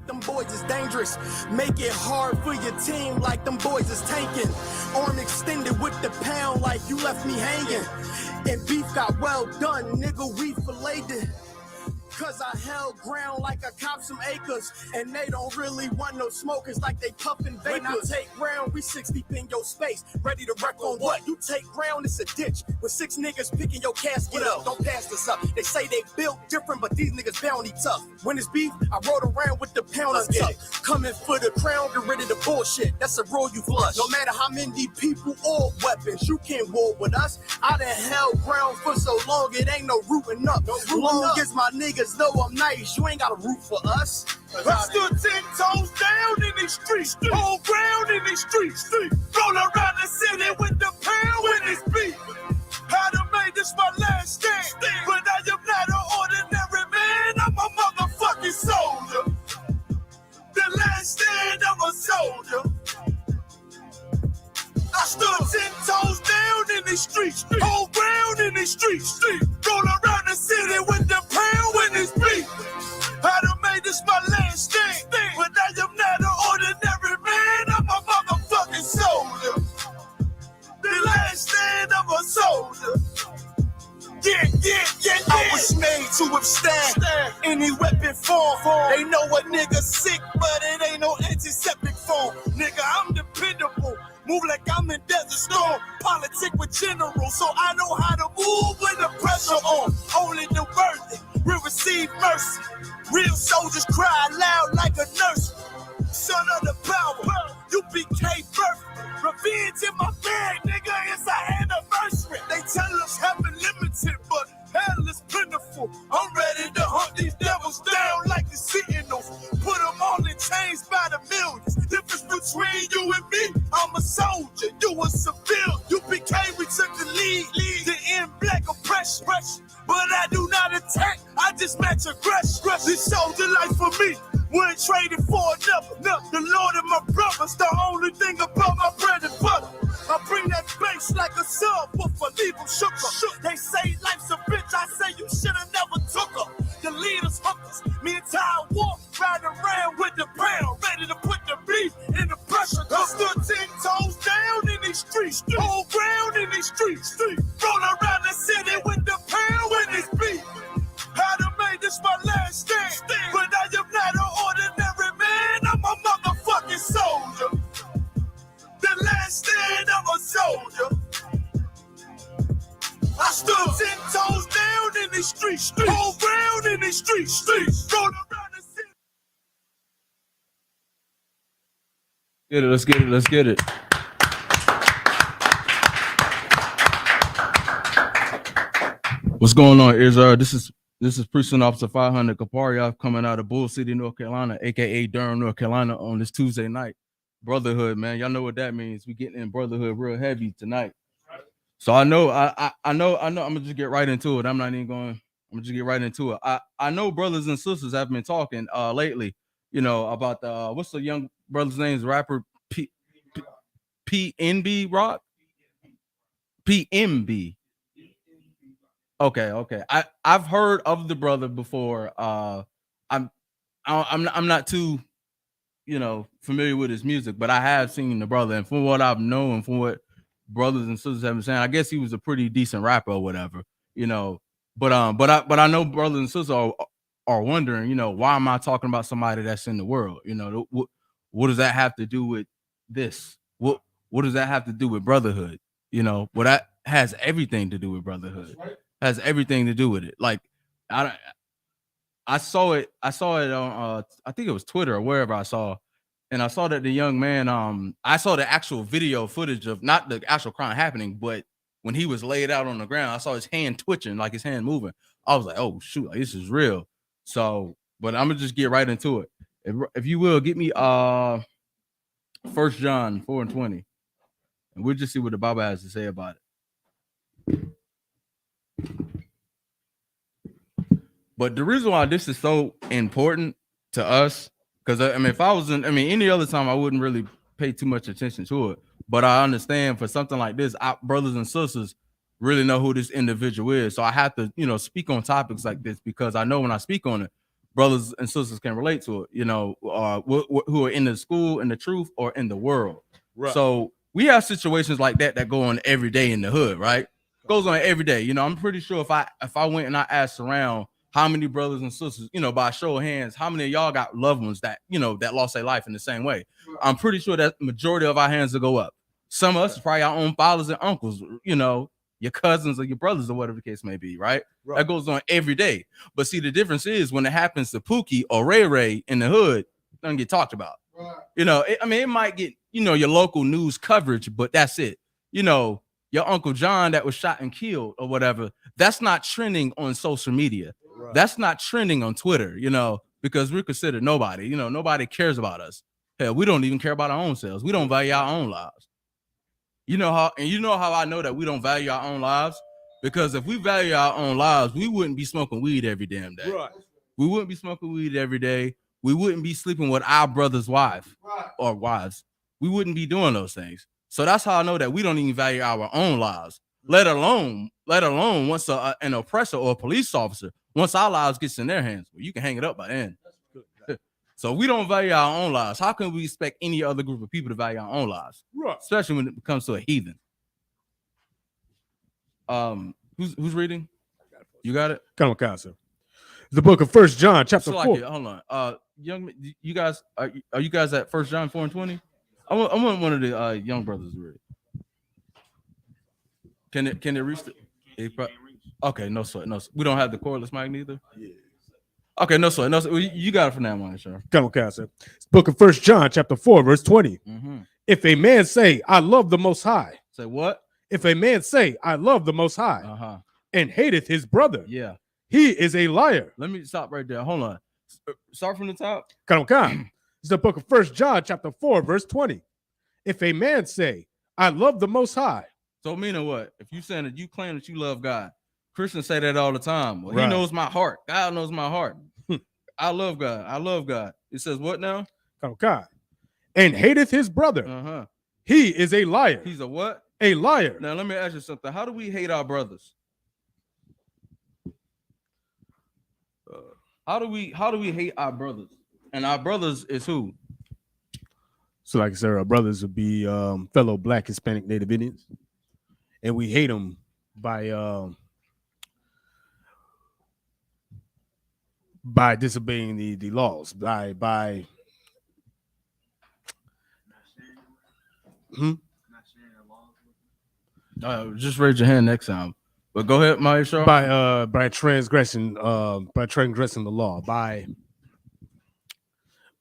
them boys is dangerous. Make it hard for your team like them boys is tanking. Arm extended with the pound like you left me hanging. And beef got well done, nigga, we filleted it. Cause I held ground like I copped some acres. And they don't really want no smokers like they puffin' vapors. When I take ground, we 6 deep in your space. Ready to wreck on what? You take ground, it's a ditch. With 6 niggas picking your casket up. Don't pass this up. They say they built different, but these niggas bounty tough. When it's beef, I rode around with the pound untucked. Coming for the crown, get rid of the bullshit. That's a rule you flush. No matter how many people or weapons, you can't war with us. I done held ground for so long, it ain't no rooting up. Long as my niggas know I'm nice, you ain't got a root for us. I stood 10 toes down in these streets, hold ground in these streets, roll around the city with the pound when it's beat. I done made this my last stand, but I am not an ordinary man, I'm a motherfucking soldier. The last stand, I'm a soldier. I stood 10 toes down in these streets, hold ground in these streets, roll around the city with the pound when it's beat. I done made this my last stand, but I am not an ordinary man, I'm a motherfucking soldier. The last stand, I'm a soldier. Yeah. I was made to withstand any weapon form. They know a nigga sick, but it ain't no antiseptic form. Nigga, I'm dependable. Move like I'm in Desert Storm. Politic with generals, so I know how to move when the pressure on. Only the worthy will receive mercy. Real soldiers cry loud like a nurse. Son of the power, you became birth. Revenge in my bag, nigga, it's our anniversary. They tell us heaven limited, but hell is plentiful. I'm ready to hunt these devils down like the Sentinels. Put them all in chains by the millions. Difference between you and me, I'm a soldier, you a civilian. You became, we took the lead to end black oppression. But I do not attack, I just match aggression. This soldier life for me, wouldn't trade it for another. The Lord and my brothers, the only thing above my bread and butter. I bring that bass like a subwoofer, leave them shook up. They say life's a bitch, I say you should've never took her. The leaders hookers, me and Ty Wolf riding around with the pound, ready to put the beef in the pressure. I stood 10 toes down in these streets, hold ground in these streets, roll around the city with the pound when it's beef. I done made this my last stand, but I am not an ordinary man, I'm a motherfucking soldier. The last stand, I'm a soldier. I stood 10 toes down in the streets, hold ground in the streets, roll around the city. Let's get it. What's going on? This is Precinct Officer 500 Kapariyov coming out of Bull City, North Carolina, aka Durham, North Carolina, on this Tuesday night. Brotherhood, man. Y'all know what that means. We getting in Brotherhood real heavy tonight. So I know I'm gonna just get right into it. I'm just get right into it. I know brothers and sisters have been talking lately, you know, about the what's the young brother's name? Rapper PNB Rock? PMB. Okay. I've heard of the brother before. I'm not too, you know, familiar with his music, but I have seen the brother, and from what I've known, and from what brothers and sisters have been saying, I guess he was a pretty decent rapper or whatever, you know. But I know brothers and sisters are wondering, you know, why am I talking about somebody that's in the world? You know, what does that have to do with this? What does that have to do with brotherhood? You know, well, that has everything to do with brotherhood. Has everything to do with it. Like I saw it on I think it was Twitter or wherever I saw, and I saw that the young man, I saw the actual video footage of not the actual crime happening, but when he was laid out on the ground, I saw his hand twitching, like his hand moving. I was like, oh shoot, like, this is real. So, but I'm gonna just get right into it. If you will, get me 1 John 4:20, and we'll just see what the Bible has to say about it. But the reason why this is so important to us, because I mean, if I was any other time, I wouldn't really pay too much attention to it. But I understand for something like this, brothers and sisters really know who this individual is. So I have to, you know, speak on topics like this, because I know when I speak on it, brothers and sisters can relate to it, you know, who are in the school, in the truth, or in the world. Right. So we have situations like that go on every day in the hood, right? Goes on every day. You know, I'm pretty sure if I went and I asked around how many brothers and sisters, you know, by a show of hands, how many of y'all got loved ones that, you know, that lost their life in the same way? I'm pretty sure that majority of our hands will go up. Some of us probably our own fathers and uncles, you know, your cousins or your brothers or whatever the case may be, right? That goes on every day. But see, the difference is when it happens to Pookie or Ray Ray in the hood, it doesn't get talked about. You know, it might get, you know, your local news coverage, but that's it. You know, your Uncle John that was shot and killed or whatever, that's not trending on social media. Right. That's not trending on Twitter, you know, because we're considered nobody. You know, nobody cares about us. Hell, we don't even care about our own selves. We don't value our own lives. You know how I know that we don't value our own lives? Because if we value our own lives, we wouldn't be smoking weed every damn day. Right. We wouldn't be smoking weed every day. We wouldn't be sleeping with our brother's wife or wives. We wouldn't be doing those things. So that's how I know that we don't even value our own lives, let alone once an oppressor or a police officer, once our lives gets in their hands, well, you can hang it up by then. So we don't value our own lives. How can we expect any other group of people to value our own lives? Right. Especially when it comes to a heathen. Who's reading? You got it? Come on, sir. The book of 1 John, chapter 4. Hold on. Young, you guys are you guys at 1 John 4:20? I want one of the young brothers to read. Can it reach the? Okay, no sweat. We don't have the cordless mic neither. Yeah. Okay, no sweat. You got it from that one, sure. Come on, sir. Book of 1 John, chapter 4, verse 20. Mm-hmm. If a man say, I love the Most High. Say what? If a man say, I love the Most High, and hateth his brother, he is a liar. Let me stop right there. Hold on. Start from the top. Come. It's the book of 1 John, chapter 4, verse 20. If a man say, I love the Most High. So meaning what? If you saying that you claim that you love God, Christians say that all the time. Well, He knows my heart. God knows my heart. I love God. I love God. It says what now? Come. And hateth his brother. He is a liar. He's a what? A liar. Now let me ask you something. How do we hate our brothers? How do we hate our brothers? And our brothers is who? So, like I said, our brothers would be fellow Black, Hispanic, Native Indians, and we hate them by disobeying the laws, by just raise your hand next time. But go ahead, Maestro. By transgressing the law,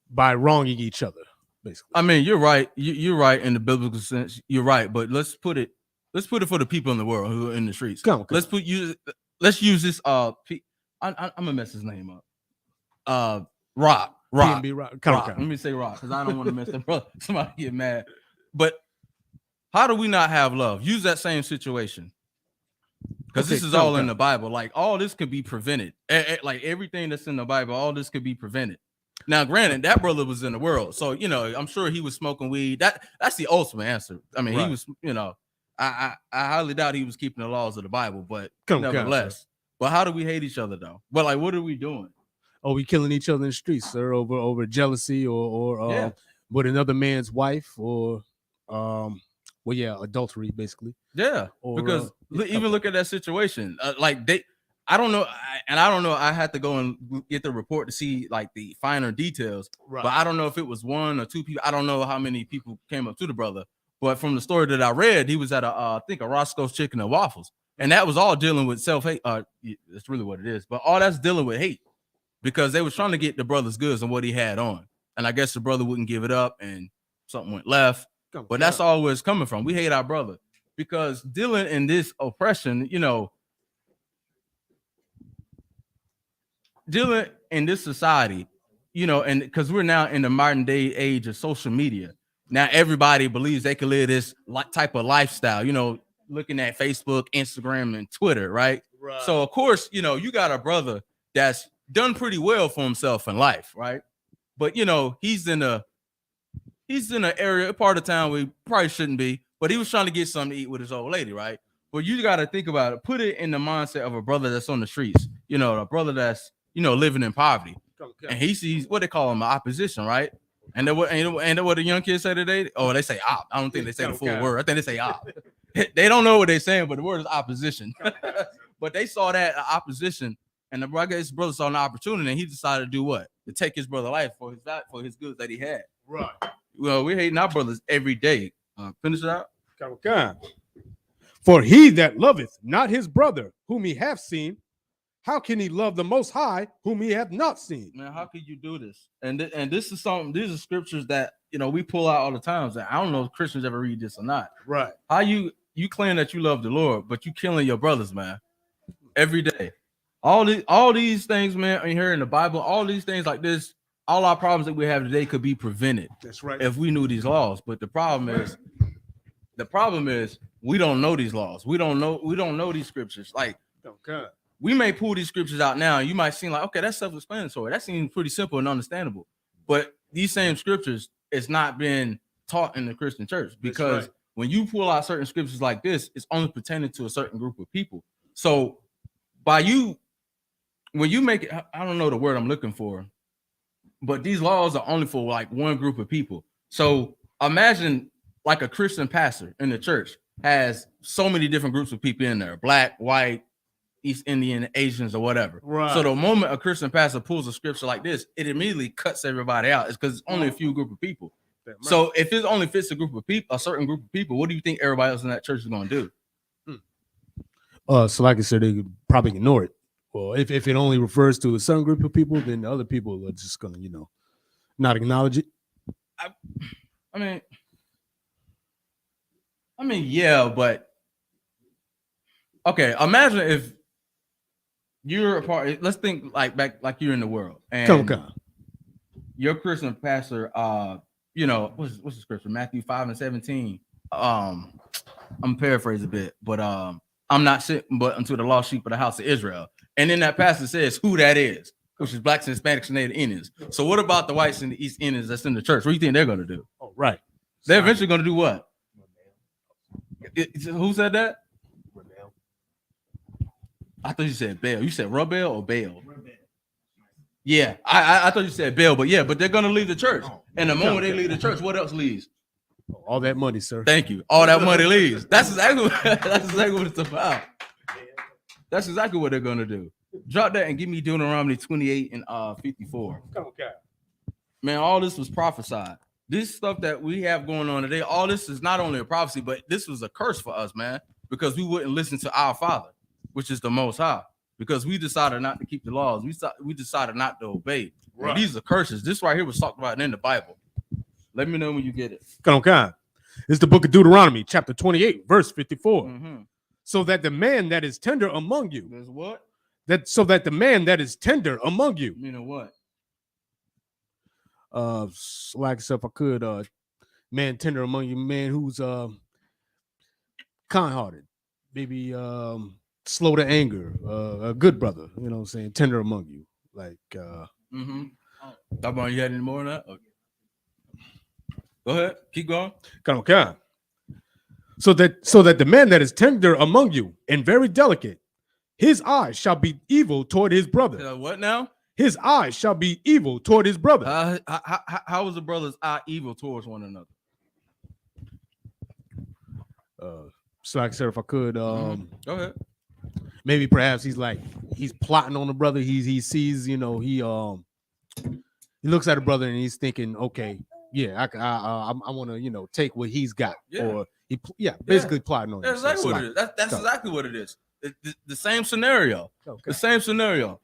by wronging each other, basically. I mean, you're right. You're right in the biblical sense. You're right, but let's put it for the people in the world who are in the streets. Let's use this. I'm gonna mess his name up. Rock. Rock. Let me say Rock because I don't want to mess that brother. Somebody get mad. But how do we not have love? Use that same situation. Because this is all in the Bible. Like all this could be prevented. Like everything that's in the Bible, all this could be prevented. Now, granted, that brother was in the world, so you know, I'm sure he was smoking weed. That's the ultimate answer. I mean, he was, you know, I highly doubt he was keeping the laws of the Bible, but nevertheless. But how do we hate each other though? But like, what are we doing? Oh, we killing each other in the streets, sir, over jealousy or with another man's wife or adultery, basically. Yeah, because even look at that situation. I don't know, I had to go and get the report to see like the finer details. Right. But I don't know if it was one or two people. I don't know how many people came up to the brother. But from the story that I read, he was at I think a Roscoe's Chicken and Waffles, and that was all dealing with self-hate. That's really what it is. But all that's dealing with hate because they was trying to get the brother's goods and what he had on, and I guess the brother wouldn't give it up, and something went left. But that's all where it's coming from. We hate our brother because dealing in this oppression, you know, dealing in this society, you know, and because we're now in the modern day age of social media. Now everybody believes they can live this type of lifestyle, you know, looking at Facebook, Instagram, and Twitter, right? So of course, you know, you got a brother that's done pretty well for himself in life, right? But you know, he's in an area, a part of town where he probably shouldn't be, but he was trying to get something to eat with his old lady, right? But you got to think about it, put it in the mindset of a brother that's on the streets, you know, a brother that's, you know, living in poverty. and he sees what they call him, opposition, right? And then what the young kids say today? Oh, they say op. I don't think they say the full word. I think they say op. They don't know what they're saying, but the word is opposition. But they saw that opposition, and his brother saw an opportunity, and he decided to do what? To take his brother's life for his goods that he had. Right. Well, we're hating our brothers every day. Finish it out. For he that loveth not his brother whom he hath seen, how can he love the Most High whom he hath not seen? Man, how could you do this? And this is something. These are scriptures that we pull out all the time. So I don't know if Christians ever read this or not. Right. How you claim that you love the Lord, but you killing your brothers, man, every day. All these things, man, in here in the Bible, all these things like this, all our problems that we have today could be prevented. That's right. If we knew these laws. But the problem is we don't know these laws. We don't know these scriptures. Like, we may pull these scriptures out now, and you might seem like, okay, that's self-explanatory. That seems pretty simple and understandable. But these same scriptures, it's not been taught in the Christian church, because when you pull out certain scriptures like this, it's only pertaining to a certain group of people. So when you make it, I don't know the word I'm looking for, but these laws are only for like one group of people. So imagine like a Christian pastor in the church has so many different groups of people in there, black, white, East Indian, Asians, or whatever. Right. So the moment a Christian pastor pulls a scripture like this, it immediately cuts everybody out. It's because it's only a few group of people. So if it only fits a group of people, a certain group of people, what do you think everybody else in that church is going to do? So like I said, they could probably ignore it. Well, if it only refers to a certain group of people, then the other people are just gonna, not acknowledge it. I mean, yeah, but okay. Imagine if you're a part. Let's think like you're in the world, and your Christian pastor, what's the scripture? Matthew 5:17. I'm paraphrasing a bit, but I'm not sent but unto the lost sheep of the house of Israel. And then that passage says who that is, which is blacks and Hispanics and Native Indians. So what about the whites and the East Indians that's in the church? What do you think they're going to do? Oh, right. They're eventually going to do what? Who said that? Rebel. I thought you said Baal. You said Rebel or Baal? Yeah, I thought you said Baal, but they're going to leave the church. And the moment they leave the church, what else leaves? All that money, sir. Thank you. All that money leaves. That's exactly what it's about. That's exactly what they're going to do. Drop that and give me Deuteronomy 28 and 54. Okay. Man, all this was prophesied. This stuff that we have going on today, all this is not only a prophecy, but this was a curse for us, man, because we wouldn't listen to our Father, which is the Most High, because we decided not to keep the laws. We decided not to obey. Right. And these are curses. This right here was talked about in the Bible. Let me know when you get it. Okay. It's the book of Deuteronomy, chapter 28, verse 54. Mm-hmm. So that the man that is tender among you. There's what? So that the man that is tender among you. You know what? Like if I could, man tender among you, man who's kind-hearted, maybe slow to anger, a good brother, you know what I'm saying, tender among you. Like you had any more on that? Okay. Go ahead, keep going. Okay. So that the man that is tender among you and very delicate, his eyes shall be evil toward his brother. What now? His eyes shall be evil toward his brother. How is the brother's eye evil towards one another? So like I said, if I could, go ahead. Maybe perhaps he's plotting on the brother. He sees, he looks at a brother and he's thinking, okay, yeah, I want to, take what he's got, or basically plotting on. That's exactly what it is. That's exactly what it is. The same scenario. Okay. The same scenario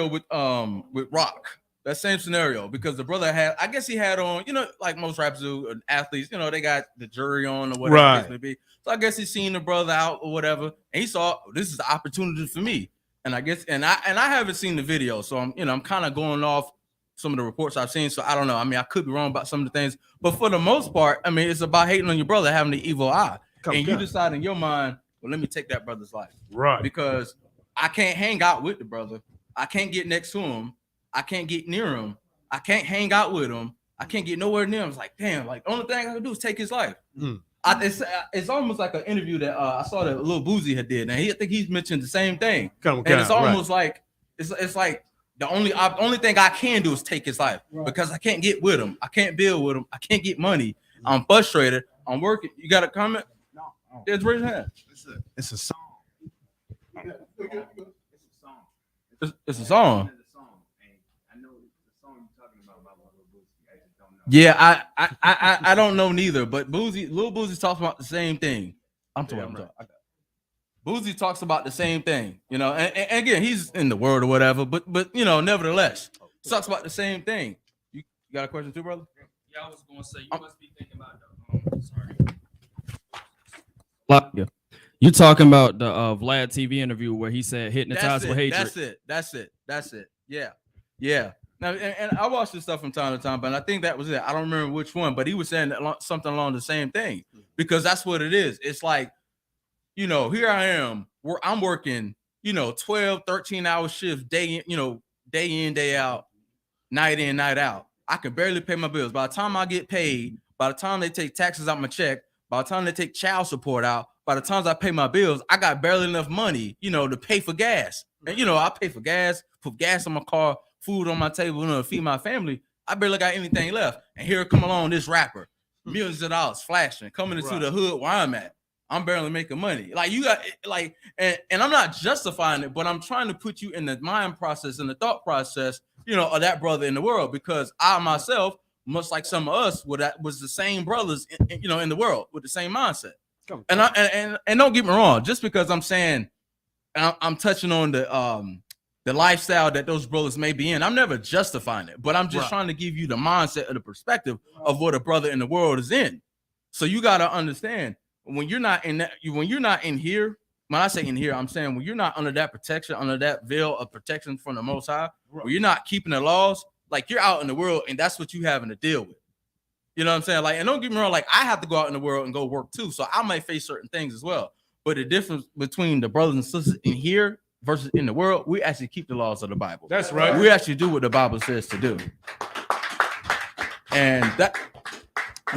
with Rock. That same scenario, because the brother I guess he had on, like most rappers do, athletes, they got the jury on or whatever the case may be. So I guess he's seen the brother out or whatever, and he saw this is the opportunity for me. And I guess, and I haven't seen the video, so I'm kind of going off some of the reports I've seen. So I don't know. I mean, I could be wrong about some of the things, but for the most part, I mean, it's about hating on your brother, having the evil eye, you decide in your mind, well, let me take that brother's life, right? Because I can't hang out with the brother, I can't get next to him, I can't get near him, I can't hang out with him, I can't get nowhere near him. It's like, damn, like the only thing I can do is take his life. It's almost like an interview that I saw that Lil Boozy had did, and I think he's mentioned the same thing. And it's almost like it's like The only thing I can do is take his life because I can't get with him. I can't build with him. I can't get money. I'm frustrated. I'm working. You got a comment? No. Just raise your hand. It's a song. It's a song. Yeah, I don't know neither. But Lil Boozy talks about the same thing. I'm talking. Boozy talks about the same thing, you know, and again, he's in the world or whatever, but you know, nevertheless, talks about the same thing. You got a question too, brother? Yeah, I was going to say you must be thinking about the. Sorry. You talking about the Vlad TV interview where he said hypnotized with hatred? That's it. Yeah. Now, and I watch this stuff from time to time, but I think that was it. I don't remember which one, but he was saying that something along the same thing because that's what it is. It's like, you know, here I am where I'm working, you know, 12, 13-hour shifts day in, day out, night in, night out. I can barely pay my bills. By the time I get paid, by the time they take taxes out my check, by the time they take child support out, by the time I pay my bills, I got barely enough money, you know, to pay for gas. And, you know, I pay for gas, put gas on my car, food on my table, you know, to feed my family. I barely got anything left. And here come along this rapper, millions of dollars flashing, coming into the hood where I'm at. I'm barely making money. Like you got like, and I'm not justifying it, but I'm trying to put you in the mind process and the thought process, you know, of that brother in the world, because I myself, much like some of us, was the same brothers, you know, in the world with the same mindset. And don't get me wrong, just because I'm saying I'm touching on the lifestyle that those brothers may be in, I'm never justifying it, but I'm just trying to give you the mindset or the perspective of what a brother in the world is in. So you got to understand. When you're not in that, when you're not in here, when I say in here, I'm saying when you're not under that protection, under that veil of protection from the Most High, where you're not keeping the laws, like you're out in the world and that's what you having to deal with. You know what I'm saying? Like, and don't get me wrong, like I have to go out in the world and go work too, so I might face certain things as well. But the difference between the brothers and sisters in here versus in the world, we actually keep the laws of the Bible. That's right. We actually do what the Bible says to do, and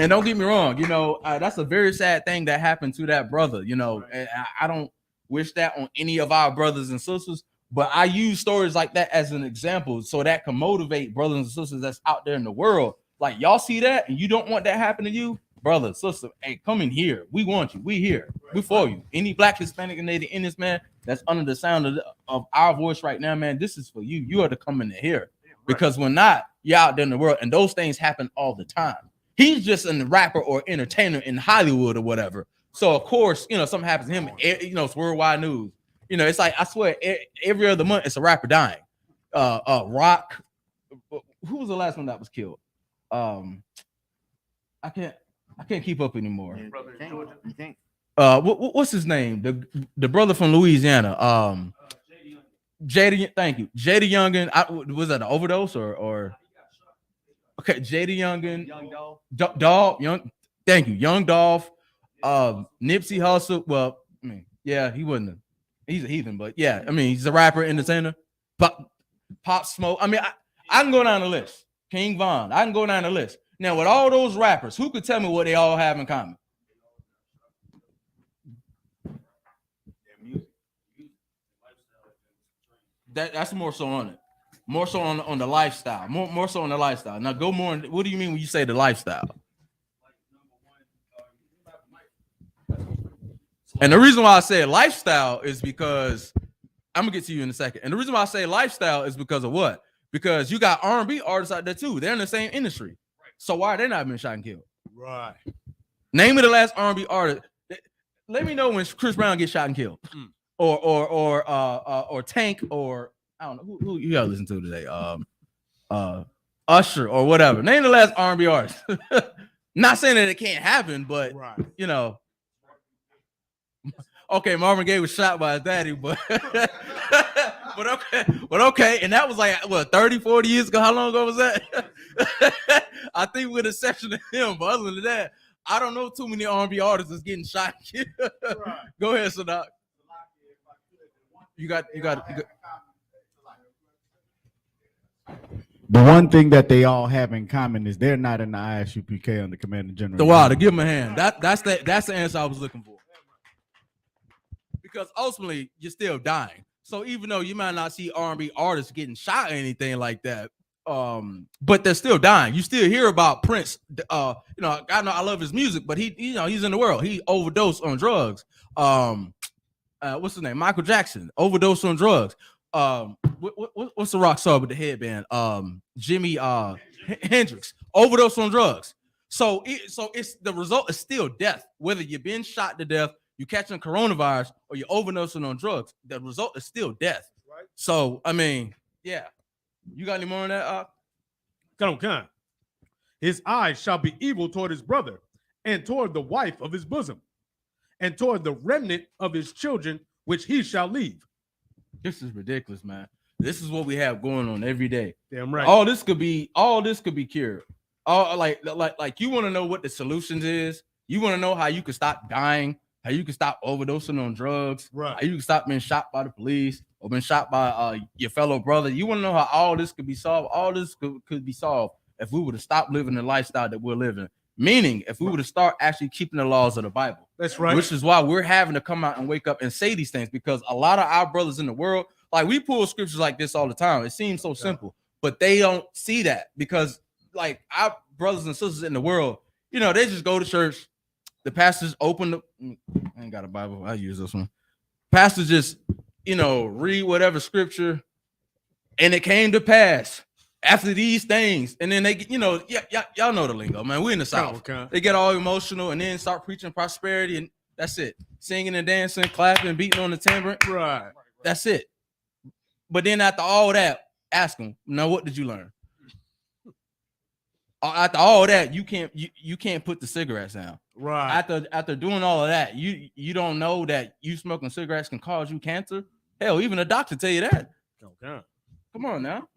don't get me wrong, you know, that's a very sad thing that happened to that brother, you know, and I don't wish that on any of our brothers and sisters, but I use stories like that as an example so that can motivate brothers and sisters that's out there in the world. Like, y'all see that and you don't want that happen to you, brother, sister, hey, come in here. We want you. We here. We for you. Any Black, Hispanic, and Native Indians, man, that's under the sound of our voice right now, man, this is for you. You are to come in here, because when not, you're out there in the world, and those things happen all the time. He's just a rapper or entertainer in Hollywood or whatever. So of course, you know, something happens to him. You know, it's worldwide news. You know, it's like, I swear, every other month it's a rapper dying. Rock. Who was the last one that was killed? I can't keep up anymore. What's his name? The brother from Louisiana. Jada. Thank you, Jada Youngin. Was that an overdose or? Okay, Jada Youngin, Dolph, thank you, Young Dolph, Nipsey Hussle. Well, I mean, yeah, he's a heathen, but yeah, I mean, he's a rapper, entertainer. Pop Smoke. I mean, I can go down the list. King Von. I can go down the list. Now, with all those rappers, who could tell me what they all have in common? That's more so on it. More so on the lifestyle. More so on the lifestyle. Now go more. What do you mean when you say the lifestyle? And the reason why I say lifestyle is because I'm gonna get to you in a second. And the reason why I say lifestyle is because of what? Because you got R&B artists out there too. They're in the same industry. So why are they not been shot and killed? Right. Name me the last R&B artist. Let me know when Chris Brown gets shot and killed, or Tank, or I don't know who you gotta listen to today. Usher or whatever. Name the last R&B artist. Not saying that it can't happen, but you know. Okay, Marvin Gaye was shot by his daddy, but but okay, and that was like what 30, 40 years ago. How long ago was that? I think with the exception of him, but other than that, I don't know too many R&B artists that's getting shot. Go ahead, Sadak. You got. The one thing that they all have in common is they're not in the Isupk on the Commander General. The wild to give him a hand. That's the answer I was looking for. Because ultimately you're still dying. So even though you might not see R&B artists getting shot or anything like that, but they're still dying. You still hear about Prince. I know I love his music, but he's in the world. He overdosed on drugs. What's his name? Michael Jackson overdosed on drugs. What's the rock star with the headband? Jimi Hendrix overdosed on drugs. So it's the result is still death. Whether you've been shot to death, you catching coronavirus, or you're overdosing on drugs, the result is still death. Right. So I mean, yeah. You got any more on that? Come. His eyes shall be evil toward his brother, and toward the wife of his bosom, and toward the remnant of his children, which he shall leave. This is ridiculous, man. This is what we have going on every day. Damn right. All this could be cured. All like you want to know what the solutions is. You want to know how you can stop dying, how you can stop overdosing on drugs, right? How you can stop being shot by the police or being shot by your fellow brother. You want to know how all this could be solved. All this could be solved if we would have stopped living the lifestyle that we're living. Meaning, if we would have started actually keeping the laws of the Bible. That's right. Which is why we're having to come out and wake up and say these things, because a lot of our brothers in the world, like we pull scriptures like this all the time. It seems so simple, but they don't see that, because like our brothers and sisters in the world, they just go to church. The pastors open I ain't got a Bible. I use this one. Pastors just, read whatever scripture, and it came to pass after these things, and then they get, y'all know the lingo, man. We're in the South. Okay. They get all emotional and then start preaching prosperity, and that's it. Singing and dancing, clapping, beating on the tambourine. Right. That's it. But then after all that, ask them, now what did you learn? After all that, you can't put the cigarettes down. Right. After doing all of that, you don't know that you smoking cigarettes can cause you cancer. Hell, even a doctor tell you that. Okay. Come on now.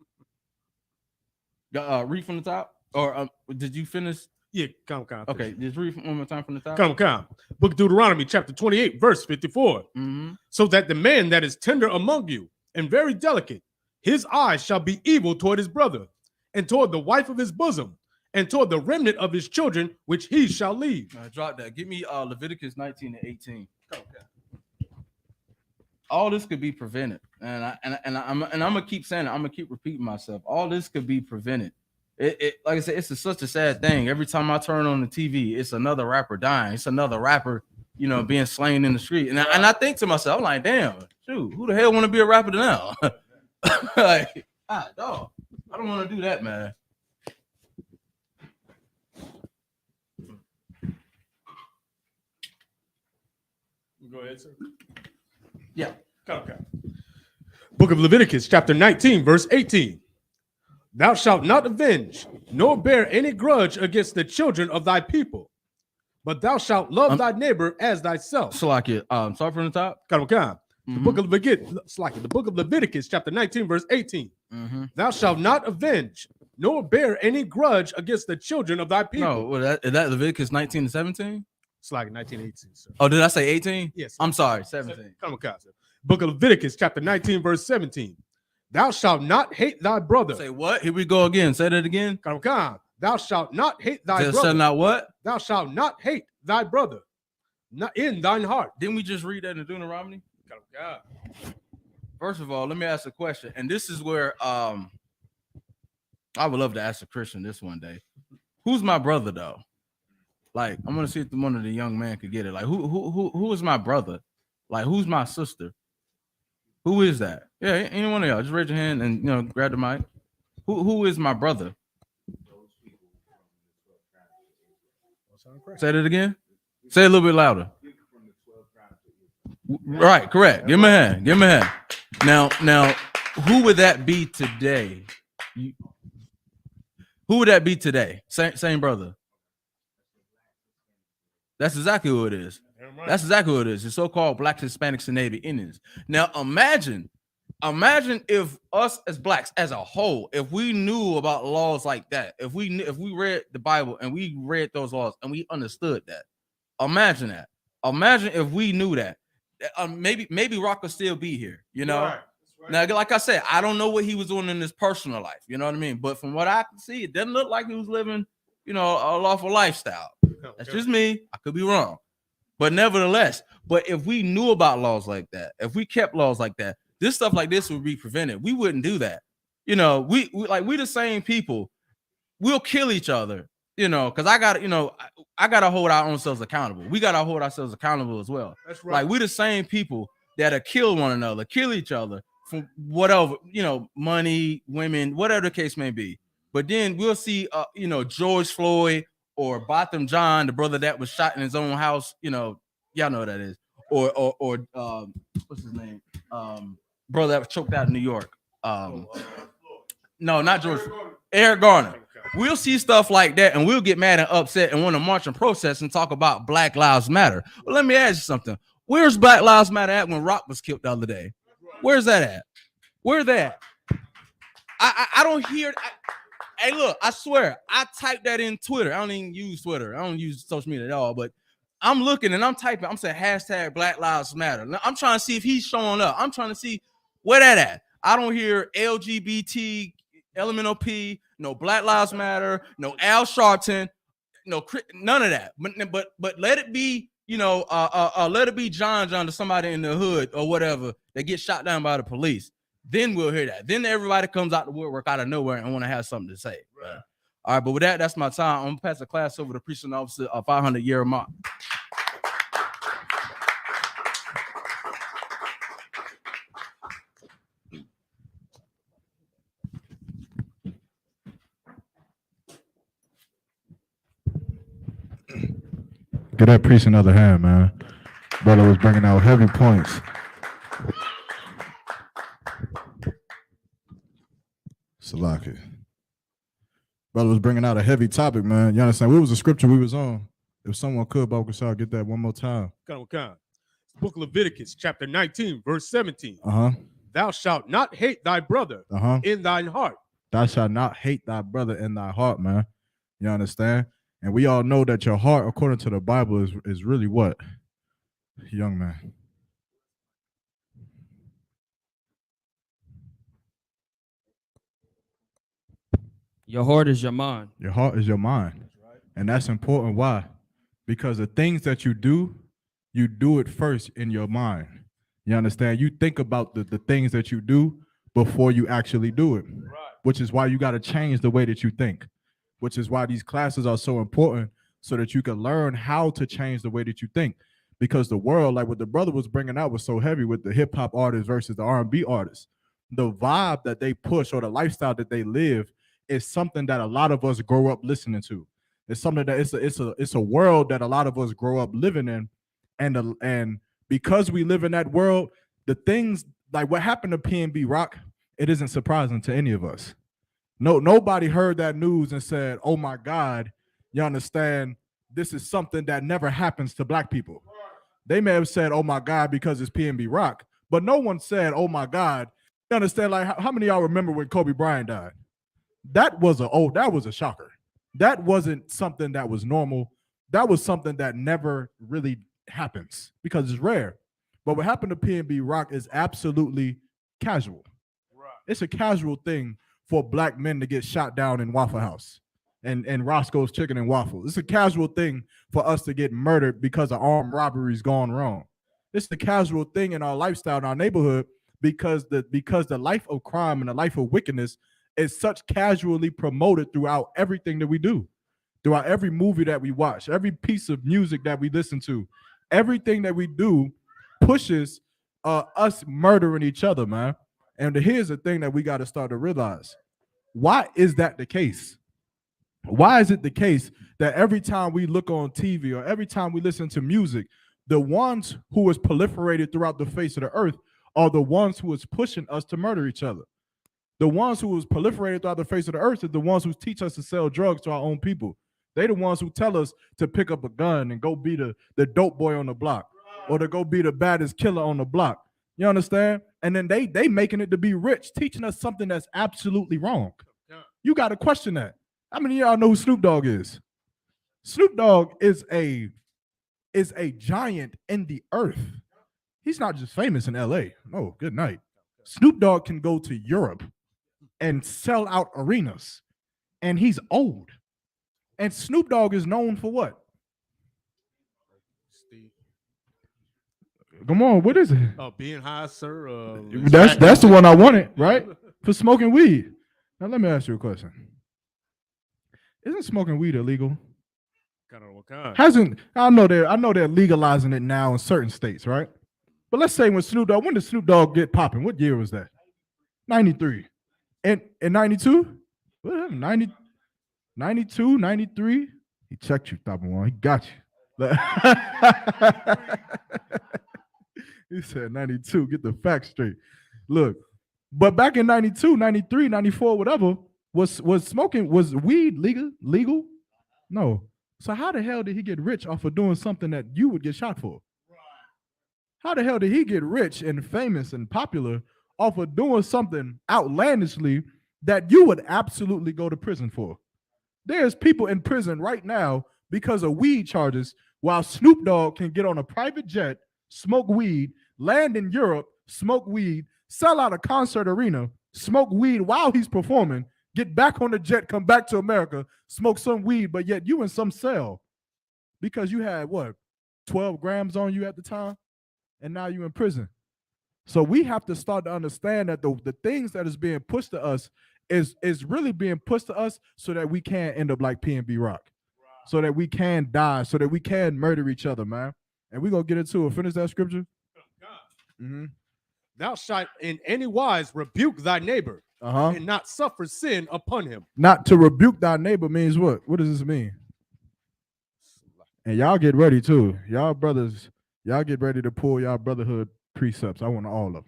Read from the top, or did you finish? Yeah, come. Okay, just read one more time from the top. Come. Book of Deuteronomy, chapter 28, verse 54. Mm-hmm. So that the man that is tender among you and very delicate, his eyes shall be evil toward his brother, and toward the wife of his bosom, and toward the remnant of his children, which he shall leave. Drop that. Give me Leviticus 19 and 18. Okay. All this could be prevented, and I'm gonna keep saying it. I'm gonna keep repeating myself. All this could be prevented. It like I said, it's such a sad thing. Every time I turn on the TV, it's another rapper dying. It's another rapper, being slain in the street. And I think to myself, I'm like, damn, shoot, who the hell want to be a rapper now? Like, dog, I don't want to do that, man. Go ahead, sir. Yeah. Okay. Book of Leviticus, chapter 19, verse 18. Thou shalt not avenge, nor bear any grudge against the children of thy people, but thou shalt love thy neighbor as thyself. Start from the top. The book of Leviticus, chapter 19, verse 18. Mm-hmm. Thou shalt not avenge, nor bear any grudge against the children of thy people. No, is that Leviticus 19 and 17? It's like 1918, sir. Oh, did I say 18? Yes. Sir. I'm sorry, 17. Sir. Book of Leviticus, chapter 19, verse 17. Thou shalt not hate thy brother. Say what? Here we go again. Say that again. Thou shalt not hate thy brother. Shall not what? Thou shalt not hate thy brother, not in thine heart. Didn't we just read that in Deuteronomy? First of all, let me ask a question, and this is where I would love to ask a Christian this one day. Who's my brother though? Like, I'm gonna see if one of the young men could get it. Like, who is my brother? Like, who's my sister? Who is that? Yeah, any one of y'all. Just raise your hand and grab the mic. Who is my brother? Say that again. Say it a little bit louder. Right, correct. Give him a hand. Give him a hand. Now, who would that be today? Who would that be today? Same brother. That's exactly who it is. That's exactly who it is. The so-called Blacks, Hispanics, and Native Indians. Now, imagine if us as blacks as a whole, if we knew about laws like that, if we read the Bible and we read those laws and we understood that. Imagine that. Imagine if we knew that. Maybe Rock would still be here. Right. Now, like I said, I don't know what he was doing in his personal life. You know what I mean? But from what I can see, it doesn't look like he was living, a lawful lifestyle. That's just me. I could be wrong. But nevertheless, if we knew about laws like that, if we kept laws like that, this stuff like this would be prevented. We wouldn't do that. You know, we the same people. We'll kill each other, you know, because I gotta hold our own selves accountable. We gotta hold ourselves accountable as well. That's right. Like, we the same people that'll kill one another, kill each other for whatever, you know, money, women, whatever the case may be. But then we'll see, you know, George Floyd or Botham John, the brother that was shot in his own house, you know, y'all know what that is. Or what's his name? Brother that was choked out in New York. No, not George. Eric Garner. We'll see stuff like that and we'll get mad and upset and want to march and protest and talk about Black Lives Matter. Well, let me ask you something. Where's Black Lives Matter at when Rock was killed the other day? Where's that at? Where's that? I don't hear. Hey, look, I swear, I typed that in Twitter. I don't even use Twitter. I don't use social media at all, but I'm looking and I'm typing. I'm saying hashtag Black Lives Matter. I'm trying to see if he's showing up. I'm trying to see where that at. I don't hear LGBT, LMNOP, no Black Lives Matter, no Al Sharpton, no none of that. But let it be, you know, let it be John to somebody in the hood or whatever that gets shot down by the police. Then we'll hear that. Then everybody comes out the woodwork out of nowhere and want to have something to say. Right. All right, but with that, that's my time. I'm gonna pass the class over to precinct officer 500-year mark. Get that priest another hand, man. Brother was bringing out heavy points. Salaki. Brother was bringing out a heavy topic, man. You understand? What was the scripture we was on? If someone could, Baruch, get that one more time. Book of Leviticus, chapter 19, verse 17. Thou shalt not hate thy brother in thine heart. Thou shalt not hate thy brother in thy heart, man. You understand? And we all know that your heart, according to the Bible, is really what? Young man. Your heart is your mind. Your heart is your mind. That's right. And that's important. Why? Because the things that you do it first in your mind. You understand? You think about the things that you do before you actually do it, right. Which is why you got to change the way that you think, which is why these classes are so important, so that you can learn how to change the way that you think. Because the world, like what the brother was bringing out, was so heavy with the hip hop artists versus the R&B artists. The vibe that they push or the lifestyle that they live is something that a lot of us grow up listening to. It's something that it's a world that a lot of us grow up living in, and because we live in that world, the things like what happened to PNB Rock, it isn't surprising to any of us. Nobody heard that news and said, "Oh my God, you understand? This is something that never happens to black people." They may have said, "Oh my God," because it's PNB Rock, but no one said, "Oh my God." You understand? Like, how many of y'all remember when Kobe Bryant died? That was a shocker. That wasn't something that was normal. That was something that never really happens because it's rare. But what happened to PNB Rock is absolutely casual. Right. It's a casual thing for black men to get shot down in Waffle House and Roscoe's Chicken and Waffles. It's a casual thing for us to get murdered because of armed robberies gone wrong. It's the casual thing in our lifestyle in our neighborhood because the life of crime and the life of wickedness is such casually promoted throughout everything that we do, throughout every movie that we watch, every piece of music that we listen to, everything that we do pushes us murdering each other, man. And here's the thing that we got to start to realize. Why is that the case? Why is it the case that every time we look on TV or every time we listen to music, the ones who is proliferated throughout the face of the earth are the ones who is pushing us to murder each other? The ones who is proliferated throughout the face of the earth are the ones who teach us to sell drugs to our own people. They the ones who tell us to pick up a gun and go be the dope boy on the block or to go be the baddest killer on the block. You understand? And then they making it to be rich, teaching us something that's absolutely wrong. You got to question that. How many of y'all know who Snoop Dogg is? Snoop Dogg is a giant in the earth. He's not just famous in LA. No, good night. Snoop Dogg can go to Europe and sell out arenas, and he's old. And Snoop Dogg is known for what? Come on, what is it? Being high, sir. That's the one I wanted, right? For smoking weed. Now let me ask you a question. Isn't smoking weed illegal? Kind of what kind? I know they're legalizing it now in certain states, right? But let's say when did Snoop Dogg get popping? What year was that? 93. And in 92? 90, 92, 93? He checked you, Thought one. He got you. He said 92. Get the facts straight. Look, but back in 92, 93, 94, whatever, was weed legal? No. So how the hell did he get rich off of doing something that you would get shot for? How the hell did he get rich and famous and popular off of doing something outlandishly that you would absolutely go to prison for? There's people in prison right now because of weed charges, while Snoop Dogg can get on a private jet, smoke weed, land in Europe, smoke weed, sell out a concert arena, smoke weed while he's performing, get back on the jet, come back to America, smoke some weed, but yet you in some cell because you had 12 grams on you at the time, and now you in prison. So we have to start to understand that the things that is being pushed to us is really being pushed to us so that we can't end up like P&B Rock, so that we can die, so that we can murder each other, man. And we're going to get into it. Finish that scripture. Mm-hmm. Thou shalt in any wise rebuke thy neighbor and not suffer sin upon him. Not to rebuke thy neighbor means what? What does this mean? And y'all get ready too. Y'all brothers, y'all get ready to pull y'all brotherhood precepts. I want all of them.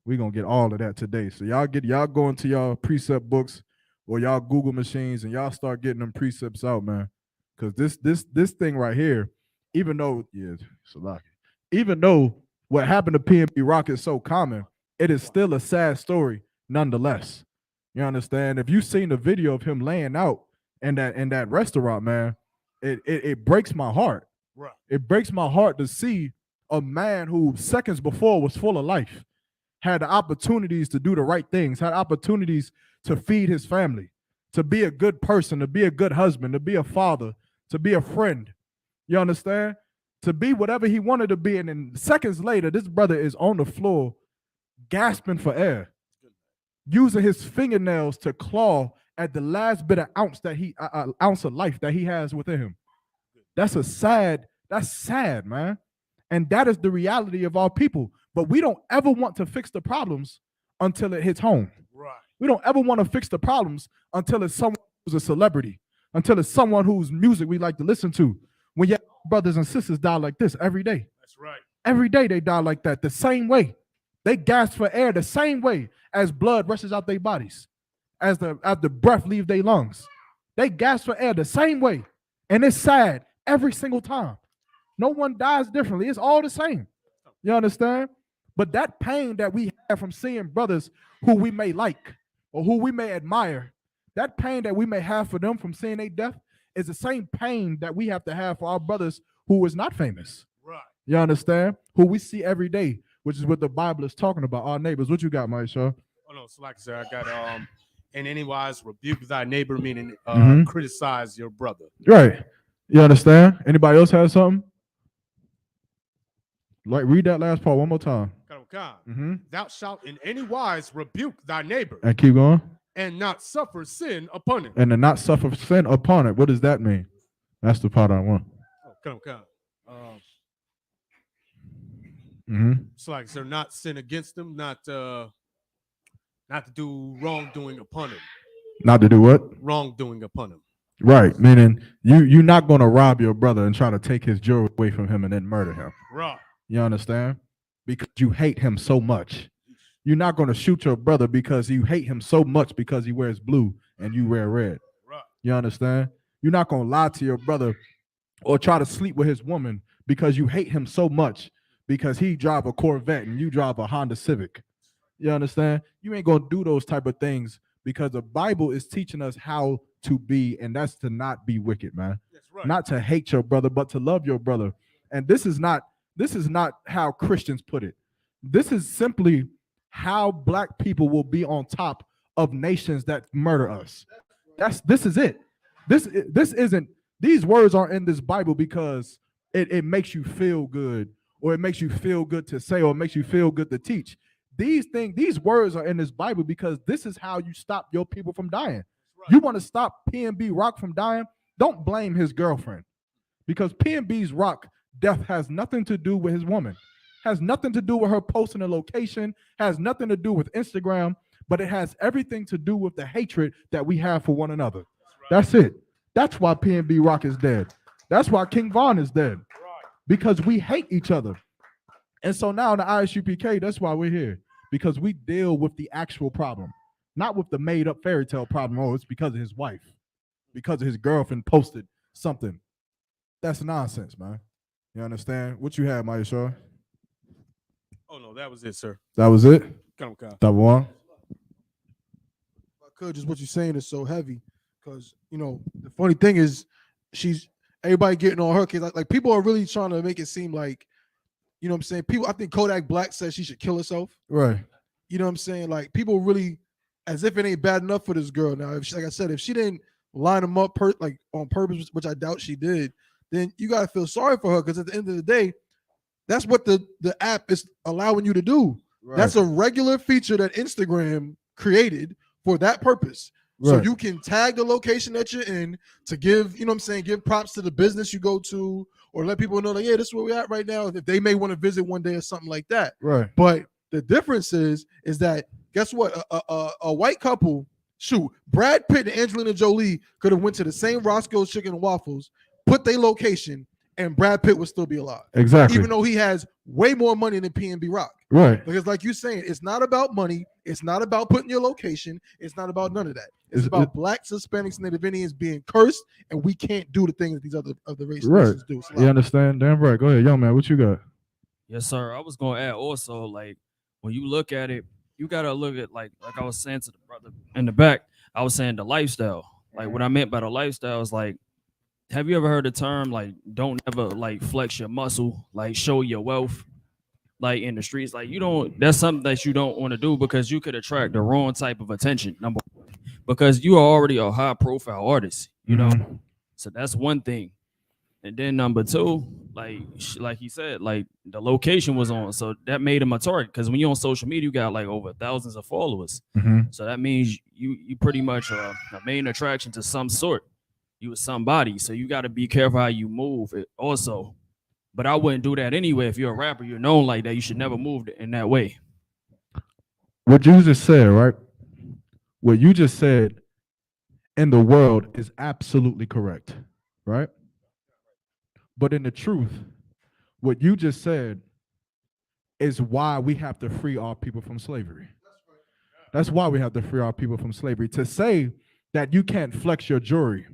We're going to get all of that today. So y'all go into y'all precept books or y'all Google machines and y'all start getting them precepts out, man. Because this thing right here, even though what happened to P&B Rock is so common, it is still a sad story nonetheless. You understand? If you've seen the video of him laying out in that restaurant, man, it breaks my heart. Right. It breaks my heart to see a man who seconds before was full of life, had the opportunities to do the right things, had opportunities to feed his family, to be a good person, to be a good husband, to be a father, to be a friend. You understand? To be whatever he wanted to be. And then seconds later, this brother is on the floor gasping for air, using his fingernails to claw at the last bit of ounce of life that he has within him. That's sad, man. And that is the reality of our people. But we don't ever want to fix the problems until it hits home. Right. We don't ever want to fix the problems until it's someone who's a celebrity, until it's someone whose music we like to listen to. When your brothers and sisters die like this every day. That's right. Every day they die like that, the same way. They gasp for air the same way as blood rushes out their bodies, as the breath leaves their lungs. They gasp for air the same way. And it's sad every single time. No one dies differently. It's all the same. You understand? But that pain that we have from seeing brothers who we may like or who we may admire, that pain that we may have for them from seeing their death is the same pain that we have to have for our brothers who is not famous. Right. You understand? Who we see every day, which is what the Bible is talking about, our neighbors. What you got, Mike Shaw? Oh, no. So like I said, I got in any wise rebuke thy neighbor, meaning criticize your brother. Right. You understand? Anybody else have something? Like, read that last part one more time. Thou shalt in any wise rebuke thy neighbor. And keep going. And not suffer sin upon him. And to not suffer sin upon it. What does that mean? That's the part I want. So like, so not sin against him, not to do wrongdoing upon him. Not to do what? Wrongdoing upon him. Right. Meaning you're not going to rob your brother and try to take his jewelry away from him and then murder him. Right. You understand? Because you hate him so much. You're not going to shoot your brother because you hate him so much because he wears blue and you wear red. Right. You understand? You're not going to lie to your brother or try to sleep with his woman because you hate him so much because he drive a Corvette and you drive a Honda Civic. You understand? You ain't going to do those type of things because the Bible is teaching us how to be, and that's to not be wicked, man. That's right. Not to hate your brother, but to love your brother. And this is not how Christians put it. This is simply how black people will be on top of nations that murder us. This is it. This isn't, these words aren't in this Bible because it makes you feel good or it makes you feel good to say, or it makes you feel good to teach. These things, these words are in this Bible because this is how you stop your people from dying. Right. You want to stop PNB Rock from dying? Don't blame his girlfriend, because PNB's Rock death has nothing to do with his woman, has nothing to do with her posting a location, has nothing to do with Instagram, but it has everything to do with the hatred that we have for one another. That's it. That's why PNB Rock is dead. That's why King Von is dead, because we hate each other. And so now in the ISUPK, that's why we're here, because we deal with the actual problem, not with the made up fairy tale problem. Oh, it's because of his wife, because of his girlfriend posted something. That's nonsense, man. You understand? What you had, Maya Shaw? Oh no, that was it, sir. That was it? Come. That one? I could, just what you're saying is so heavy, because the funny thing is everybody getting on her case. Like people are really trying to make it seem like, what I'm saying? People, I think Kodak Black said she should kill herself. Right. You know what I'm saying? Like people really, as if it ain't bad enough for this girl. Now, if she, like I said, if she didn't line them up on purpose, which I doubt she did, then you gotta feel sorry for her, because at the end of the day, that's what the app is allowing you to do. Right. That's a regular feature that Instagram created for that purpose. Right. So you can tag the location that you're in to give, give props to the business you go to, or let people know that, yeah, this is where we're at right now, if they may want to visit one day or something like that. Right. But the difference is that, guess what? A white couple, Brad Pitt and Angelina Jolie could have went to the same Roscoe's Chicken and Waffles, put their location, and Brad Pitt would still be alive. Exactly. Even though he has way more money than PNB Rock. Right. Because like you're saying, it's not about money. It's not about putting your location. It's not about none of that. It's about blacks, Hispanics, and Native Indians being cursed, and we can't do the things that these other races do. You understand? Damn right. Go ahead, young man. What you got? Yes, sir. I was going to add also, like, when you look at it, you got to look at, like I was saying to the brother in the back, I was saying the lifestyle. Like, what I meant by the lifestyle is, like, have you ever heard the term, like, don't ever, like, flex your muscle, like, show your wealth, like, in the streets? Like, that's something that you don't want to do, because you could attract the wrong type of attention, number one, because you are already a high profile artist, you know? So that's one thing. And then number two, like he said, like, the location was on, so that made him a target, because when you're on social media, you got, like, over thousands of followers. So that means you pretty much are a main attraction to some sort. You was somebody, so you got to be careful how you move it also. But I wouldn't do that anyway. If you're a rapper, you're known like that, you should never move in that way. What you just said, right? What you just said in the world is absolutely correct, right? But in the truth, what you just said is why we have to free our people from slavery. That's why we have to free our people from slavery. To say that you can't flex your jewelry,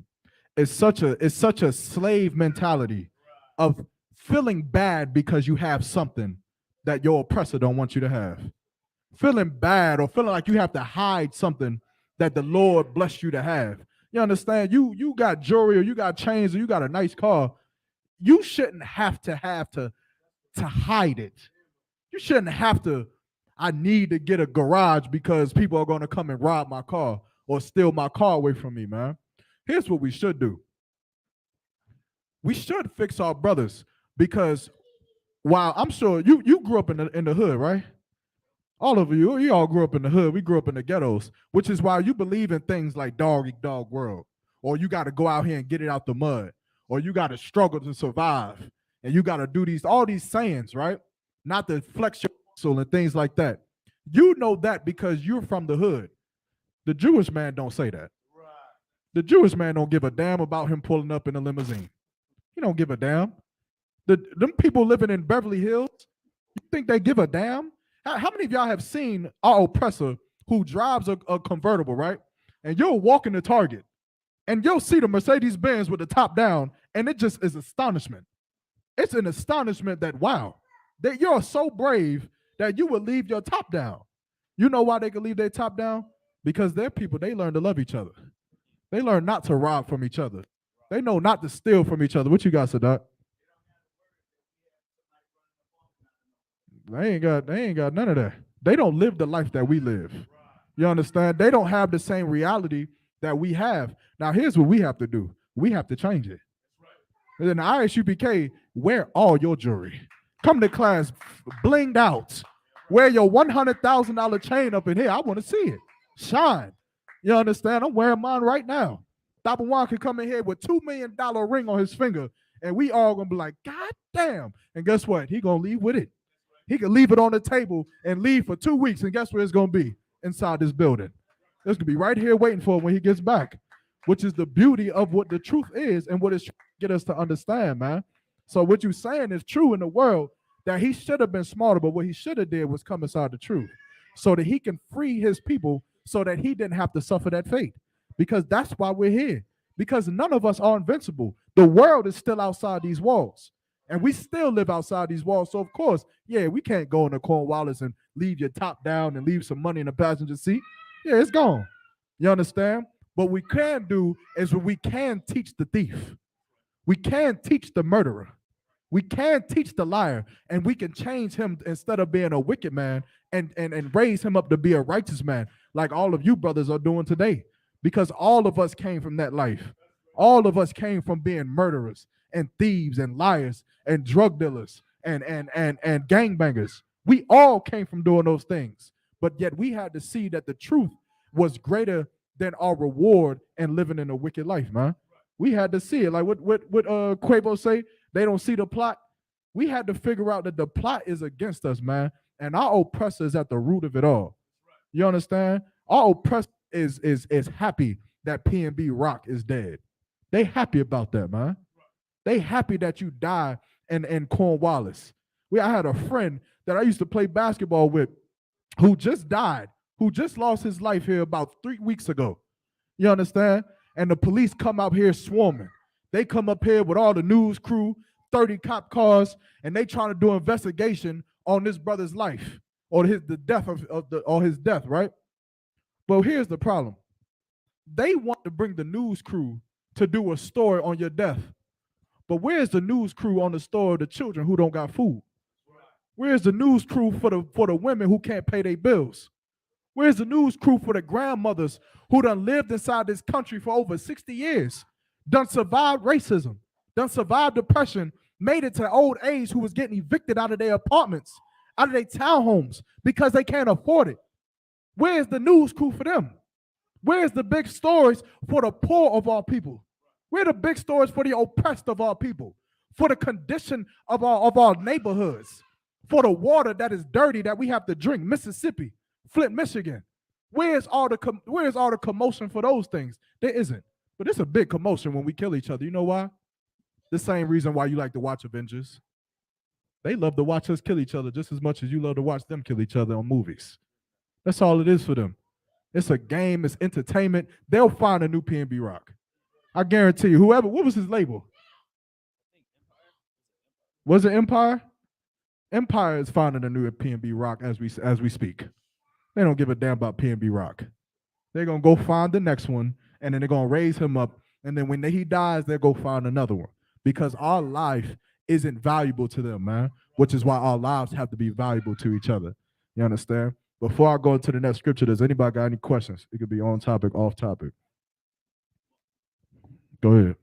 it's such a slave mentality of feeling bad because you have something that your oppressor don't want you to have. Feeling bad or feeling like you have to hide something that the Lord blessed you to have. You understand? You got jewelry, or you got chains, or you got a nice car. You shouldn't have to hide it. You shouldn't have to, I need to get a garage because people are going to come and rob my car or steal my car away from me, man. Here's what we should do. We should fix our brothers, because while I'm sure you grew up in the hood, right? All of you all grew up in the hood. We grew up in the ghettos, which is why you believe in things like dog eat dog world, or you got to go out here and get it out the mud, or you got to struggle to survive, and you got to do all these sayings, right? Not to flex your muscle and things like that. You know that because you're from the hood. The Jewish man don't say that. The Jewish man don't give a damn about him pulling up in a limousine. He don't give a damn. Them people living in Beverly Hills, you think they give a damn? How many of y'all have seen our oppressor who drives a convertible, right? And you'll walk into Target, and you'll see the Mercedes-Benz with the top down, and it just is astonishment. It's an astonishment that, wow, that you're so brave that you would leave your top down. You know why they can leave their top down? Because they're people, they learn to love each other. They learn not to rob from each other. They know not to steal from each other. What you got, Sadat? They ain't got none of that. They don't live the life that we live. You understand? They don't have the same reality that we have. Now, here's what we have to do. We have to change it. And in the ISUPK, wear all your jewelry. Come to class blinged out. Wear your $100,000 chain up in here. I want to see it. Shine. You understand? I'm wearing mine right now. Dapper Juan can come in here with $2 million ring on his finger, and we all gonna be like, God damn. And guess what? He gonna leave with it. He can leave it on the table and leave for 2 weeks, and guess where it's gonna be? Inside this building. It's gonna be right here waiting for him when he gets back, which is the beauty of what the truth is and what it's trying to get us to understand, man. So what you're saying is true in the world, that he should have been smarter, but what he should have did was come inside the truth so that he can free his people so that he didn't have to suffer that fate. Because that's why we're here. Because none of us are invincible. The world is still outside these walls. And we still live outside these walls. So, of course, yeah, we can't go into Cornwallis and leave your top down and leave some money in the passenger seat. Yeah, it's gone. You understand? What we can do is we can teach the thief. We can teach the murderer. We can teach the liar. And we can change him instead of being a wicked man and raise him up to be a righteous man, like all of you brothers are doing today. Because all of us came from that life. All of us came from being murderers and thieves and liars and drug dealers and gangbangers. We all came from doing those things. But yet we had to see that the truth was greater than our reward and living in a wicked life, man. We had to see it. Like what Quavo say, they don't see the plot. We had to figure out that the plot is against us, man. And our oppressor is at the root of it all. You understand? Our oppressor is happy that P&B Rock is dead. They happy about that, man. They happy that you die in Cornwallis. I had a friend that I used to play basketball with who just died, who just lost his life here about 3 weeks ago. You understand? And the police come out here swarming. They come up here with all the news crew, 30 cop cars, and they trying to do an investigation on this brother's life or his death, right? But here's the problem. They want to bring the news crew to do a story on your death. But where's the news crew on the story of the children who don't got food? Where's the news crew for the women who can't pay their bills? Where's the news crew for the grandmothers who done lived inside this country for over 60 years, done survived racism, done survived depression, made it to old age, who was getting evicted out of their apartments, out of their townhomes because they can't afford it? Where's the news crew for them? Where's the big stories for the poor of our people? Where are the big stories for the oppressed of our people? For the condition of our neighborhoods? For the water that is dirty that we have to drink? Mississippi, Flint, Michigan. Where's all the commotion for those things? There isn't. But it's a big commotion when we kill each other. You know why? The same reason why you like to watch Avengers. They love to watch us kill each other just as much as you love to watch them kill each other on movies. That's all it is for them. It's a game. It's entertainment. They'll find a new P&B Rock. I guarantee you. What was his label? Was it Empire? Empire is finding a new P&B Rock as we speak. They don't give a damn about P&B Rock. They're going to go find the next one, and then they're going to raise him up, and then when he dies, they'll go find another one. Because our life isn't valuable to them, man, which is why our lives have to be valuable to each other. You understand? Before I go into the next scripture, does anybody got any questions? It could be on topic, off topic. Go ahead.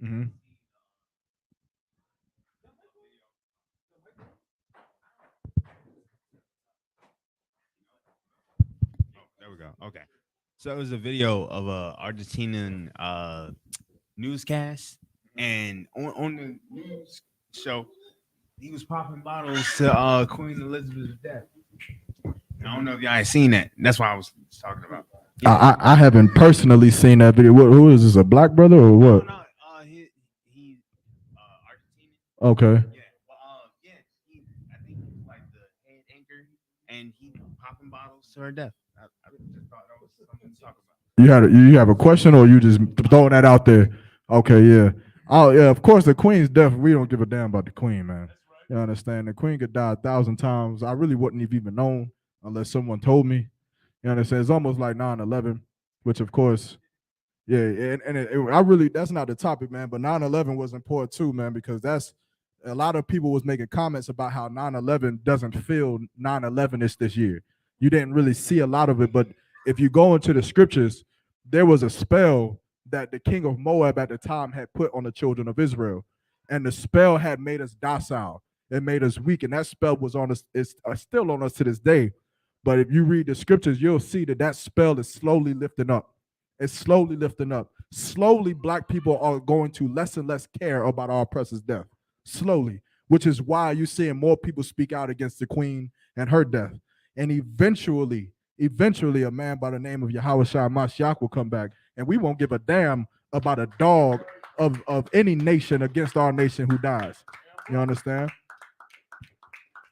Mm-hmm. There we go. Okay. So it was a video of a Argentinian newscast, and on the news show, he was popping bottles to Queen Elizabeth's death. I don't know if y'all ain't seen that. That's what I was talking about. Yeah. I haven't personally seen that video. Who is this? A black brother or what? No, he's Argentinian. Okay. Yeah. I think he's like the head anchor, and he popping bottles to her death. I just thought that was something to talk about. You have a question, or you just throwing that out there? Okay, yeah. Oh yeah, of course the Queen's death. We don't give a damn about the Queen, man. You understand? The Queen could die 1,000 times. I really wouldn't have even known unless someone told me. You understand? It's almost like 9/11, which of course, yeah, that's not the topic, man. But 9/11 was important too, man, because that's a lot of people was making comments about how 9/11 doesn't feel 9/11ish this year. You didn't really see a lot of it, but if you go into the scriptures, there was a spell that the king of Moab at the time had put on the children of Israel. and the spell had made us docile. It made us weak, and that spell was on us. It's still on us to this day. But if you read the scriptures, you'll see that that spell is slowly lifting up. It's slowly lifting up. Slowly, black people are going to less and less care about our oppressor's death. Slowly, which is why you're seeing more people speak out against the queen and her death. And eventually, a man by the name of Yahushua Mashiach will come back, and we won't give a damn about a dog of any nation against our nation who dies. You understand?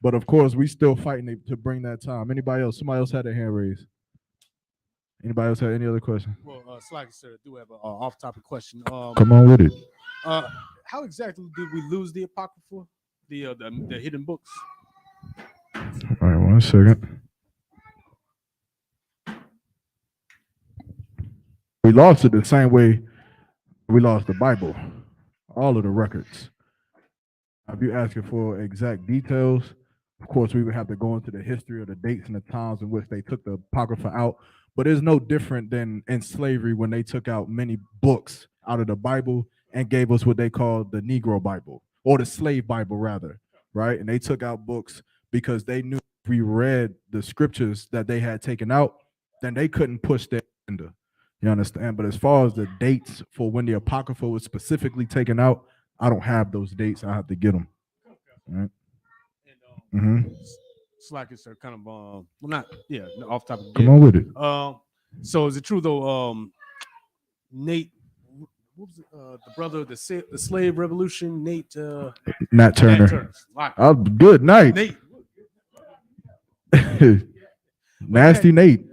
But of course, we still fighting to bring that time. Anybody else? Somebody else had their hand raised. Anybody else have any other question? Well, Slacky, sir, I do have an off-topic question. Come on with it. How exactly did we lose the Apocrypha, the hidden books? All right, 1 second. We lost it the same way we lost the Bible, all of the records. If you're asking for exact details, of course, we would have to go into the history of the dates and the times in which they took the Apocrypha out. But it's no different than in slavery when they took out many books out of the Bible and gave us what they called the Negro Bible, or the slave Bible rather, right? And they took out books because they knew if we read the scriptures that they had taken out, then they couldn't push their agenda. You understand? But as far as the dates for when the Apocrypha was specifically taken out, I don't have those dates. I have to get them. All right. Slacky, sir, kind of well, not off topic. Come on with it. So is it true though? Nate, what was it, the brother of the slave revolution? Nat Turner. Nat Turner. Oh, good night. Nate. Nasty Nate.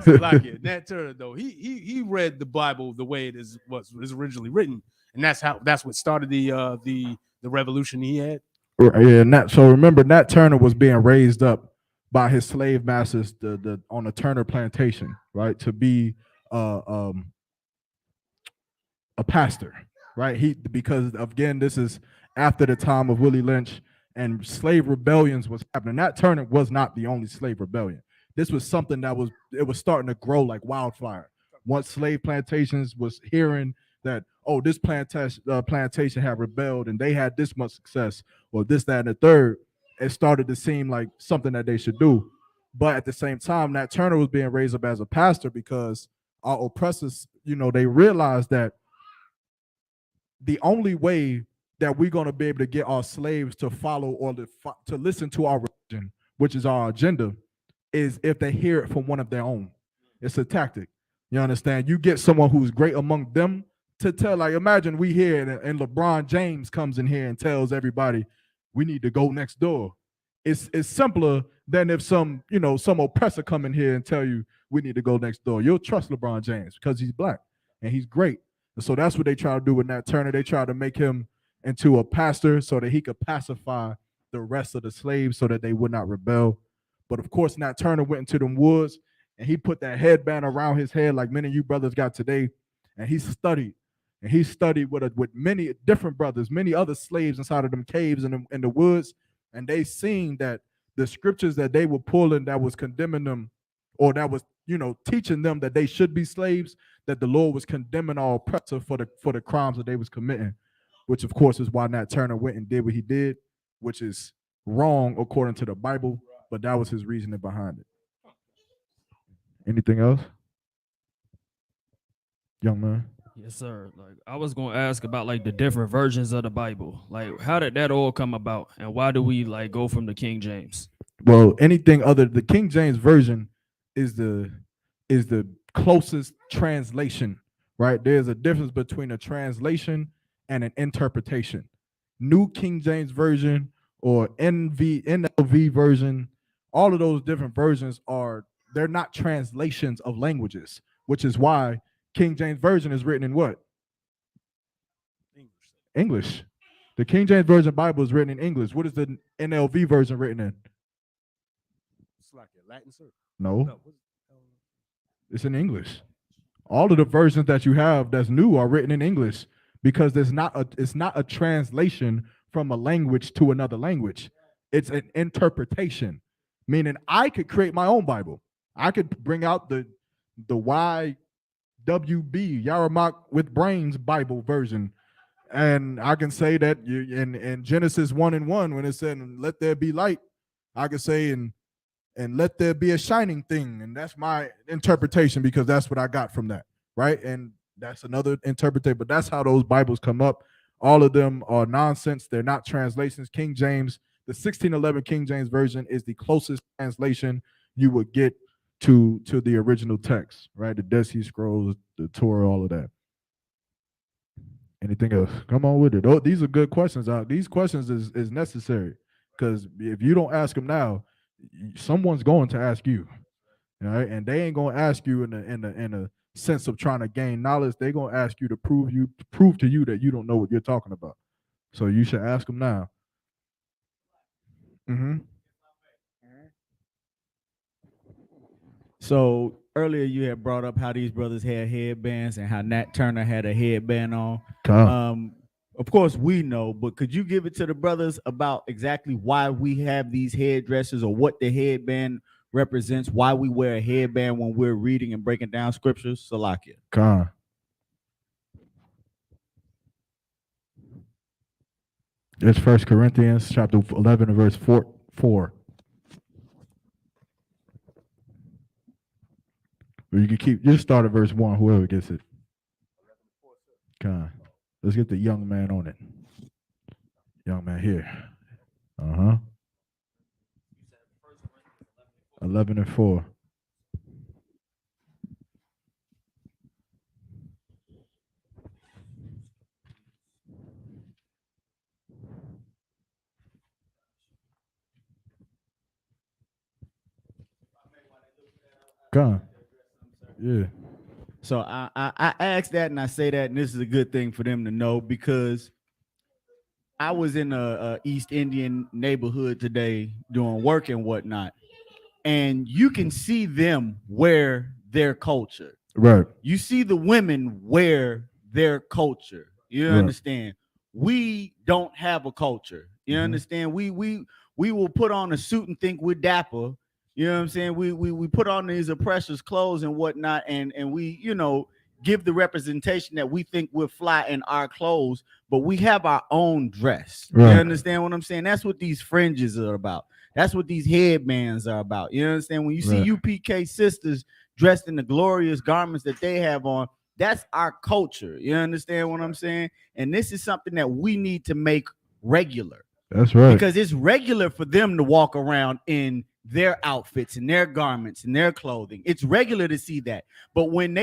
Like it. Nat Turner though, he read the Bible the way it was originally written, and that's what started the revolution he had. Yeah, so remember, Nat Turner was being raised up by his slave masters on the Turner plantation, right, to be a pastor, right? Because again, this is after the time of Willie Lynch, and slave rebellions was happening. Nat Turner was not the only slave rebellion. This was something that was starting to grow like wildfire. Once slave plantations was hearing that, oh, this plantation had rebelled and they had this much success, or this, that, and the third, it started to seem like something that they should do. But at the same time, Nat Turner was being raised up as a pastor because our oppressors, they realized that the only way that we're going to be able to get our slaves to follow or to listen to our religion, which is our agenda, is if they hear it from one of their own. It's a tactic. You understand? You get someone who's great among them to tell, like, imagine we here and LeBron James comes in here and tells everybody we need to go next door. It's simpler than if some oppressor come in here and tell you we need to go next door. You'll trust LeBron James because he's black and he's great. And so that's what they try to do with Nat Turner. They try to make him into a pastor so that he could pacify the rest of the slaves so that they would not rebel. But of course, Nat Turner went into them woods and he put that headband around his head like many of you brothers got today. And he studied. And he studied with many different brothers, many other slaves inside of them caves in the woods. And they seen that the scriptures that they were pulling that was condemning them, or that was, teaching them that they should be slaves, that the Lord was condemning our oppressor for the crimes that they was committing, which of course is why Nat Turner went and did what he did, which is wrong according to the Bible, but that was his reasoning behind it. Anything else? Young man. Yes, sir. Like, I was gonna ask about like the different versions of the Bible. Like, how did that all come about, and why do we like go from the King James? Well, anything other, the King James version is the closest translation, right? There's a difference between a translation and an interpretation. New King James version or NLV version, all of those different versions they're not translations of languages, which is why King James version is written in what? English. The King James version Bible is written in English. What is the NLV version written in? It's like a Latin, sir. No. It's in English. All of the versions that you have that's new are written in English because it's not a translation from a language to another language. It's an interpretation, meaning I could create my own Bible. I could bring out the YWB, Yaramak with Brains Bible version, And I can say that in Genesis 1:1, when it said, "Let there be light," I can say, and let there be a shining thing. And that's my interpretation, because that's what I got from that, right? And that's another interpretation, but that's how those Bibles come up. All of them are nonsense. They're not translations. King James, the 1611 King James Version is the closest translation you would get to the original text, right? The Dead Sea Scrolls, the Torah, all of that. Anything else? Come on with it. Oh, these are good questions. These questions is necessary, because if you don't ask them now, someone's going to ask you, all right? And they ain't going to ask you in a sense of trying to gain knowledge. They're going to ask you to prove to you that you don't know what you're talking about. So you should ask them now. So earlier you had brought up how these brothers had headbands and how Nat Turner had a headband on. Of course we know, but could you give it to the brothers about exactly why we have these headdresses, or what the headband represents, why we wear a headband when we're reading and breaking down scriptures? Salakia. Khan. It's 1 Corinthians chapter 11 and verse 4. Or you can just start at verse 1, whoever gets it. Khan. Let's get the young man on it. Young man here. 11 and 4. Khan. Yeah. So I ask that, and I say that, and this is a good thing for them to know, because I was in a East Indian neighborhood today doing work and whatnot, and you can see them wear their culture. Right. You see the women wear their culture. You understand? We don't have a culture. You understand? We will put on a suit and think we're dapper. You know what I'm saying? We put on these oppressors' clothes and whatnot, and we, give the representation that we think we're fly in our clothes, but we have our own dress. Right. You understand what I'm saying? That's what these fringes are about. That's what these headbands are about. You understand? When you see UPK sisters dressed in the glorious garments that they have on, that's our culture. You understand what I'm saying? And this is something that we need to make regular. That's right. Because it's regular for them to walk around in their outfits and their garments and their clothing. It's regular to see that. But when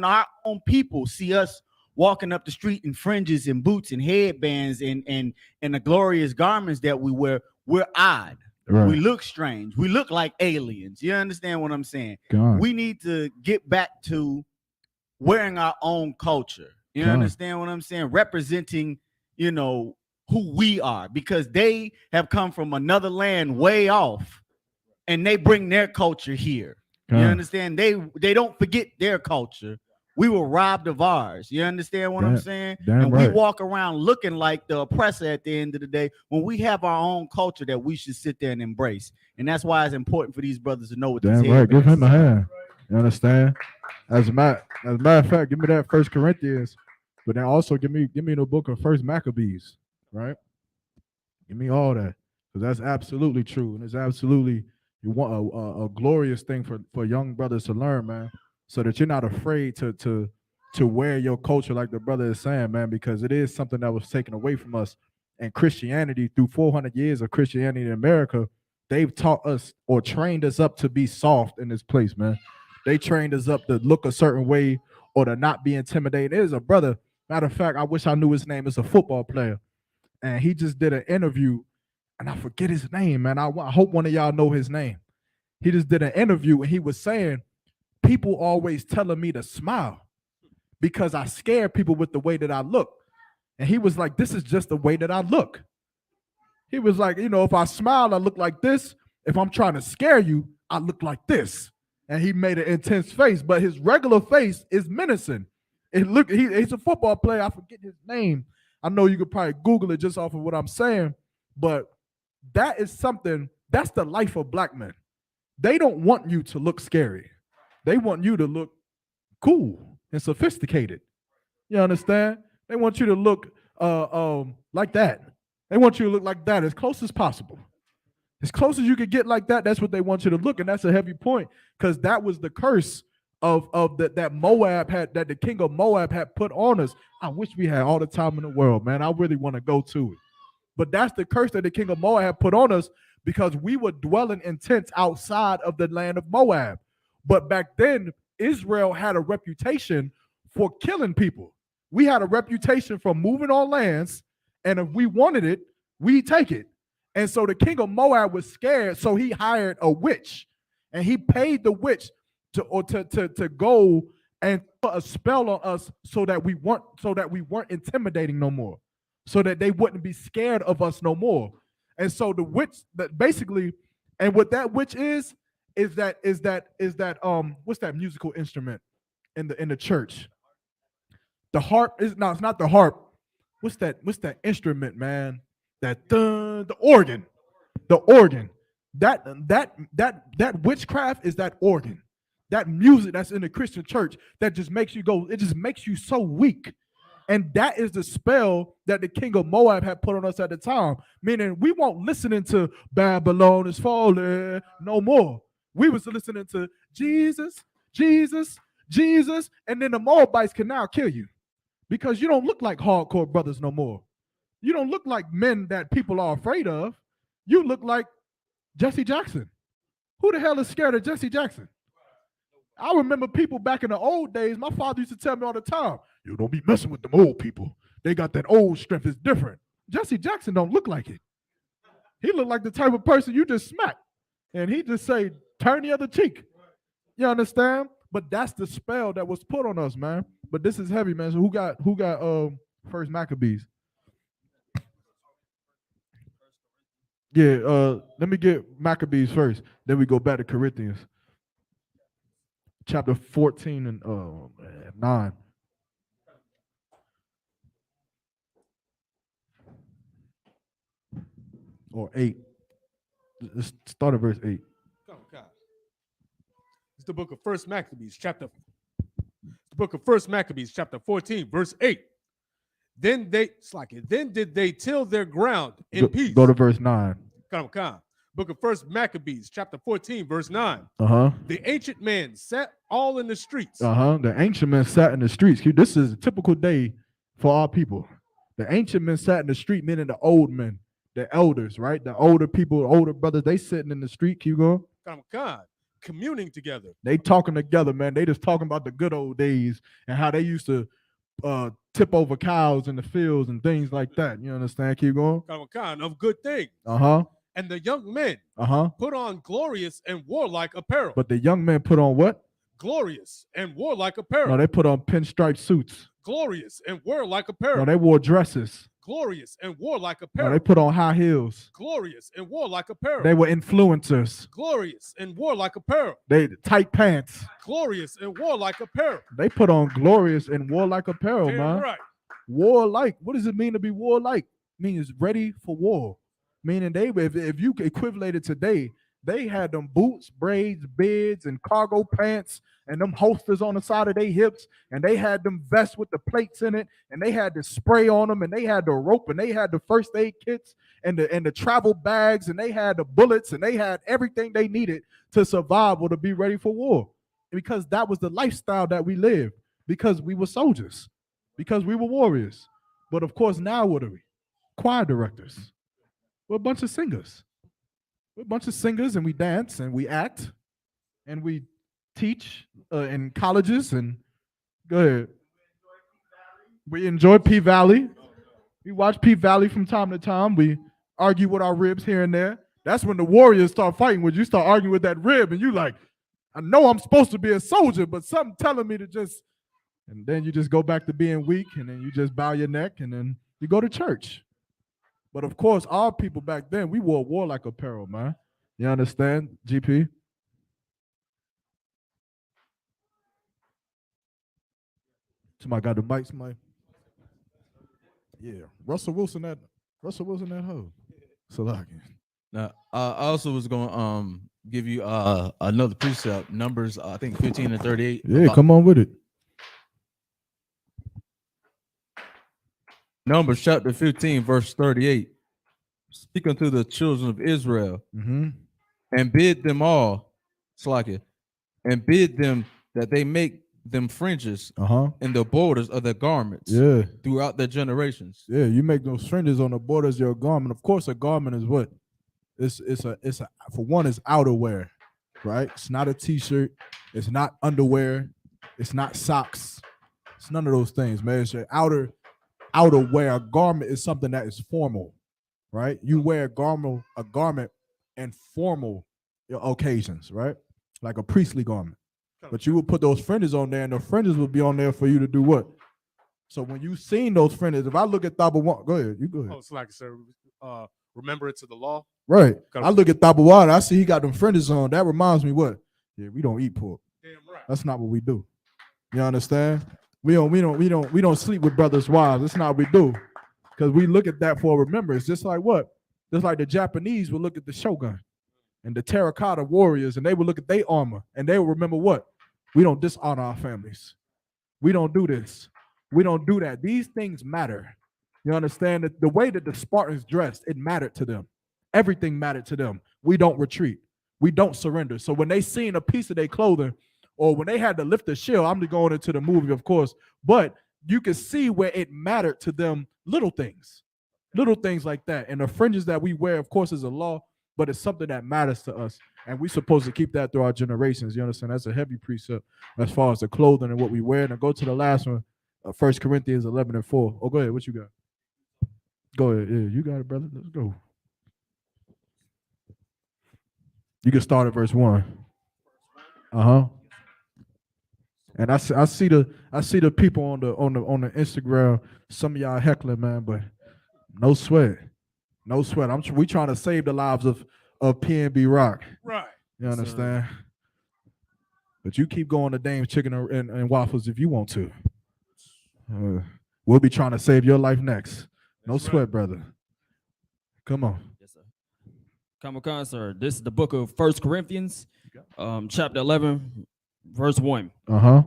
our own people see us walking up the street in fringes and boots and headbands and the glorious garments that we wear, we're odd. Right. We look strange. We look like aliens. You understand what I'm saying? God. We need to get back to wearing our own culture. You understand what I'm saying? Representing, who we are, because they have come from another land way off, and they bring their culture here. You understand? They don't forget their culture. We were robbed of ours. You understand what I'm saying? And we walk around looking like the oppressor at the end of the day, when we have our own culture that we should sit there and embrace. And that's why it's important for these brothers to know what these right. Give him a hand. You understand? As a matter of fact, give me that 1 Corinthians, but then also give me the book of 1 Maccabees. Right? Give me all that, because that's absolutely true, and it's absolutely a glorious thing for young brothers to learn, man, so that you're not afraid to wear your culture, like the brother is saying, man, because it is something that was taken away from us. And Christianity, through 400 years of Christianity in America, they've taught us or trained us up to be soft in this place, man. They trained us up to look a certain way or to not be intimidated. There's a brother, matter of fact, I wish I knew his name. It's a football player. And he just did an interview, and I forget his name, man. I hope one of y'all know his name. He just did an interview, and he was saying, people always telling me to smile because I scare people with the way that I look. And he was like, this is just the way that I look. He was like, if I smile, I look like this. If I'm trying to scare you, I look like this. And he made an intense face, but his regular face is menacing. He's a football player. I forget his name. I know you could probably Google it just off of what I'm saying, but that is something, that's the life of black men. They don't want you to look scary. They want you to look cool and sophisticated. You understand? They want you to look like that. They want you to look like that as close as possible. As close as you could get like that, that's what they want you to look. And that's a heavy point, because that was the curse of that Moab had, that the king of Moab had put on us. I wish we had all the time in the world, man. I really want to go to it. But that's the curse that the king of Moab had put on us, because we were dwelling in tents outside of the land of Moab. But back then, Israel had a reputation for killing people. We had a reputation for moving on lands, and if we wanted it, we take it. And so the king of Moab was scared, so he hired a witch, and he paid the witch to go and put a spell on us so that we weren't intimidating no more, so that they wouldn't be scared of us no more. And so the witch, that basically, and what that witch is that what's that musical instrument in the church? The harp is no, it's not the harp. What's that instrument, man? The organ. The organ. That witchcraft is that organ. That music that's in the Christian church that just makes you go, it just makes you so weak. And that is the spell that the king of Moab had put on us at the time. Meaning we weren't listening to Babylon is falling no more. We was listening to Jesus, Jesus, Jesus, and then the Moabites can now kill you, because you don't look like hardcore brothers no more. You don't look like men that people are afraid of. You look like Jesse Jackson. Who the hell is scared of Jesse Jackson? I remember people back in the old days, my father used to tell me all the time, you don't be messing with them old people. They got that old strength. It's different. Jesse Jackson don't look like it. He looked like the type of person you just smack, and he just say, turn the other cheek. You understand? But that's the spell that was put on us, man. But this is heavy, man. So who got first Maccabees? Yeah, let me get Maccabees first. Then we go back to Corinthians. Chapter 14 and 9. Or 8. Let's start at verse 8. It's the book of First Maccabees, chapter 14, verse 8. Then did they till their ground in peace. Go to verse 9. Come. Book of First Maccabees, chapter 14, verse 9. The ancient men sat all in the streets. The ancient men sat in the streets. This is a typical day for our people. The ancient men sat in the street, meaning the old men, the elders, right? The older people, older brothers, they sitting in the street. Keep going. Come. Communing together. They talking together, man. They just talking about the good old days and how they used to tip over cows in the fields and things like that. You understand? Keep going. Come, of good things. And the young men put on glorious and warlike apparel. But the young men put on what? Glorious and warlike apparel. No, they put on pinstripe suits. Glorious and warlike apparel. No, they wore dresses. Glorious and warlike apparel. No, they put on high heels. Glorious and warlike apparel. They were influencers. Glorious and warlike apparel. They tight pants. Glorious and warlike apparel. They put on glorious and warlike apparel, Damn man. right. Warlike. What does it mean to be warlike? It means ready for war. Meaning if you equivalated today, they had them boots, braids, beards, and cargo pants, and them holsters on the side of their hips, and they had them vests with the plates in it, and they had the spray on them, and they had the rope, and they had the first aid kits, and the travel bags, and they had the bullets, and they had everything they needed to survive or to be ready for war. Because that was the lifestyle that we lived, because we were soldiers, because we were warriors. But of course, now what are we? Choir directors. We're a bunch of singers. We're a bunch of singers, and we dance, and we act, and we teach in colleges, and go ahead. We enjoy P-Valley. We watch P-Valley from time to time. We argue with our ribs here and there. That's when the warriors start fighting. When you start arguing with that rib, and you like, I know I'm supposed to be a soldier, but something telling me to just, and then you just go back to being weak, and then you just bow your neck, and then you go to church. But of course, our people back then, we wore warlike apparel, man. You understand, GP? Somebody got the mic, somebody. Yeah, Russell Wilson that hoe. Salaki. Now, I also was going to give you another precept, Numbers, I think 15 and 38. Yeah, come on with it. Numbers chapter 15, verse 38. Speak unto the children of Israel Mm-hmm. and bid them all, Slakia, and bid them that they make them fringes Uh-huh. in the borders of their garments Yeah. throughout their generations. Yeah. You make those fringes on the borders of your garment. Of course, a garment is what? It's a for one, it's outerwear, right? It's not a t-shirt, it's not underwear, it's not socks, it's none of those things, man. It's your outerwear. A garment is something that is formal, right? You wear a garment in formal occasions, right? Like a priestly garment. But you would put those fringes on there, and the fringes would be on there for you to do what? So when you seen those fringes, if I look at Tabawan, go ahead, you go ahead. Oh, it's like, sir, remember it to the law. Right. Come I on. look at Tabawan, I see he got them fringes on. That reminds me what? Yeah, we don't eat pork. Damn right. That's not what we do. You understand? We don't sleep with brothers' wives. That's not what we do. Because we look at that for remembrance. Just like what? Just like the Japanese would look at the shogun and the terracotta warriors, and they would look at their armor, and they would remember what? We don't dishonor our families. We don't do this. We don't do that. These things matter. You understand that the way that the Spartans dressed, it mattered to them. Everything mattered to them. We don't retreat. We don't surrender. So when they seen a piece of their clothing, or when they had to lift a shield, I'm just going into the movie, of course, but you can see where it mattered to them, little things like that. And the fringes that we wear, of course, is a law, but it's something that matters to us. And we're supposed to keep that through our generations. You understand? That's a heavy precept as far as the clothing and what we wear. Now go to the last one, 1 Corinthians 11:4. Oh, go ahead. What you got? Go ahead. Yeah, you got it, brother. Let's go. You can start at verse 1. Uh-huh. And I see the people on the Instagram, some of y'all heckling, man, but no sweat. No sweat. We trying to save the lives of PNB Rock. Right. You understand? But you keep going to Dame's Chicken and Waffles if you want to. We'll be trying to save your life next. No sweat, brother. Come on. Yes, sir. Come, sir. This is the book of 1 Corinthians, chapter 11, verse 1. Uh-huh.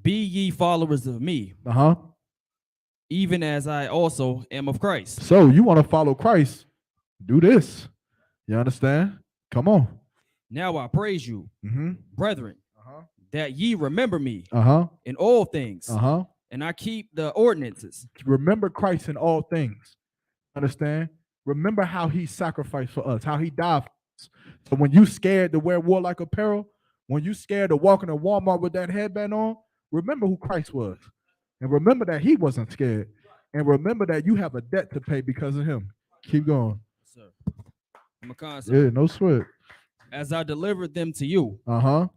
Be ye followers of me, Uh-huh. even as I also am of Christ. So you want to follow Christ, do this. You understand? Come on. Now I praise you, Mm-hmm. brethren, Uh-huh. that ye remember me Uh-huh. in all things, Uh-huh. and I keep the ordinances. Remember Christ in all things. Understand? Remember how he sacrificed for us, how he died for us. So when you scared to wear warlike apparel, when you scared to walk in a Walmart with that headband on, remember who Christ was. And remember that he wasn't scared. And remember that you have a debt to pay because of him. Keep going. Sir. I'm a concept. Yeah, no sweat. As I delivered them to you. Uh-huh.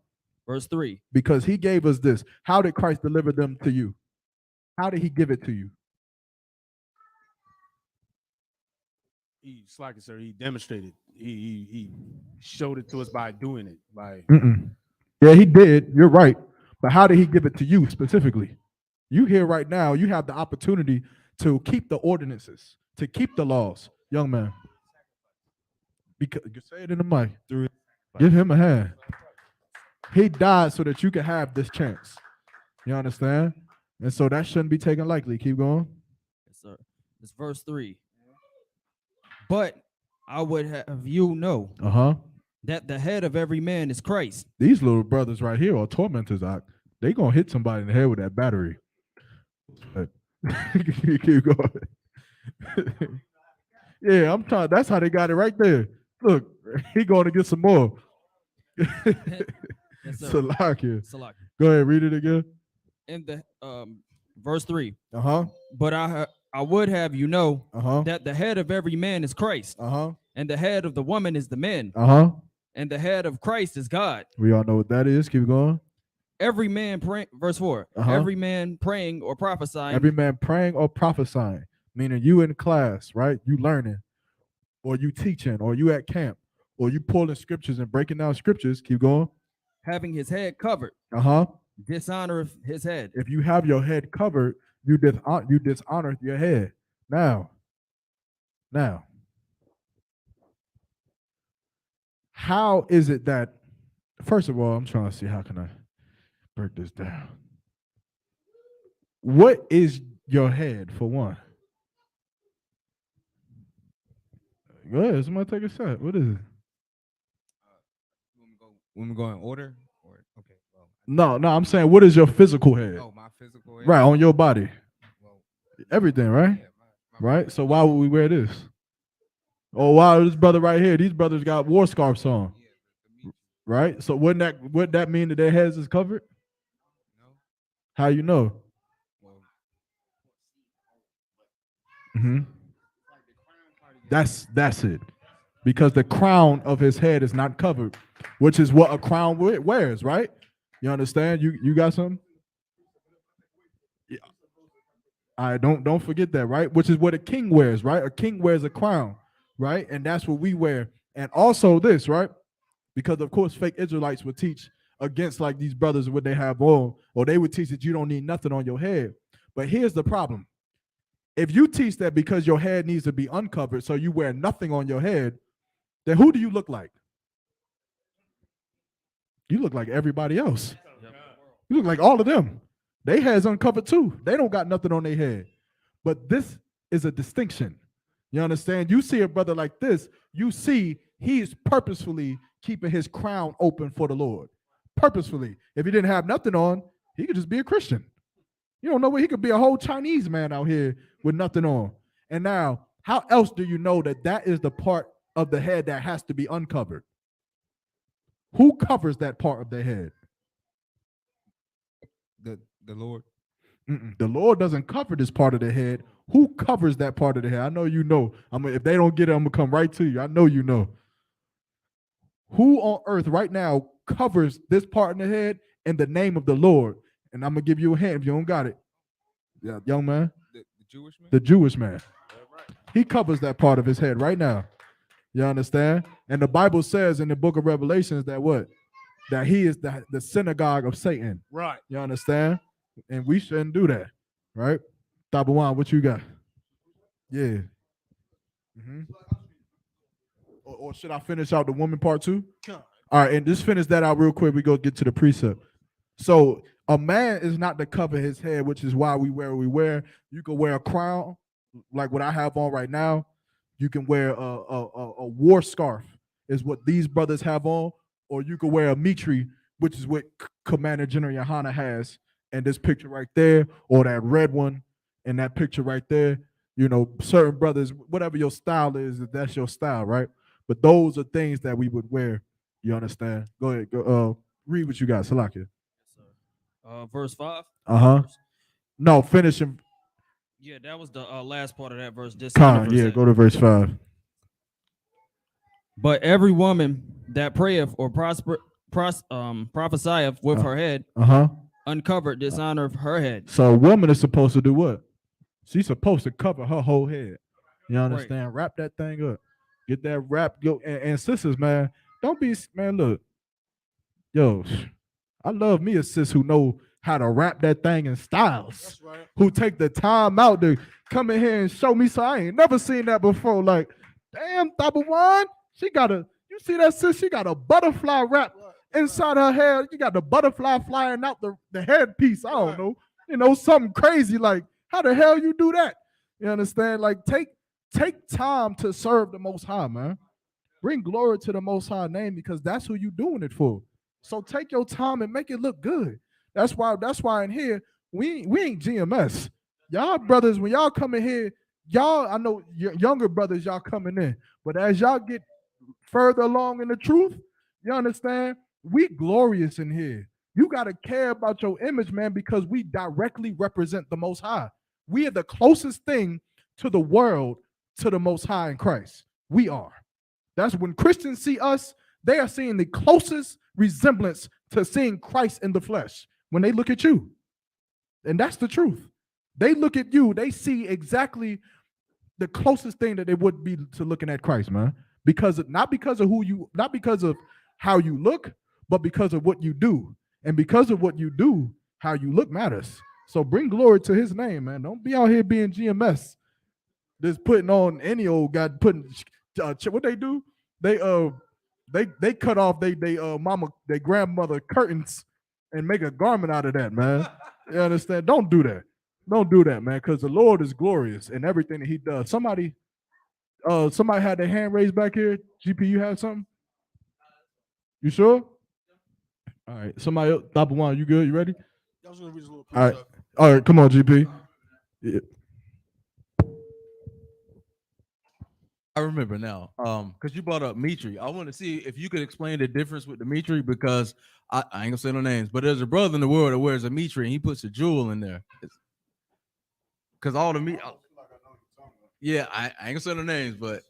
Verse 3. Because he gave us this. How did Christ deliver them to you? How did he give it to you? He's like it, sir. He demonstrated. He showed it to us by doing it. By Yeah, he did. You're right. But how did he give it to you specifically? You here right now, you have the opportunity to keep the ordinances, to keep the laws, young man. Because you say it in the mic. Give him a hand. He died so that you can have this chance. You understand? And so that shouldn't be taken lightly. Keep going. Yes, sir. It's verse 3. But I would have you know that the head of every man is Christ. These little brothers right here are tormentors. They gonna hit somebody in the head with that battery. But keep going. Yeah, I'm trying. That's how they got it right there. Look, he going to get some more. Yes, sir. Salakia. Salakia. Go ahead, read it again. In the verse 3. Uh-huh. But I would have you know Uh-huh. that the head of every man is Christ. Uh-huh. And the head of the woman is the man. Uh-huh. And the head of Christ is God. We all know what that is. Keep going. Every man praying, verse 4. Uh-huh. Every man praying or prophesying. Every man praying or prophesying, meaning you in class, right? You learning, or you teaching, or you at camp, or you pulling scriptures and breaking down scriptures. Keep going. Having his head covered. Uh-huh. Dishonor his head. If you have your head covered, you dishonor your head. Now, how is it that, first of all, I'm trying to see how can I break this down. What is your head, for one? Go ahead. Somebody take a shot. What is it? When we go in order, or okay. Well, No. I'm saying, what is your physical head? oh, my physical. Right on your body. Well, Everything, right? yeah, my Right. So why would we wear this? Oh wow, this brother right here. These brothers got war scarves on. yeah, the meat, Right. So wouldn't that mean that their heads is covered? you know. How you know? Well, Hmm. That's it. Because the crown of his head is not covered, which is what a crown wears, right? You understand? You got something? Yeah. All right, don't forget that, right? Which is what a king wears, right? A king wears a crown, right? And that's what we wear. And also this, right? Because of course, fake Israelites would teach against like these brothers what they have on, or they would teach that you don't need nothing on your head. But here's the problem. If you teach that because your head needs to be uncovered, so you wear nothing on your head, then who do you look like? You look like everybody else. You look like all of them. They heads uncovered too. They don't got nothing on their head. But this is a distinction. You understand? You see a brother like this, you see he's purposefully keeping his crown open for the Lord. Purposefully. If he didn't have nothing on, he could just be a Christian. You don't know where he could be a whole Chinese man out here with nothing on. And now, how else do you know that that is the part of the head that has to be uncovered? Who covers that part of the head? the Lord. The Lord doesn't cover this part of the head. Who covers that part of the head? I know you know. If they don't get it, I'm gonna come right to you. I know you know. Who on earth right now covers this part in the head in the name of the Lord? And I'm gonna give you a hint if you don't got it. Yeah, young man. The Jewish man. The Jewish man. He covers that part of his head right now. You understand? And the Bible says in the book of Revelations that what? That he is the synagogue of Satan. Right. You understand? And we shouldn't do that. Right? Tabawan, what you got? Yeah. Or should I finish out the woman part too? All right, and just finish that out real quick. We go get to the precept. So a man is not to cover his head, which is why we wear what we wear. You can wear a crown, like what I have on right now. You can wear a war scarf, is what these brothers have on, or you can wear a mitri, which is what Commander General Yohana has, and this picture right there, or that red one, and that picture right there. You know, certain brothers, whatever your style is, if that's your style, right? But those are things that we would wear. You understand? Go ahead. Go, read what you got, Salakia. Verse 5. No, finish him. Yeah, that was the last part of that verse. Yeah, go to verse 5. But every woman that prayeth or prophesieth with her head uncovered dishonor her head. So a woman is supposed to do what? She's supposed to cover her whole head. You understand? Right. Wrap that thing up. Get that wrap. Go and sisters, man. Don't be, man. Look, yo, I love me a sis who know how to wrap that thing in styles. That's right. Who take the time out to come in here and show me. So I ain't never seen that before. Like, damn, Tabawan, she got a. You see that sis? She got a butterfly wrap inside her hair. You got the butterfly flying out the headpiece. I don't know. You know, something crazy. Like, how the hell you do that? You understand? Like, take time to serve the Most High, man. Bring glory to the Most High name, because that's who you doing it for. So take your time and make it look good. That's why in here we ain't GMS. Y'all brothers, when y'all come in here, y'all, I know your younger brothers, y'all coming in, but as y'all get further along in the truth, you understand? We glorious in here. You got to care about your image, man, because we directly represent the Most High. We are the closest thing to the world, to the Most High in Christ. We are. That's when Christians see us, they are seeing the closest resemblance to seeing Christ in the flesh when they look at you. And that's the truth. They look at you, they see exactly the closest thing that they would be to looking at Christ, man. Not because of how you look, but because of what you do. And because of what you do, how you look matters. So bring glory to his name, man. Don't be out here being GMS. Just putting on any old guy, what they do? They cut off they grandmother curtains and make a garment out of that, man. You understand? Don't do that. Don't do that, man, because the Lord is glorious in everything that he does. Somebody Somebody had their hand raised back here. GP, you have something? You sure? All right. Somebody else, top of one. You good? You ready? I was gonna read this little All right. precept. All right. Come on, GP. Yeah. I remember now. Because you brought up Mitri. I want to see if you could explain the difference with the Mitri, because I ain't gonna say no names, but there's a brother in the world that wears a Mitri and he puts a jewel in there. Because all the meat. Yeah, I ain't gonna say no names, but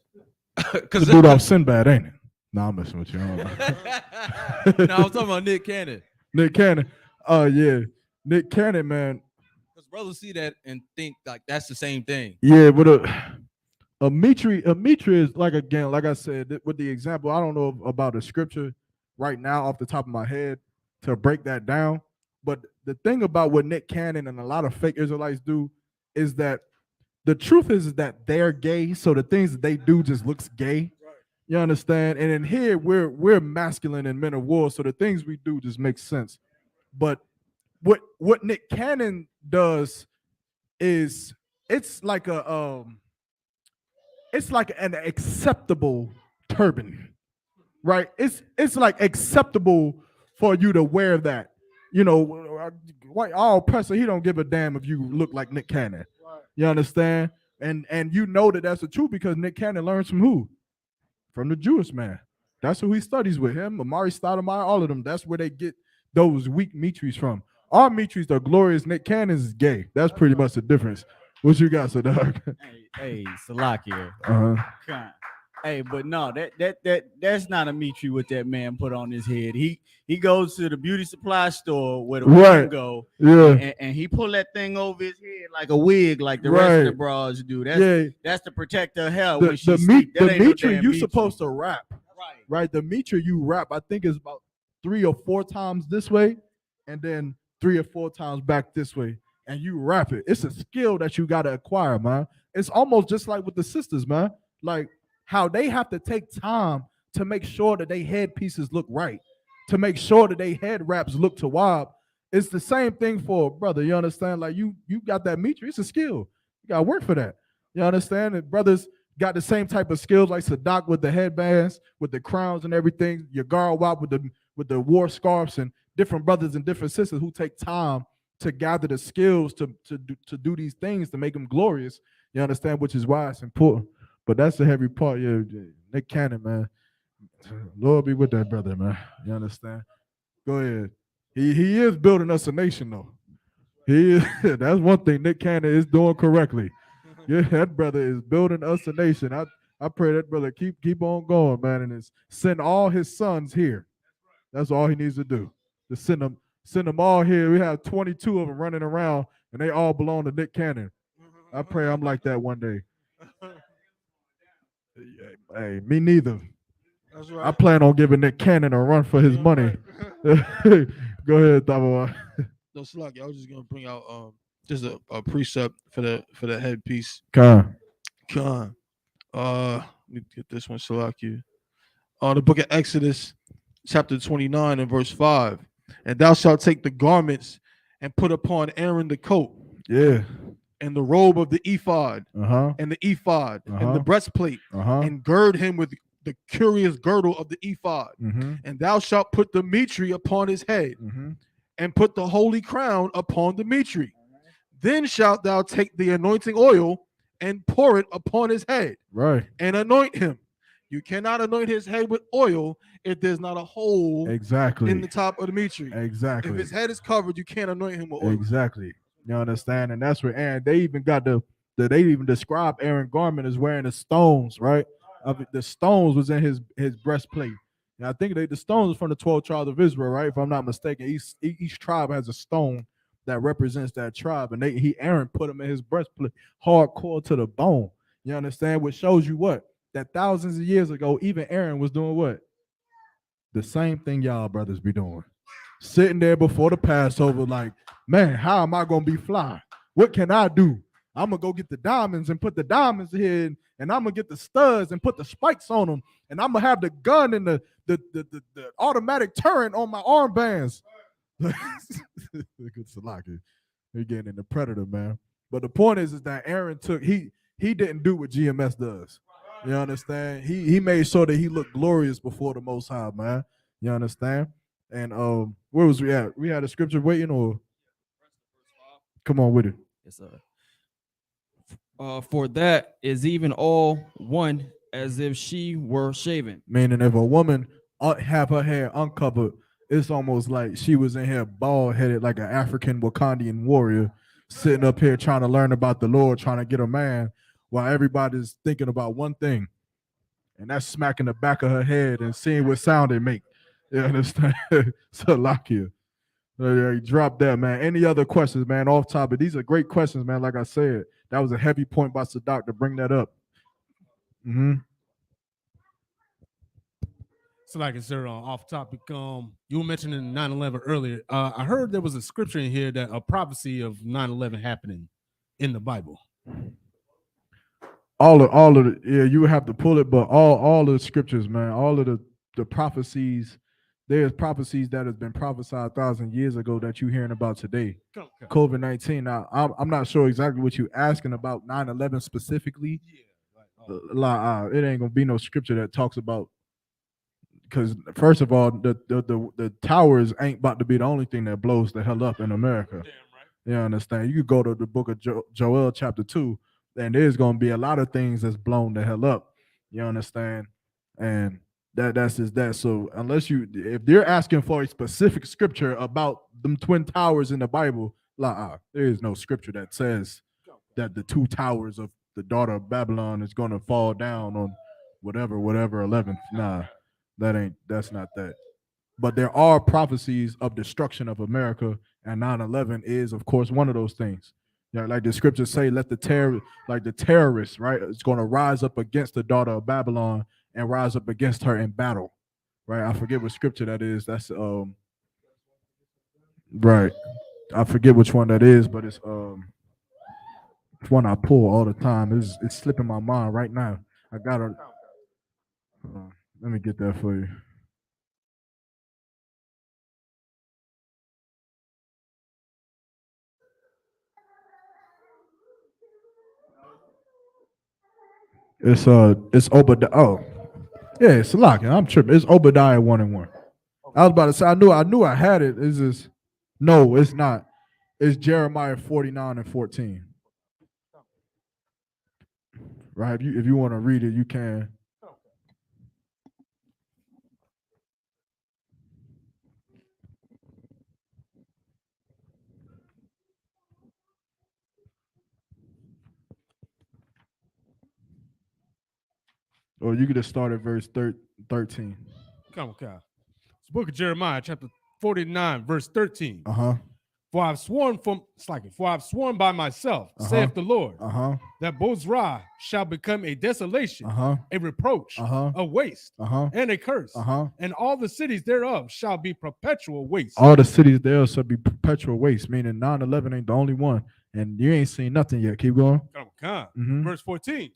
The because dude off Sinbad, ain't it? No, I'm messing with you. I don't know. no, I'm talking about Nick Cannon. Nick Cannon. Oh yeah, Nick Cannon, man. Because brothers see that and think like that's the same thing. Yeah, but a Mitri is like, again, like I said, with the example, I don't know about the scripture right now off the top of my head to break that down. But the thing about what Nick Cannon and a lot of fake Israelites do is that the truth is that they're gay, so the things that they do just looks gay. You understand? And in here, we're masculine and men of war, so the things we do just make sense. But what Nick Cannon does is it's like an acceptable turban, right? It's like acceptable for you to wear that. You know, white all oppressor, he don't give a damn if you look like Nick Cannon. You understand? And you know that that's the truth because Nick Cannon learns from who? From the Jewish man. That's who he studies with, him, Amari Stoudemire, all of them. That's where they get those weak Mitris from. Our Mitris are glorious. Nick Cannon's is gay. That's pretty much the difference. What you got, Sadak? Hey, Salakia. Uh-huh. Hey, but no, that's not a Mitri what that man put on his head. He goes to the beauty supply store where the women go, yeah, and he pull that thing over his head like a wig, like the rest of the bras do. That's to protect her hair when she sleep. The Mitri, no you supposed to wrap, right? The Mitri you wrap, I think is about 3 or 4 times this way, and then 3 or 4 times back this way, and you wrap it. It's a skill that you got to acquire, man. It's almost just like with the sisters, man. Like how they have to take time to make sure that they headpieces look right, to make sure that they head wraps look tawab. It's the same thing for a brother. You understand? Like you got that Mitri. It's a skill. You got to work for that. You understand? And brothers got the same type of skills like Sadak with the headbands, with the crowns and everything. Your Garwap with the war scarves, and different brothers and different sisters who take time to gather the skills to do these things to make them glorious. You understand? Which is why it's important. But that's the heavy part. Yeah, Nick Cannon, man. Lord be with that brother, man. You understand? Go ahead. He is building us a nation, though. He is. That's one thing Nick Cannon is doing correctly. Yeah, that brother is building us a nation. I pray that brother keep on going, man, and send all his sons here. That's all he needs to do. To send them all here. We have 22 of them running around, and they all belong to Nick Cannon. I pray I'm like that one day. Hey, me neither. That's right. I plan on giving Nick Cannon a run for his money. Go ahead, Tabo. No, Slack, I was just gonna bring out just a precept for the headpiece. Con. Let me get this one, Salakia. The book of Exodus, chapter 29 and verse 5. And thou shalt take the garments and put upon Aaron the coat. Yeah. And the robe of the ephod, and the ephod, and the breastplate, and gird him with the curious girdle of the ephod. And thou shalt put the Mitri upon his head, and put the holy crown upon the Mitri. Then shalt thou take the anointing oil and pour it upon his head, right, and anoint him. You cannot anoint his head with oil if there's not a hole exactly in the top of the Mitri. Exactly. If his head is covered, you can't anoint him with oil. Exactly. You understand? And that's where Aaron, they even got they even describe Aaron garment as wearing the stones, right? The stones was in his breastplate. And I think the stones are from the 12 tribes of Israel, right? If I'm not mistaken, each tribe has a stone that represents that tribe. And Aaron put them in his breastplate, hardcore to the bone. You understand? Which shows you what? That thousands of years ago, even Aaron was doing what? The same thing y'all brothers be doing. Sitting there before the Passover, like, man, how am I gonna be fly? What can I do? I'm gonna go get the diamonds and put the diamonds here, and I'm gonna get the studs and put the spikes on them, and I'm gonna have the gun and the automatic turret on my armbands. Look at Salaki. They're getting in the predator, man. But the point is that Aaron he didn't do what GMS does. You understand? He made sure that he looked glorious before the Most High, man. You understand? And where was we at? We had a scripture waiting, or come on with it. Yes, sir. For that is even all one as if she were shaven. Meaning, if a woman have her hair uncovered, it's almost like she was in here bald headed, like an African Wakandian warrior, sitting up here trying to learn about the Lord, trying to get a man, while everybody's thinking about one thing, and that's smacking the back of her head and seeing what sound it make. You understand? So lock you. Drop that, man. Any other questions, man? Off topic. These are great questions, man. Like I said, that was a heavy point by Sadak to bring that up. So, like I said, off topic, you were mentioning 9/11 earlier. I heard there was a scripture in here that a prophecy of 9/11 happening in the Bible. All of the, yeah, you would have to pull it, but all of the scriptures, man, all of the prophecies, there's prophecies that has been prophesied 1,000 years ago that you're hearing about today. COVID-19. Now, I'm not sure exactly what you're asking about 9/11 specifically. It ain't gonna be no scripture that talks about, because first of all, the towers ain't about to be the only thing that blows the hell up in America. You understand? You could go to the book of Joel chapter 2, and there's gonna be a lot of things that's blown the hell up. You understand? And that's just that. So if they're asking for a specific scripture about them twin towers in the Bible, there is no scripture that says that the two towers of the daughter of Babylon is gonna fall down on whatever 11th. Nah, that's not that. But there are prophecies of destruction of America, and 9/11 is, of course, one of those things. Yeah, like the scriptures say, let the terrorists, right, it's going to rise up against the daughter of Babylon and rise up against her in battle, right? I forget what scripture that is. That's right. I forget which one that is, but it's one I pull all the time. It's slipping my mind right now. I gotta let me get that for you. It's Obadiah. Oh, yeah, it's Salakia. I'm tripping. It's Obadiah 1:1. I was about to say I knew I had it. Is this? No, it's not. It's Jeremiah 49:14. Right. If you want to read it, you can. Or you could just start at verse 13. Come on. It's the book of Jeremiah, chapter 49, verse 13. For I've sworn by myself, saith the Lord, that Bozrah shall become a desolation, a reproach, a waste, and a curse, and all the cities thereof shall be perpetual waste. All the cities thereof shall be perpetual waste, meaning 9/11 ain't the only one, and you ain't seen nothing yet. Keep going. Verse 14.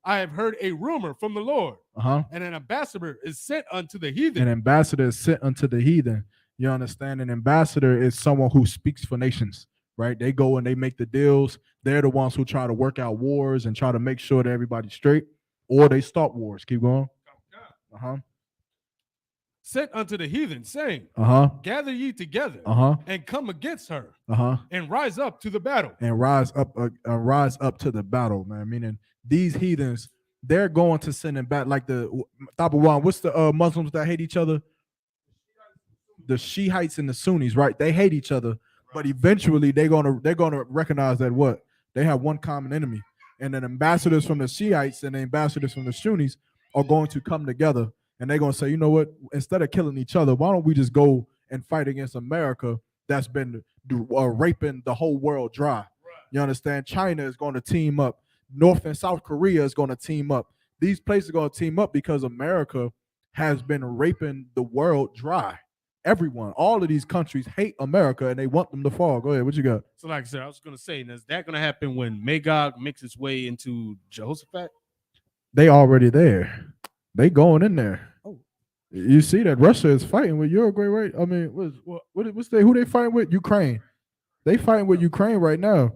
I have heard a rumor from the Lord, and an ambassador is sent unto the heathen. An ambassador is sent unto the heathen. You understand? An ambassador is someone who speaks for nations, right? They go and they make the deals. They're the ones who try to work out wars and try to make sure that everybody's straight, or they start wars. Keep going. Sent unto the heathen, saying, gather ye together and come against her, and rise up to the battle. And rise up to the battle, man. Meaning these heathens, they're going to send them back, like the Tabawan. What's the Muslims that hate each other? The Shiites and the Sunnis, right? They hate each other, but eventually they're gonna recognize that what they have one common enemy, and then ambassadors from the Shiites and the ambassadors from the Sunnis are going to come together, and they're gonna say, you know what? Instead of killing each other, why don't we just go and fight against America that's been raping the whole world dry? You understand? China is going to team up. North and South Korea is going to team up. These places are going to team up because America has been raping the world dry. Everyone, all of these countries hate America and they want them to fall. Go ahead, what you got? So, like I said, I was going to say, is that going to happen when Magog makes its way into Jehoshaphat? They already there. They going in there. Oh, you see that Russia is fighting with Uruguay, right? I mean, who they fighting with? Ukraine. They fighting with Ukraine right now.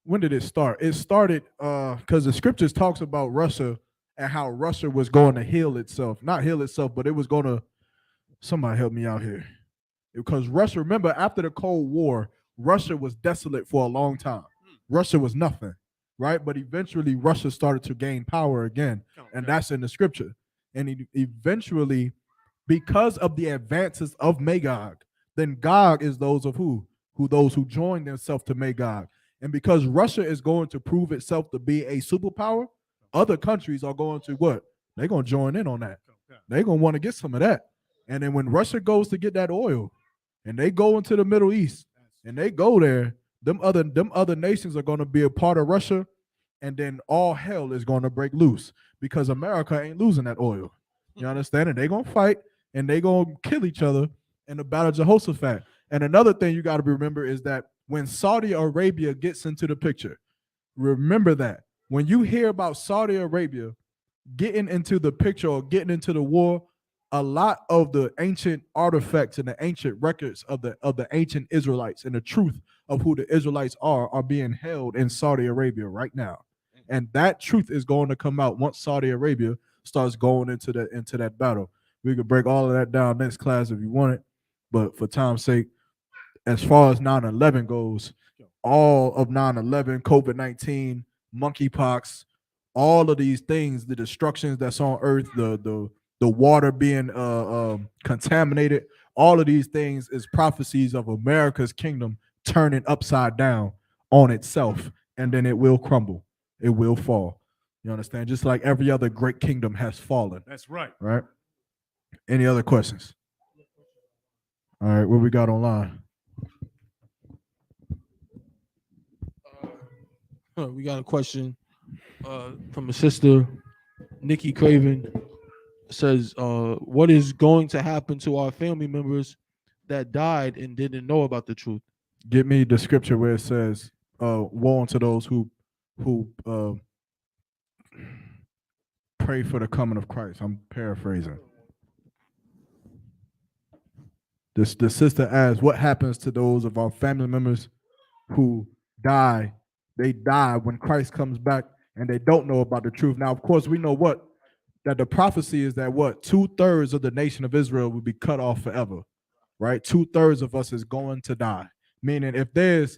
when did it start? It started because the scriptures talks about Russia and how Russia was going to heal itself. Not heal itself, but it was going to, somebody help me out here. Because Russia, remember, after the Cold War, Russia was desolate for a long time. Russia was nothing, right? But eventually Russia started to gain power again. And that's in the scripture. And eventually, because of the advances of Magog, then Gog is those of who? Those who join themselves to Magog. And because Russia is going to prove itself to be a superpower, other countries are going to what? They're going to join in on that. They're going to want to get some of that. And then when Russia goes to get that oil and they go into the Middle East and they go there, them other nations are going to be a part of Russia, and then all hell is going to break loose because America ain't losing that oil. You understand? And they're going to fight and they're going to kill each other in the Battle of Jehoshaphat. And another thing you got to remember is that when Saudi Arabia gets into the picture, remember that when you hear about Saudi Arabia getting into the picture or getting into the war, a lot of the ancient artifacts and the ancient records of the ancient Israelites and the truth of who the Israelites are being held in Saudi Arabia right now. And that truth is going to come out once Saudi Arabia starts going into that battle. We could break all of that down next class if you want it. But for time's sake, as far as 9/11 goes, all of 9/11, COVID-19, monkeypox, all of these things, the destructions that's on earth, the water being contaminated, all of these things is prophecies of America's kingdom turning upside down on itself, and then it will crumble. It will fall. You understand? Just like every other great kingdom has fallen. That's right. Right? Any other questions? All right, what we got online? We got a question from a sister, Nikki Craven. Says, what is going to happen to our family members that died and didn't know about the truth? Give me the scripture where it says, woe unto those who pray for the coming of Christ. I'm paraphrasing. The sister asks, what happens to those of our family members who die? They die when Christ comes back and they don't know about the truth. Now, of course, we know that the prophecy is that 2/3 of the nation of Israel will be cut off forever, right? 2/3 of us is going to die. Meaning if there's,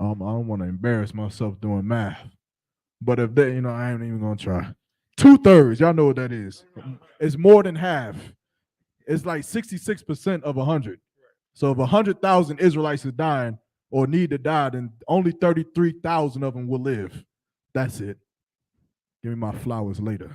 I don't want to embarrass myself doing math, but if they, I ain't even going to try. 2/3, y'all know what that is. It's more than half. It's like 66% of 100. So if 100,000 Israelites is dying or need to die, then only 33,000 of them will live. That's it. Give me my flowers later.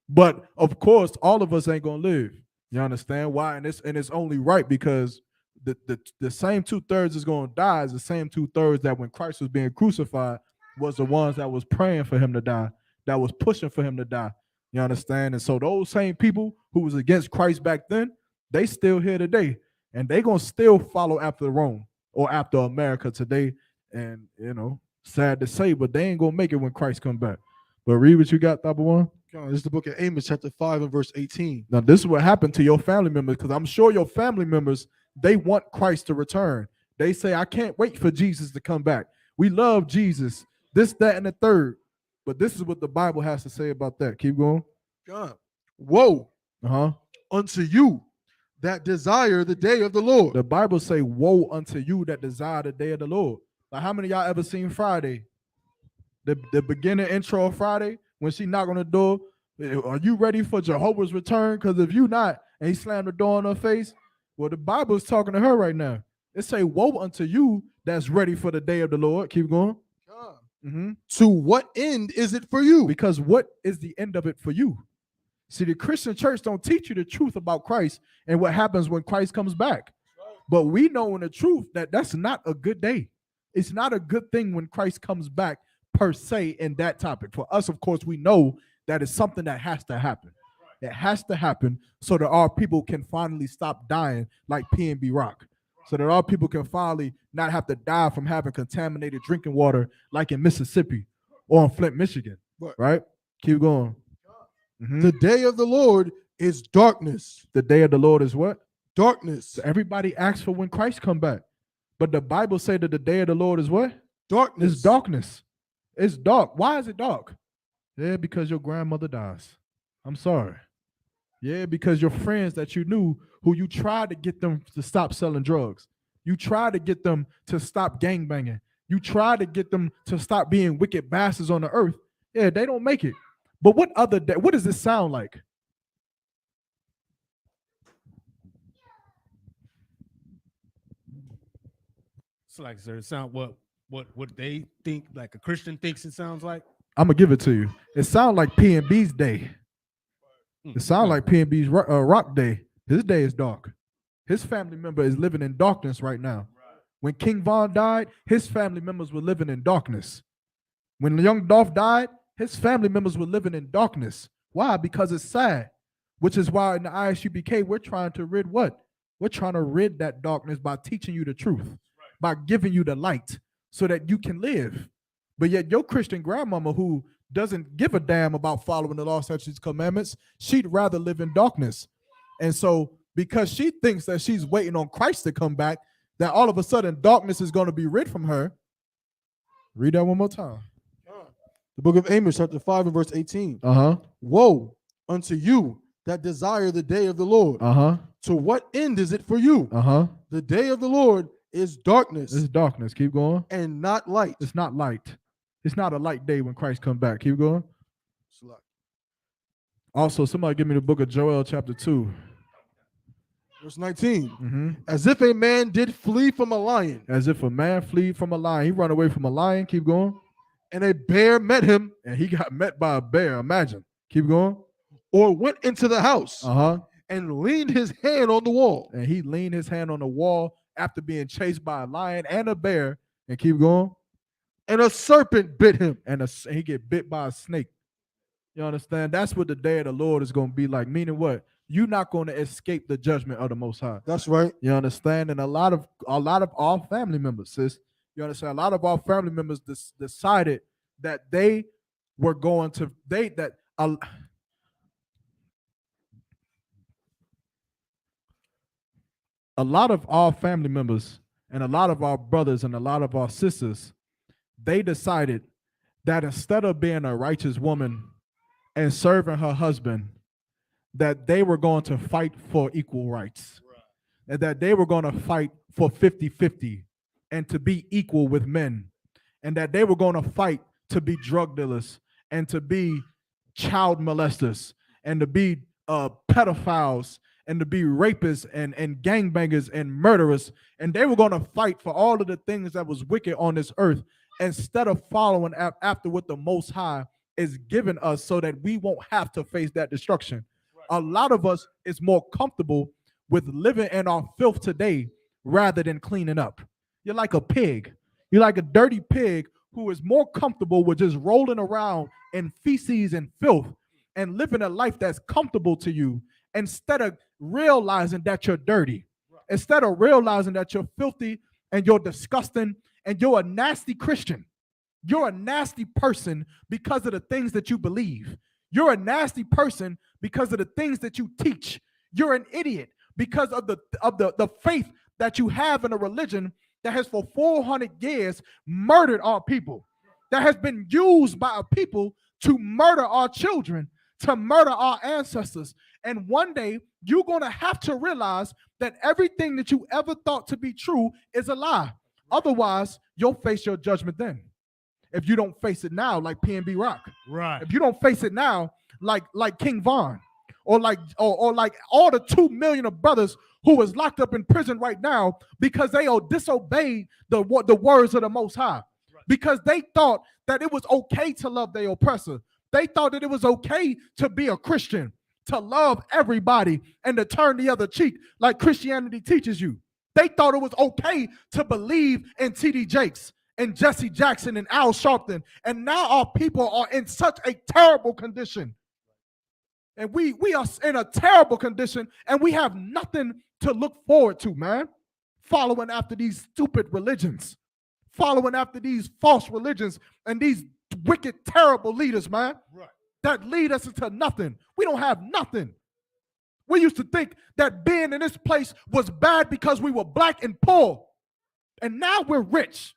But of course, all of us ain't gonna live. You understand why? And it's only right because the same 2/3 is gonna die is the same 2/3 that when Christ was being crucified was the ones that was praying for him to die, that was pushing for him to die. You understand? And so those same people who was against Christ back then, they still here today, and they gonna still follow after Rome or after America today. And sad to say, but they ain't gonna make it when Christ come back. But read what you got, Thaba One. This is the book of Amos, chapter 5 and verse 18. Now, this is what happened to your family members, because I'm sure your family members, they want Christ to return. They say, I can't wait for Jesus to come back. We love Jesus, this, that, and the third. But this is what the Bible has to say about that. Keep going. God, woe unto you that desire the day of the Lord. The Bible say, woe unto you that desire the day of the Lord. Like, how many of y'all ever seen Friday? The beginning intro of Friday, when she knocked on the door, are you ready for Jehovah's return? Because if you not, and he slammed the door in her face, well, the Bible is talking to her right now. It say, woe unto you that's ready for the day of the Lord. Keep going. To what end is it for you? Because what is the end of it for you? See, the Christian church don't teach you the truth about Christ and what happens when Christ comes back. But we know in the truth that that's not a good day. It's not a good thing when Christ comes back per se in that topic. For us, of course, we know that it's something that has to happen. It has to happen so that our people can finally stop dying like P&B Rock. So that our people can finally not have to die from having contaminated drinking water like in Mississippi or in Flint, Michigan. Right? Keep going. The day of the Lord is darkness. The day of the Lord is what? Darkness. So everybody asks for when Christ come back. But the Bible say that the day of the Lord is what? Darkness. It's darkness. It's dark. Why is it dark? Yeah, because your grandmother dies. I'm sorry. Yeah, because your friends that you knew, who you tried to get them to stop selling drugs. You tried to get them to stop gangbanging. You tried to get them to stop being wicked bastards on the earth. Yeah, they don't make it. But what does this sound like? It's like, sir, it sound what they think, like a Christian thinks it sounds like. I'm gonna give it to you. It sounds like P&B's day. It sounds like P&B's rock day. His day is dark. His family member is living in darkness right now. When King Von died, his family members were living in darkness. When young Dolph died, his family members were living in darkness. Why? Because it's sad. Which is why in the ISUPK, we're trying to rid what? We're trying to rid that darkness by teaching you the truth, by giving you the light so that you can live. But yet your Christian grandmama who doesn't give a damn about following the law, statutes, commandments, she'd rather live in darkness. And so because she thinks that she's waiting on Christ to come back, that all of a sudden darkness is going to be rid from her. Read that one more time. The book of Amos, chapter 5 and verse 18. Uh-huh. Woe unto you that desire the day of the Lord. Uh-huh. To what end is it for you? Uh-huh. The day of the Lord is darkness. It's darkness. Keep going. And not light. It's not light. It's not a light day when Christ comes back. Keep going. Also, somebody give me the book of Joel, chapter 2. Verse 19. Mm-hmm. As if a man did flee from a lion. As if a man flee from a lion. He run away from a lion. Keep going. And a bear met him. And he got met by a bear. Imagine. Keep going. Or went into the house. Uh-huh. And leaned his hand on the wall. And he leaned his hand on the wall after being chased by a lion and a bear. And keep going. And a serpent bit him. And he get bit by a snake. You understand? That's what the day of the Lord is going to be like. Meaning what? You're not going to escape the judgment of the Most High. That's right. You understand? And a lot of our family members, sis, you understand? A lot of our family members decided that they were going to a lot of our family members and a lot of our brothers and a lot of our sisters, they decided that instead of being a righteous woman and serving her husband, that they were going to fight for equal rights, and that they were going to fight for 50-50 and to be equal with men, and that they were going to fight to be drug dealers and to be child molesters and to be pedophiles and to be rapists and gangbangers and murderers. And they were going to fight for all of the things that was wicked on this earth instead of following after what the Most High is giving us so that we won't have to face that destruction. A lot of us is more comfortable with living in our filth today rather than cleaning up. You're like a pig. You're like a dirty pig who is more comfortable with just rolling around in feces and filth and living a life that's comfortable to you instead of realizing that you're dirty, instead of realizing that you're filthy and you're disgusting and you're a nasty Christian. You're a nasty person because of the things that you believe. You're a nasty person because of the things that you teach. You're an idiot because of the faith that you have in a religion that has for 400 years murdered our people, that has been used by our people to murder our children, to murder our ancestors. And one day you're going to have to realize that everything that you ever thought to be true is a lie. Otherwise, you'll face your judgment then. If you don't face it now, like P&B Rock. Right. If you don't face it now, like King Von, or like all the 2 million of brothers who is locked up in prison right now because they disobeyed the words of the Most High, because they thought that it was okay to love their oppressor. They thought that it was okay to be a Christian, to love everybody and to turn the other cheek like Christianity teaches you. They thought it was okay to believe in T.D. Jakes and Jesse Jackson and Al Sharpton. And now our people are in such a terrible condition. And we are in a terrible condition, and we have nothing to look forward to, man. Following after these stupid religions, following after these false religions and these wicked, terrible leaders, man, that lead us into nothing. We don't have nothing. We used to think that being in this place was bad because we were black and poor. And now we're rich.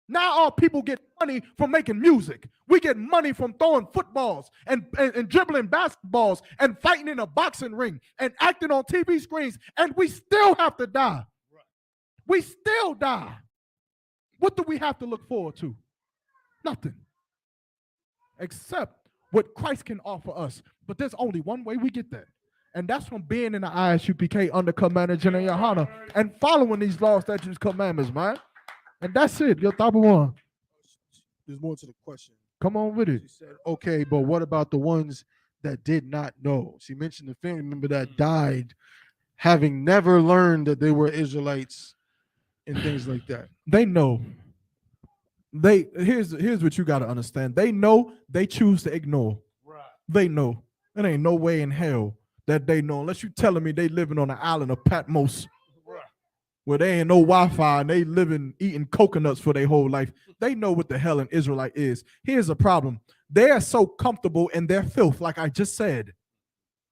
Now our people get money from making music. We get money from throwing footballs and dribbling basketballs and fighting in a boxing ring and acting on TV screens. And we still have to die. We still die. What do we have to look forward to? Nothing. Except what Christ can offer us. But there's only one way we get there. And that's from being in the Isupk under Commander General Yohana and following these laws, statutes, commandments, man. And that's it. Your top one. There's more to the question. Come on with it. She said, okay, but what about the ones that did not know? She mentioned the family member that died having never learned that they were Israelites and things like that. They know. Here's what you got to understand. They know, they choose to ignore. Right. They know. There ain't no way in hell that they know, unless you telling me they living on an island of Patmos, right, where they ain't no Wi-Fi and they living eating coconuts for their whole life. They know what the hell an Israelite is. Here's the problem. They are so comfortable in their filth, like I just said.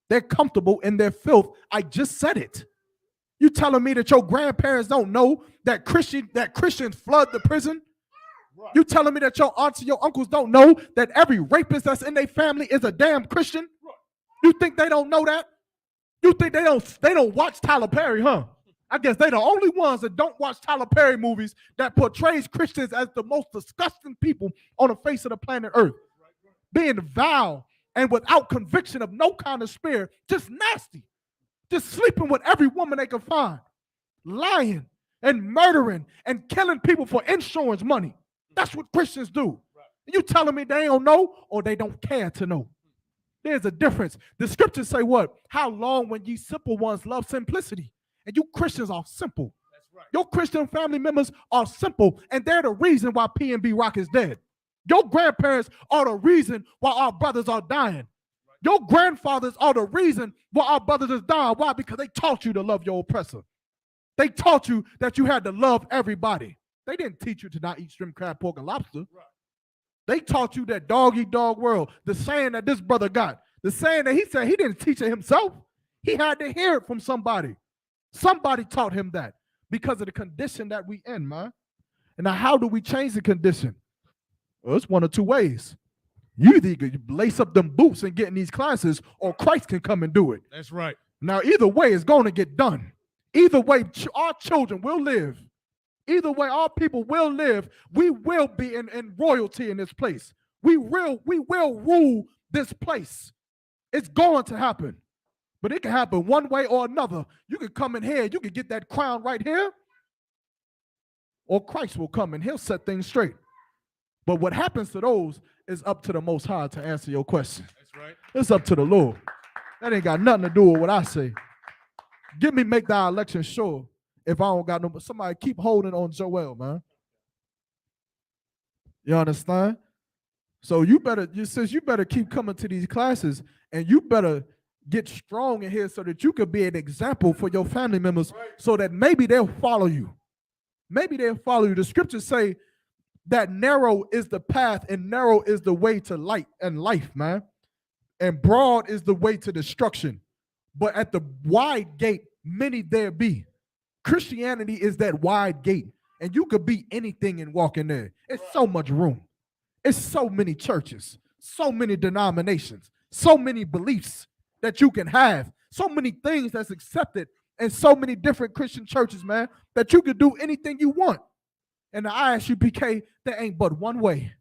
They're comfortable in their filth. I just said it. You telling me that your grandparents don't know that Christians flood the prison? Right. You telling me that your aunts and your uncles don't know that every rapist that's in their family is a damn Christian? Right. You think they don't know that? You think they don't watch Tyler Perry, huh? I guess they're the only ones that don't watch Tyler Perry movies that portrays Christians as the most disgusting people on the face of the planet Earth. Being vile and without conviction of no kind of spirit, just nasty. Just sleeping with every woman they can find. Lying and murdering and killing people for insurance money. That's what Christians do. You telling me they don't know or they don't care to know? There's a difference. The scriptures say what? How long when ye simple ones love simplicity? And you Christians are simple. That's right. Your Christian family members are simple, and they're the reason why P&B Rock is dead. Your grandparents are the reason why our brothers are dying. Right. Your grandfathers are the reason why our brothers is dying. Why? Because they taught you to love your oppressor. They taught you that you had to love everybody. They didn't teach you to not eat shrimp, crab, pork, and lobster. Right. They taught you that dog-eat-dog world, the saying that this brother got, the saying that he said he didn't teach it himself. He had to hear it from somebody. Somebody taught him that because of the condition that we in, man. And now how do we change the condition? Well, it's one of two ways. You either lace up them boots and get in these classes, or Christ can come and do it. That's right. Now, either way, it's going to get done. Either way, our children will live. Either way, our people will live. We will be in royalty in this place. We will rule this place. It's going to happen. But it can happen one way or another. You can come in here, you can get that crown right here, or Christ will come and he'll set things straight. But what happens to those is up to the Most High to answer your question. That's right. It's up to the Lord. That ain't got nothing to do with what I say. Make thy election sure. If I don't got no, somebody keep holding on Joel, man. You understand? So you better keep coming to these classes, and you better get strong in here so that you could be an example for your family members, so that maybe they'll follow you. Maybe they'll follow you. The scriptures say that narrow is the path and narrow is the way to light and life, man. And broad is the way to destruction. But at the wide gate, many there be. Christianity is that wide gate, and you could be anything and walk in there. It's so much room. It's so many churches, so many denominations, so many beliefs that you can have, so many things that's accepted, and so many different Christian churches, man, that you can do anything you want. And the ISUPK, there ain't but one way,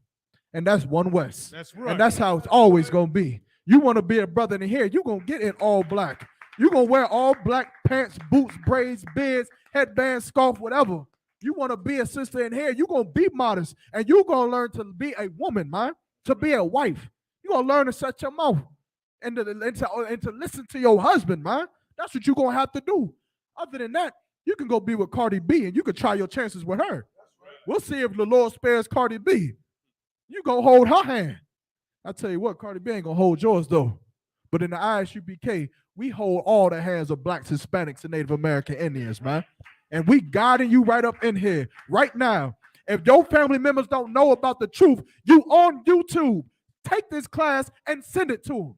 and that's one West. That's right. And that's how it's always going to be. You want to be a brother in here, you're going to get in all black. You're going to wear all black pants, boots, braids, beards, headbands, scarf, whatever. You want to be a sister in here, you're going to be modest, and you're going to learn to be a woman, man, to be a wife. You're going to learn to shut your mouth and to listen to your husband, man. That's what you're going to have to do. Other than that, you can go be with Cardi B, and you can try your chances with her. We'll see if the Lord spares Cardi B. You go hold her hand. I tell you what, Cardi B ain't going to hold yours, though. But in the ISUPK, we hold all the hands of blacks, Hispanics, and Native American Indians, man. And we guiding you right up in here, right now. If your family members don't know about the truth, you on YouTube. Take this class and send it to them.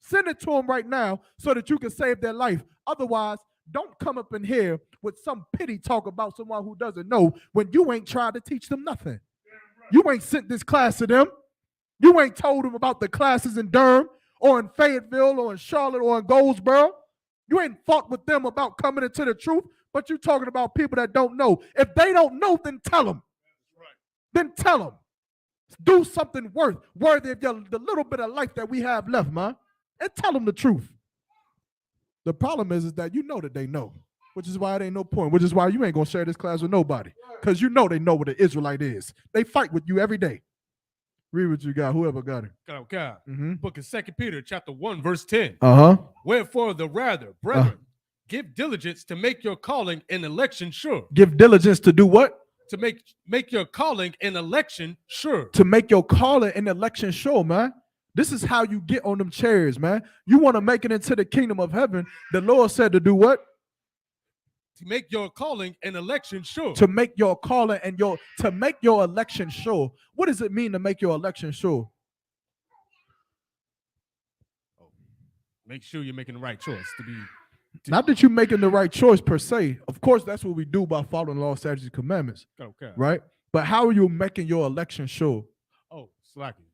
Send it to them right now so that you can save their life. Otherwise, don't come up in here with some pity talk about someone who doesn't know when you ain't tried to teach them nothing. You ain't sent this class to them. You ain't told them about the classes in Durham or in Fayetteville or in Charlotte or in Goldsboro. You ain't fought with them about coming into the truth, but you talking about people that don't know. If they don't know, then tell them. Then tell them. Do something worthy of the little bit of life that we have left, man. And tell them the truth. The problem is that you know that they know, which is why it ain't no point, which is why you ain't going to share this class with nobody, because you know they know what an Israelite is. They fight with you every day. Read what you got, whoever got it. Okay. Mm-hmm. Book of 2 Peter, chapter 1, verse 10. Uh-huh. Wherefore the rather, brethren, give diligence to make your calling and election sure. Give diligence to do what? To make your calling and election sure. To make your calling and election sure, man. This is how you get on them chairs, man. You want to make it into the kingdom of heaven. The Lord said to do what? To make your calling and election sure. To make your calling and to make your election sure. What does it mean to make your election sure? Make sure you're making the right choice Not that you're making the right choice per se. Of course, that's what we do by following law, statutes, and commandments. Okay. Right? But how are you making your election sure? Oh, slacky.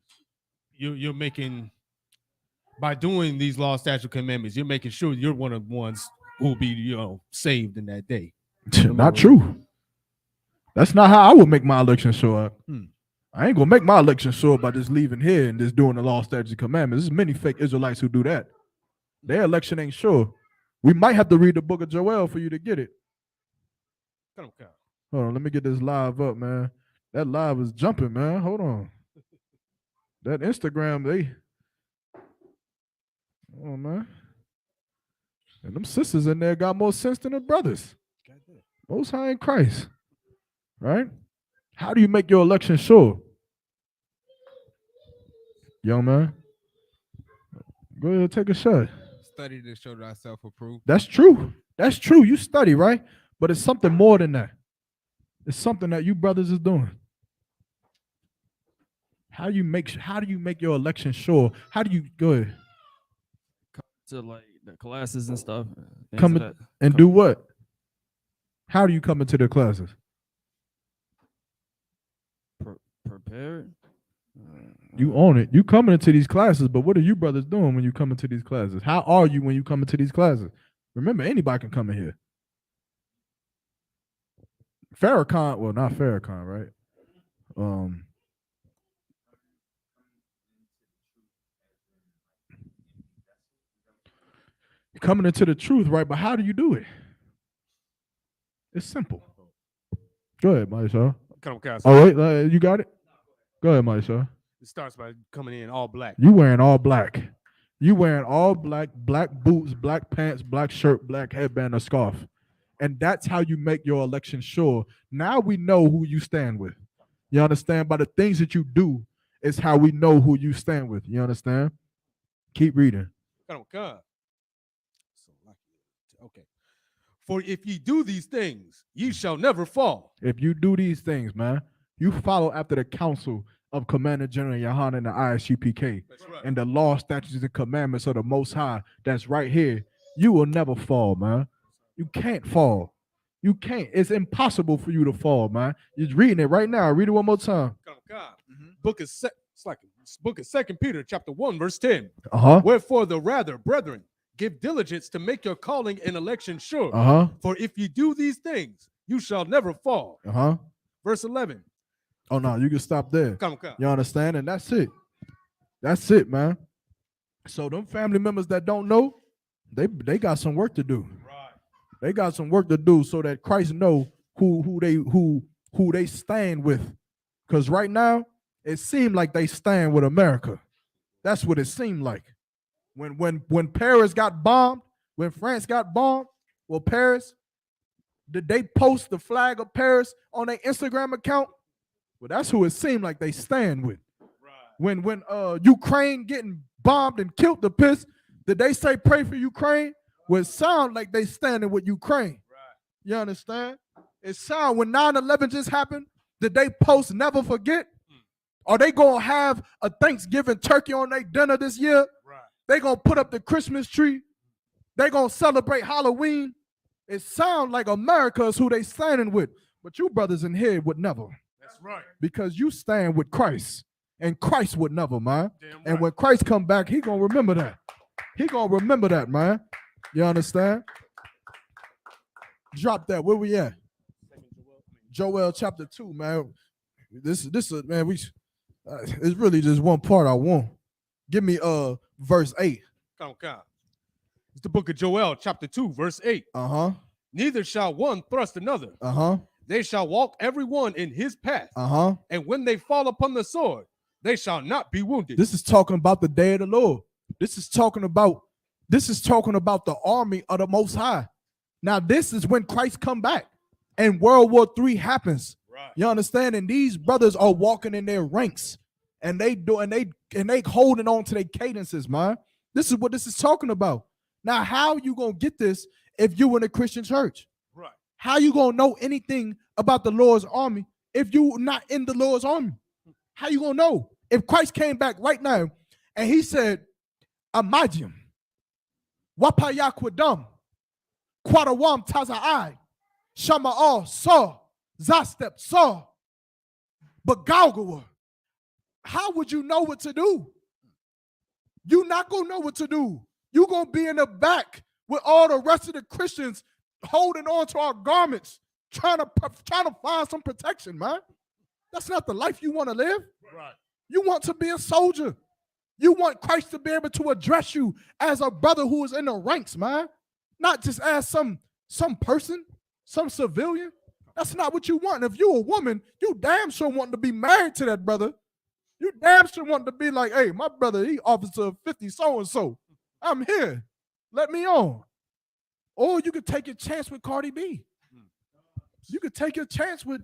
You're making, by doing these law, statute, commandments, you're making sure you're one of the ones who will be, saved in that day. Not true. That's not how I would make my election sure. I ain't gonna make my election sure by just leaving here and just doing the law, statutes, and commandments. There's many fake Israelites who do that. Their election ain't sure. We might have to read the book of Joel for you to get it. Okay. Hold on, let me get this live up, man. That live is jumping, man. Hold on. That Instagram, oh man. And them sisters in there got more sense than the brothers. Most high in Christ. Right? How do you make your election sure? Young man. Go ahead, take a shot. Study to show thyself approved. That's true. That's true. You study, right? But it's something more than that. It's something that you brothers is doing. How do you make your election sure? How do you go ahead? To like the classes and stuff. Come and do what? How do you come into the classes? Prepared. You own it. You coming into these classes, but what are you brothers doing when you come into these classes? How are you when you come into these classes? Remember, anybody can come in here. Farrakhan, well, not Farrakhan, right? Coming into the truth, right? But how do you do it? It's simple. Go ahead, Maisha. Oh, wait, you got it? Go ahead, Maisha. It starts by coming in all black. You wearing all black. You wearing all black, black boots, black pants, black shirt, black headband, or scarf. And that's how you make your election sure. Now we know who you stand with. You understand? By the things that you do is how we know who you stand with. You understand? Keep reading. Okay. For if ye do these things, ye shall never fall. If you do these things, man, you follow after the counsel of Commander General Yohanan and the ISUPK and the law, statutes, and commandments of the Most High that's right here, you will never fall, man. You can't fall. You can't. It's impossible for you to fall, man. You're reading it right now. Read it one more time. Book of 2 Peter, chapter 1, verse 10. Wherefore the rather, brethren, give diligence to make your calling and election sure. For if you do these things, you shall never fall. Verse 11. Oh, no, you can stop there. Come. You understand? And that's it. That's it, man. So them family members that don't know, they got some work to do. Right. They got some work to do so that Christ know who they stand with. Because right now, it seemed like they stand with America. That's what it seemed like. When Paris got bombed, when France got bombed, well, Paris, did they post the flag of Paris on their Instagram account? Well, that's who it seemed like they stand with. Right. When Ukraine getting bombed and killed the piss, did they say pray for Ukraine? Well, it sound like they standing with Ukraine. Right. You understand? It sound when 9/11 just happened, did they post never forget? Are they gonna have a Thanksgiving turkey on their dinner this year? Right. They gonna put up the Christmas tree. They gonna celebrate Halloween. It sounds like America is who they standing with, but you brothers in here would never. That's right. Because you stand with Christ, and Christ would never, man. Damn right. And when Christ come back, he gonna remember that. He gonna remember that, man. You understand? Drop that. Where we at? Joel chapter 2, man. This is man. It's really just one part I want. Give me verse 8. Come. It's the book of Joel, chapter 2, verse 8. Uh-huh. Neither shall one thrust another. Uh-huh. They shall walk every one in his path. Uh-huh. And when they fall upon the sword, they shall not be wounded. This is talking about the day of the Lord. This is talking about the army of the Most High. Now, this is when Christ come back and World War III happens. Right. You understand? And these brothers are walking in their ranks, and they holding on to their cadences, man. This is what this is talking about. Now, how you gonna get this if you in a Christian church? Right. How you gonna know anything about the Lord's army if you not in the Lord's army? How you gonna know? If Christ came back right now and he said, Imagine, Wapayakwadam, Quadawam Tazai, Shama'al saw, Zastep saw, but Galgawa, how would you know what to do? You're not gonna know what to do. You're going to be in the back with all the rest of the Christians holding on to our garments, trying to find some protection, man. That's not the life you want to live. Right. You want to be a soldier. You want Christ to be able to address you as a brother who is in the ranks, man. Not just as some person, some civilian. That's not what you want. If you're a woman, you damn sure want to be married to that brother. You damn sure want to be like, hey, my brother, he officer 50 so-and-so. I'm here. Let me on. Or you could take your chance with Cardi B. You could take your chance with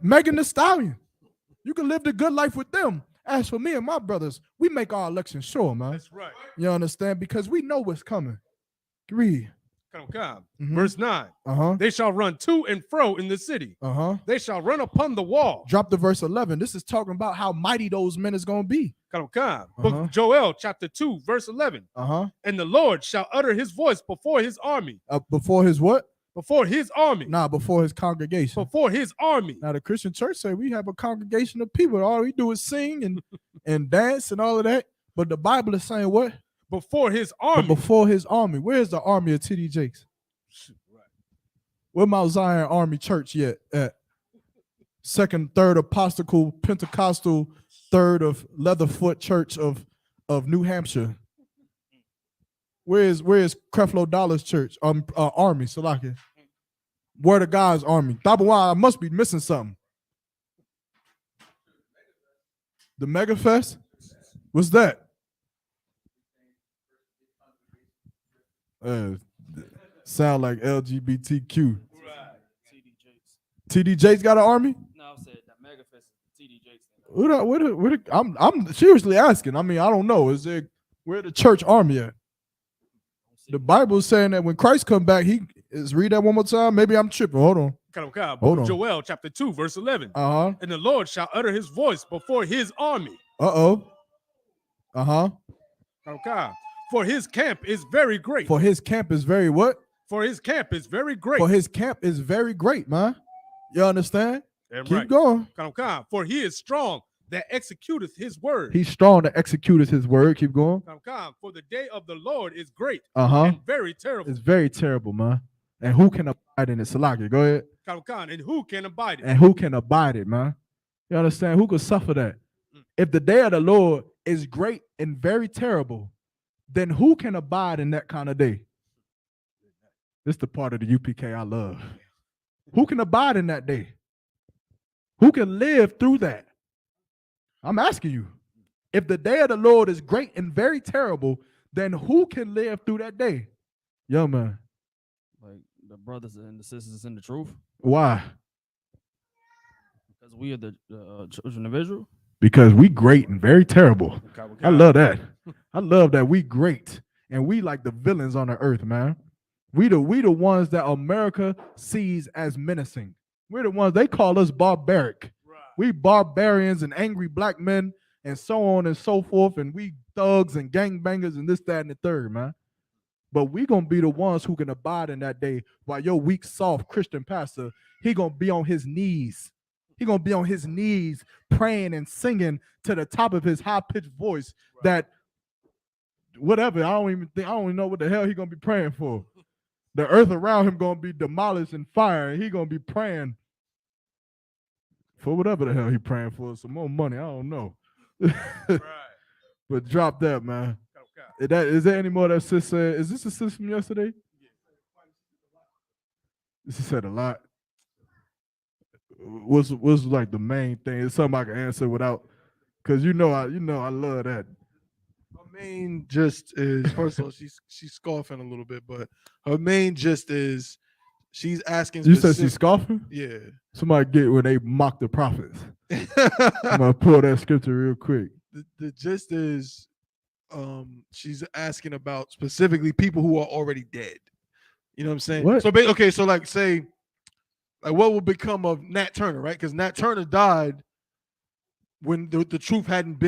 Megan Thee Stallion. You can live the good life with them. As for me and my brothers, we make our election sure, man. That's right. You understand? Because we know what's coming. Read. Come. Mhm. Verse 9. Uh-huh. They shall run to and fro in the city. Uh-huh. They shall run upon the wall. Drop to verse 11. This is talking about how mighty those men is going to be. Book Uh-huh. of Joel, chapter 2, verse 11. Uh-huh. And the Lord shall utter his voice before his army. Before his what? Before his army. Nah, before his congregation. Before his army. Now, the Christian church say we have a congregation of people. All we do is sing and dance and all of that. But the Bible is saying what? Before his army. But before his army. Where's the army of T.D. Jakes? Where Mount Zion Army Church yet at? Second, third Apostolical Pentecostal, third of Leatherfoot Church of New Hampshire. Where is Creflo Dollar's church? Army, Salakia. Word of God's army. Tabawa, I must be missing something. The Mega Fest? What's that? Sound like LGBTQ. TD Jakes got an army? No, I said that Mega Fest TD Jakes. I'm seriously asking. I mean, I don't know. Is there where the church army at? The Bible is saying that when Christ come back, read that one more time. Maybe I'm tripping. Hold on. Hold on. Joel chapter 2, verse 11. Uh-huh. And the Lord shall utter his voice before his army. Uh-oh. Uh-huh. For his camp is very great. For his camp is very what? For his camp is very great. For his camp is very great, man. You understand? Damn Keep right. going. For he is strong that executeth his word. He's strong that executeth his word. Keep going. For the day of the Lord is great and very terrible. It's very terrible, man. And who can abide in it? Salaki, go ahead. And who can abide it? And who can abide it, man? You understand? Who could suffer that? If the day of the Lord is great and very terrible, then who can abide in that kind of day? This is the part of the UPK I love. Who can abide in that day? Who can live through that? I'm asking you. If the day of the Lord is great and very terrible, then who can live through that day? Yo, man. Like the brothers and the sisters in the truth. Why? Because we are the children of Israel. Because we great and very terrible. I love that. I love that we great and we like the villains on the earth, man. We the ones that America sees as menacing. We're the ones they call us barbaric. Right. We barbarians and angry black men and so on and so forth, and we thugs and gangbangers and this, that, and the third, man. But we gonna be the ones who can abide in that day, while your weak, soft Christian pastor, he gonna be on his knees. He gonna be on his knees praying and singing to the top of his high-pitched voice that whatever, I don't even know what the hell he gonna be praying for. The earth around him gonna be demolished in fire, and he gonna be praying for whatever the hell he praying for, some more money. I don't know. But drop that, man. Is there any more that sis said? Is this a sis from yesterday? This said a lot. What's like the main thing? It's something I can answer without, because I love that. Her main gist is, first of all, she's scoffing a little bit, but her main gist is she's asking. You said she's scoffing? Yeah. Somebody get where they mock the prophets. I'm gonna pull that scripture real quick. The gist is, she's asking about specifically people who are already dead. You know what I'm saying? What? So okay, so like say, like what will become of Nat Turner, right? Because Nat Turner died when the truth hadn't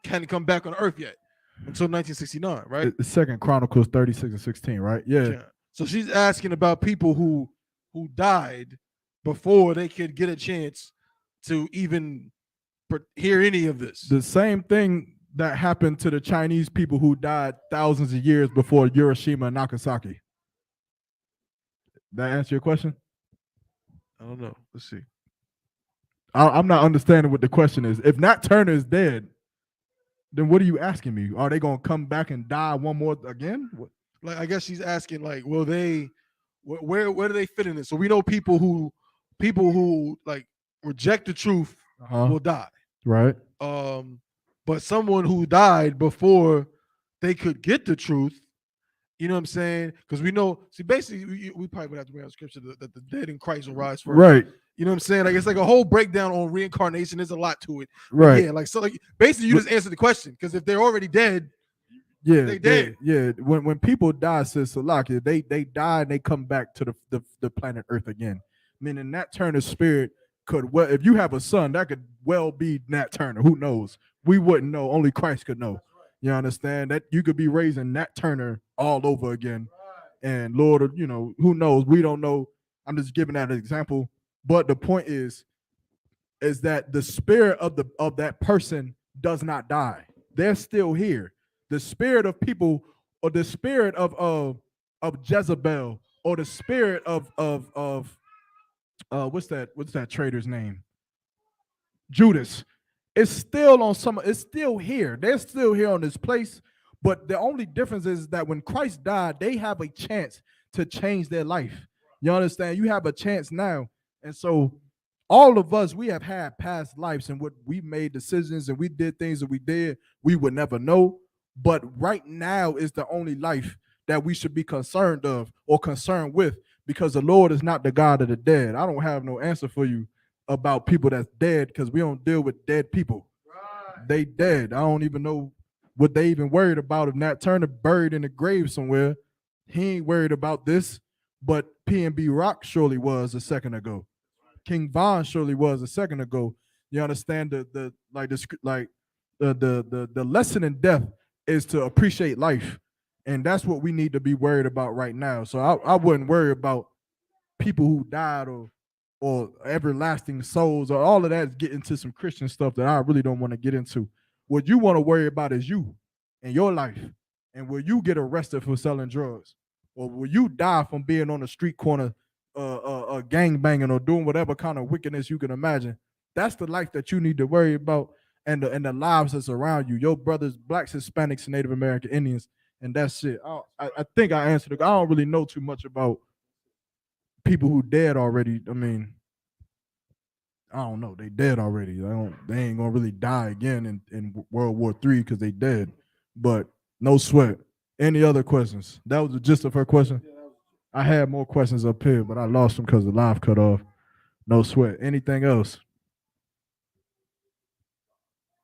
come back on Earth yet until 1969, right? The Second Chronicles 36 and 16, right? Yeah. So she's asking about people who died before they could get a chance to even hear any of this. The same thing that happened to the Chinese people who died thousands of years before Hiroshima and Nagasaki. That answer your question? I don't know. Let's see. I'm not understanding what the question is. If Nat Turner is dead, then what are you asking me? Are they gonna come back and die one more again? What? Like, I guess she's asking, like, will they? Where do they fit in this? So we know people who like reject the truth will die, right? But someone who died before they could get the truth, you know what I'm saying? Because we know, basically, we probably would have to bring out scripture that the dead in Christ will rise first, right? You know what I'm saying? Like, it's like a whole breakdown on reincarnation. There's a lot to it, right? Yeah, like basically, you just answered the question, because if they're already dead, they dead. Yeah, when people die, sis Salaki, they die and they come back to the planet Earth again. Meaning Nat Turner's spirit could, well, if you have a son, that could well be Nat Turner. Who knows? We wouldn't know. Only Christ could know. You understand that you could be raising Nat Turner all over again, and Lord, who knows? We don't know. I'm just giving that an example. But the point is that the spirit of that person does not die. They're still here. The spirit of people, or the spirit of Jezebel, or the spirit of what's that traitor's name? Judas. It's still it's still here. They're still here on this place. But the only difference is that when Christ died, they have a chance to change their life. You understand? You have a chance now. And so all of us, we have had past lives, and what we made decisions and we did things that we would never know. But right now is the only life that we should be concerned of or concerned with, because the Lord is not the God of the dead. I don't have no answer for you about people that's dead, because we don't deal with dead people. Right. They dead. I don't even know what they even worried about. If Nat Turner buried in the grave somewhere, he ain't worried about this. But P&B Rock surely was a second ago. King Von surely was a second ago. You understand the lesson in death is to appreciate life, and that's what we need to be worried about right now. So I wouldn't worry about people who died or everlasting souls, or all of that is getting to some Christian stuff that I really don't want to get into. What you want to worry about is you and your life, and will you get arrested for selling drugs, or will you die from being on the street corner gang banging or doing whatever kind of wickedness you can imagine. That's the life that you need to worry about, and the lives that's around you, your brothers, blacks, Hispanics, and Native American Indians, and that's it. I think I answered it. I don't really know too much about people who dead already. I mean, I don't know. They dead already. They ain't gonna really die again in World War III because they dead. But no sweat. Any other questions? That was the gist of her question. I had more questions up here, but I lost them because the live cut off. No sweat. Anything else?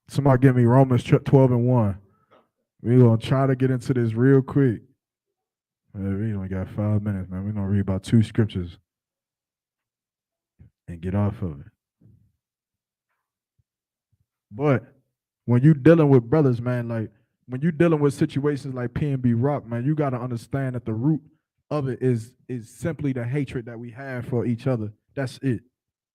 Somebody give me Romans 12:1. We're gonna try to get into this real quick. We only got 5 minutes, man. We're gonna read about 2 scriptures and get off of it. But when you dealing with brothers, man, like when you're dealing with situations like P&B Rock, man, you got to understand that the root of it is simply the hatred that we have for each other. That's it.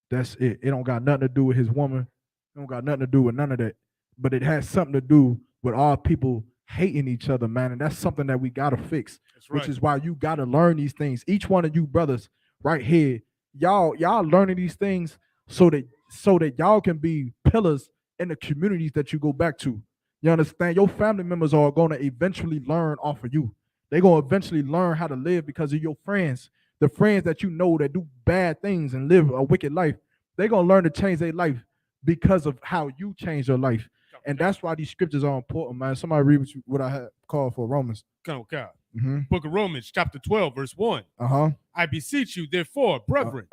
That's it. It don't got nothing to do with his woman. It don't got nothing to do with none of that. But it has something to do with all people hating each other, man. And that's something that we got to fix. That's right. Which is why you got to learn these things. Each one of you brothers right here, y'all learning these things so that y'all can be pillars in the communities that you go back to. You understand? Your family members are going to eventually learn off of you. They're going to eventually learn how to live because of your friends. The friends that you know that do bad things and live a wicked life, they're going to learn to change their life because of how you change your life. And that's why these scriptures are important, man. Somebody read what I had called for Romans. Come on, God. Book of Romans, chapter 12, verse 1. I beseech you, therefore, brethren,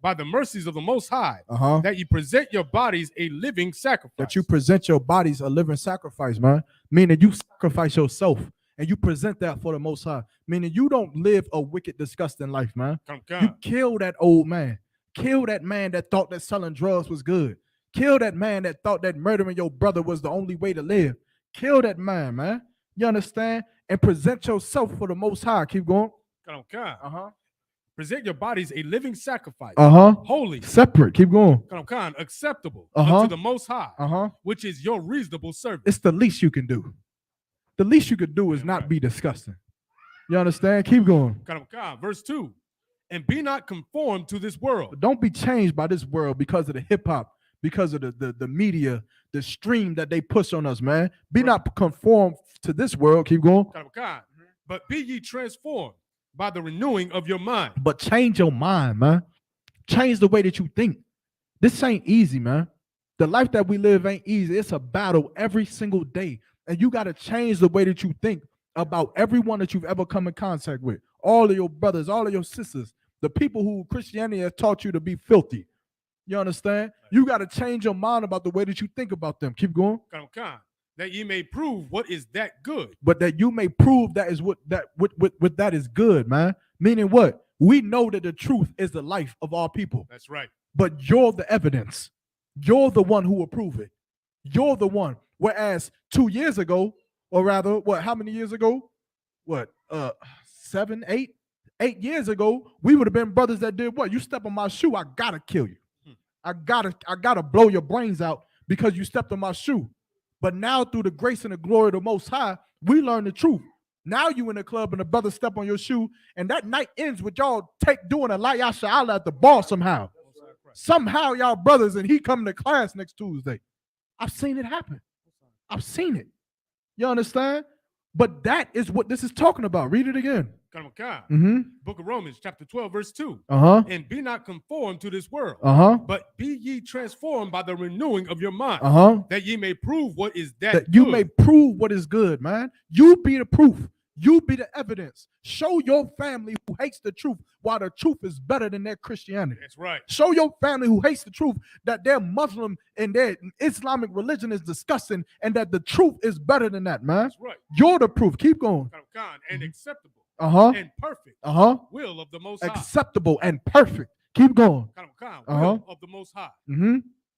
by the mercies of the Most High, that you present your bodies a living sacrifice. That you present your bodies a living sacrifice, man. Meaning you sacrifice yourself and you present that for the Most High. Meaning you don't live a wicked, disgusting life, man. You kill that old man. Kill that man that thought that selling drugs was good. Kill that man that thought that murdering your brother was the only way to live. Kill that man, man. You understand? And present yourself for the Most High. Keep going. Present your bodies a living sacrifice. Holy. Separate. Keep going. Acceptable unto the Most High, which is your reasonable service. It's the least you can do. The least you could do is not be disgusting. You understand? Keep going. Verse 2. And be not conformed to this world. But don't be changed by this world because of the hip hop, because of the media, the stream that they push on us, man. Be not conformed to this world. Keep going. But be ye transformed by the renewing of your mind. But change your mind, man. Change the way that you think. This ain't easy, man. The life that we live ain't easy. It's a battle every single day. And you got to change the way that you think about everyone that you've ever come in contact with. All of your brothers, all of your sisters, the people who Christianity has taught you to be filthy. You understand? You got to change your mind about the way that you think about them. Keep going. That ye may prove what is that good. But that you may prove that is what that is good, man. Meaning what? We know that the truth is the life of all people. That's right. But you're the evidence. You're the one who will prove it. You're the one. Whereas 2 years ago, or rather, how many years ago? 7, 8 years ago, we would have been brothers that did what? You step on my shoe, I gotta kill you. I gotta blow your brains out because you stepped on my shoe. But now through the grace and the glory of the Most High, we learn the truth. Now you in the club and the brother step on your shoe, and that night ends with y'all doing a Layah Sha'ala at the bar somehow. Somehow y'all brothers, and he coming to class next Tuesday. I've seen it happen. I've seen it. You understand? But that is what this is talking about. Read it again. Book of Romans, chapter 12, verse 2. And be not conformed to this world, but be ye transformed by the renewing of your mind, that ye may prove what is that you good. May prove what is good, man. You be the proof. You be the evidence. Show your family who hates the truth why the truth is better than their Christianity. That's right. Show your family who hates the truth that their Muslim and their Islamic religion is disgusting and that the truth is better than that, man. That's right. You're the proof. Keep going. And acceptable. And perfect will of the Most High. Acceptable and perfect. Keep going. Will of the Most High.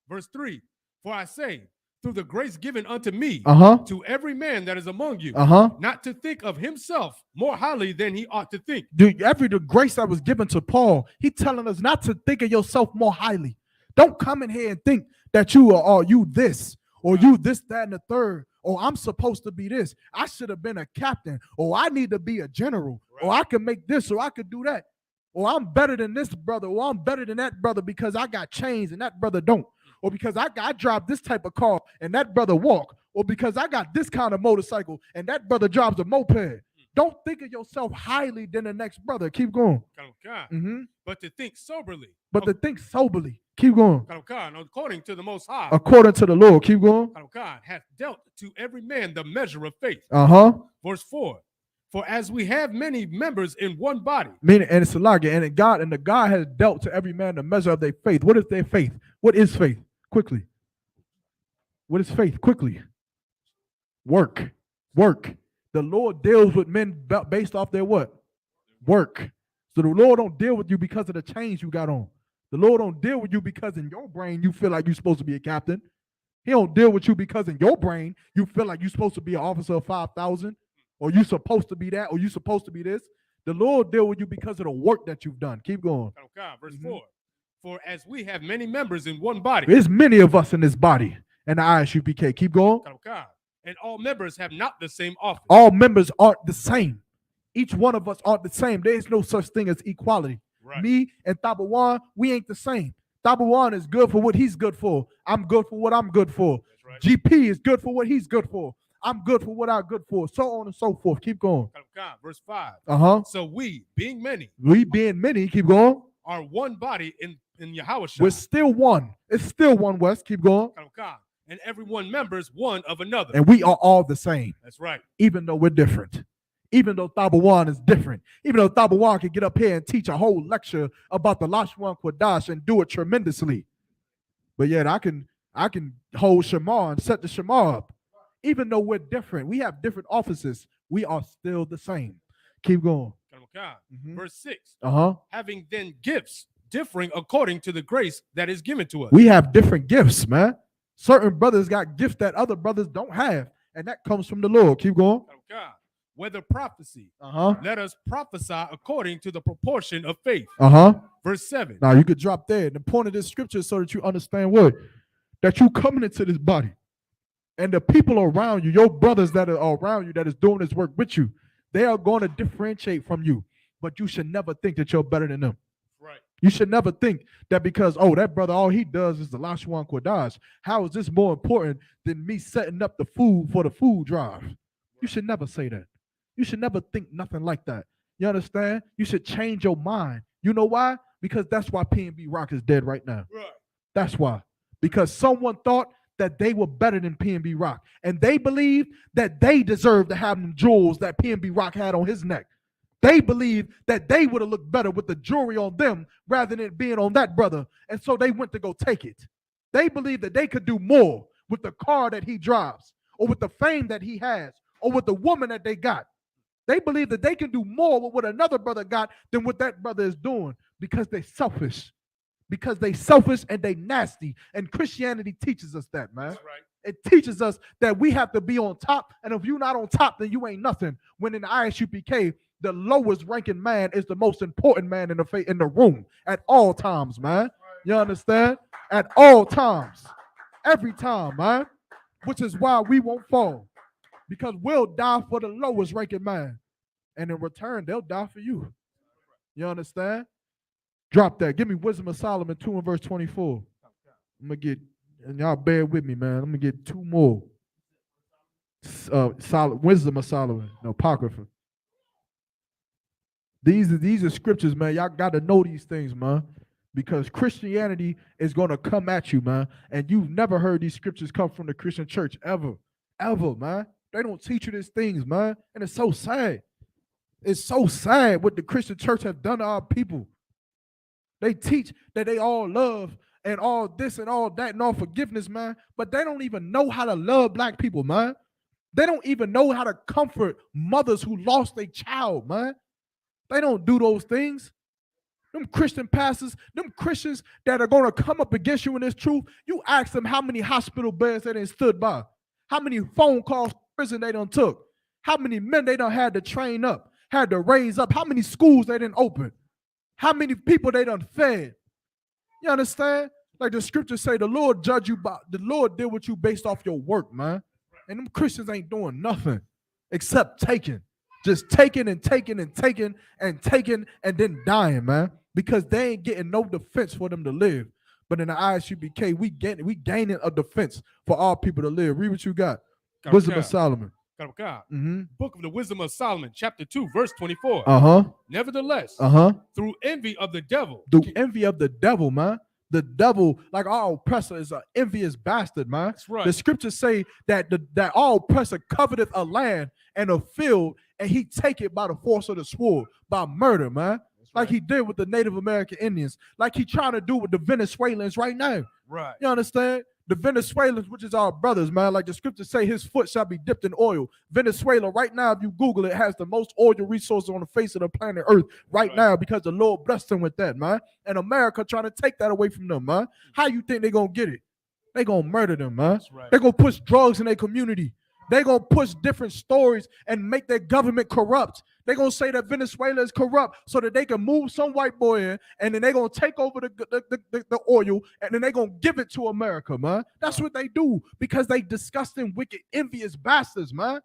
Verse 3. For I say, through the grace given unto me, to every man that is among you, not to think of himself more highly than he ought to think. Dude, the grace that was given to Paul, he telling us not to think of yourself more highly. Don't come in here and think that you are you this, or you this, that, and the third. Or I'm supposed to be this. I should have been a captain. Or I need to be a general. Or I can make this, or I could do that. Or I'm better than this brother. Or I'm better than that brother because I got chains and that brother don't. Or because I drive this type of car and that brother walk. Or because I got this kind of motorcycle and that brother drives a moped. Don't think of yourself highly than the next brother. Keep going. But to think soberly. But to think soberly. Keep going. According to the Most High. According to the Lord. Keep going. Hath dealt to every man the measure of faith. Verse 4. For as we have many members in one body. Meaning, and it's a lot. And the God has dealt to every man the measure of their faith. What is their faith? What is faith? Quickly. What is faith? Quickly. Work. The Lord deals with men based off their what? Work. So the Lord don't deal with you because of the chains you got on. The Lord don't deal with you because in your brain you feel like you're supposed to be a captain. He don't deal with you because in your brain you feel like you're supposed to be an officer of 5,000, or you supposed to be that, or you supposed to be this. The Lord deal with you because of the work that you've done. Keep going. Verse 4. For as we have many members in one body. There's many of us in this body. And the Isupk. Keep going. And all members have not the same office. All members aren't the same. Each one of us aren't the same. There is no such thing as equality. Right. Me and Tabawan, we ain't the same. Tabawan is good for what he's good for. I'm good for what I'm good for. Right. GP is good for what he's good for. I'm good for what I'm good for. So on and so forth. Keep going. Verse 5. So we, being many, keep going, are one body in Yahushua. we're still one. It's still one, West. Keep going. And every one members one of another. And we are all the same. That's right. Even though we're different. Even though Tabawan is different. Even though Tabawan can get up here and teach a whole lecture about the Lashwan Quadash and do it tremendously. But yet I can hold Shamar and set the Shamar up. Even though we're different, we have different offices, we are still the same. Keep going. Verse 6. Having then gifts differing according to the grace that is given to us. We have different gifts, man. Certain brothers got gifts that other brothers don't have, and that comes from the Lord. Keep going. Whether prophecy, let us prophesy according to the proportion of faith. Verse 7. Now you could drop there. The point of this scripture is so that you understand what? That you coming into this body, and the people around you, your brothers that are around you that is doing this work with you, they are going to differentiate from you. But you should never think that you're better than them. Right. You should never think that because, oh, that brother, all he does is the Lashwan Quadash. How is this more important than me setting up the food for the food drive? You should never say that. You should never think nothing like that. You understand? You should change your mind. You know why? Because that's why PNB Rock is dead right now. Right. That's why. Because someone thought that they were better than PNB Rock. And they believed that they deserved to have them jewels that PNB Rock had on his neck. They believed that they would have looked better with the jewelry on them rather than it being on that brother. And so they went to go take it. They believed that they could do more with the car that he drives, or with the fame that he has, or with the woman that they got. They believe that they can do more with what another brother got than what that brother is doing because they're selfish. Because they selfish and they nasty. And Christianity teaches us that, man. That's right. It teaches us that we have to be on top. And if you're not on top, then you ain't nothing. When in the ISUPK, the lowest ranking man is the most important man in the room at all times, man. You understand? At all times. Every time, man. Which is why we won't fall. Because we'll die for the lowest ranking man. And in return, they'll die for you. You understand? Drop that. Give me Wisdom of Solomon 2 and verse 24. I'm going to get, and y'all bear with me, man. I'm going to get two more. Wisdom of Solomon. No, Apocrypha. These are scriptures, man. Y'all got to know these things, man. Because Christianity is going to come at you, man. And you've never heard these scriptures come from the Christian church ever. Ever, man. They don't teach you these things, man. And it's so sad. It's so sad what the Christian church have done to our people. They teach that they all love and all this and all that and all forgiveness, man. But they don't even know how to love black people, man. They don't even know how to comfort mothers who lost their child, man. They don't do those things. Them Christian pastors, them Christians that are going to come up against you in this truth, you ask them how many hospital beds they done stood by, how many phone calls to prison they done took, how many men they done had to train up, had to raise up, how many schools they didn't open, how many people they done fed. You understand? Like the scriptures say, the Lord judge you by, the Lord deal with you based off your work, man. And them Christians ain't doing nothing except taking. Just taking and taking and taking and taking and then dying, man. Because they ain't getting no defense for them to live. But in the ISUPK, we gaining a defense for all people to live. Read what you got. Wisdom of Solomon. Book of the Wisdom of Solomon, chapter 2, verse 24. Nevertheless, through envy of the devil. Through envy of the devil, man. The devil, like our oppressor, is an envious bastard, man. That's right. The scriptures say that that our oppressor coveteth a land and a field, and he take it by the force of the sword, by murder, man. Like he did with the Native American Indians, like he trying to do with the Venezuelans right now. Right. You understand? The Venezuelans, which is our brothers, man, like the scriptures say, his foot shall be dipped in oil. Venezuela, right now, if you Google it, has the most oil resources on the face of the planet Earth right now because the Lord blessed them with that, man. And America trying to take that away from them, man. How you think they're going to get it? They gonna murder them, man. right. They gonna push drugs in their community. They gonna push different stories and make their government corrupt. They gonna say that Venezuela is corrupt so that they can move some white boy in, and then they gonna take over the oil, and then they gonna give it to America, man. That's what they do because they disgusting, wicked, envious bastards, man.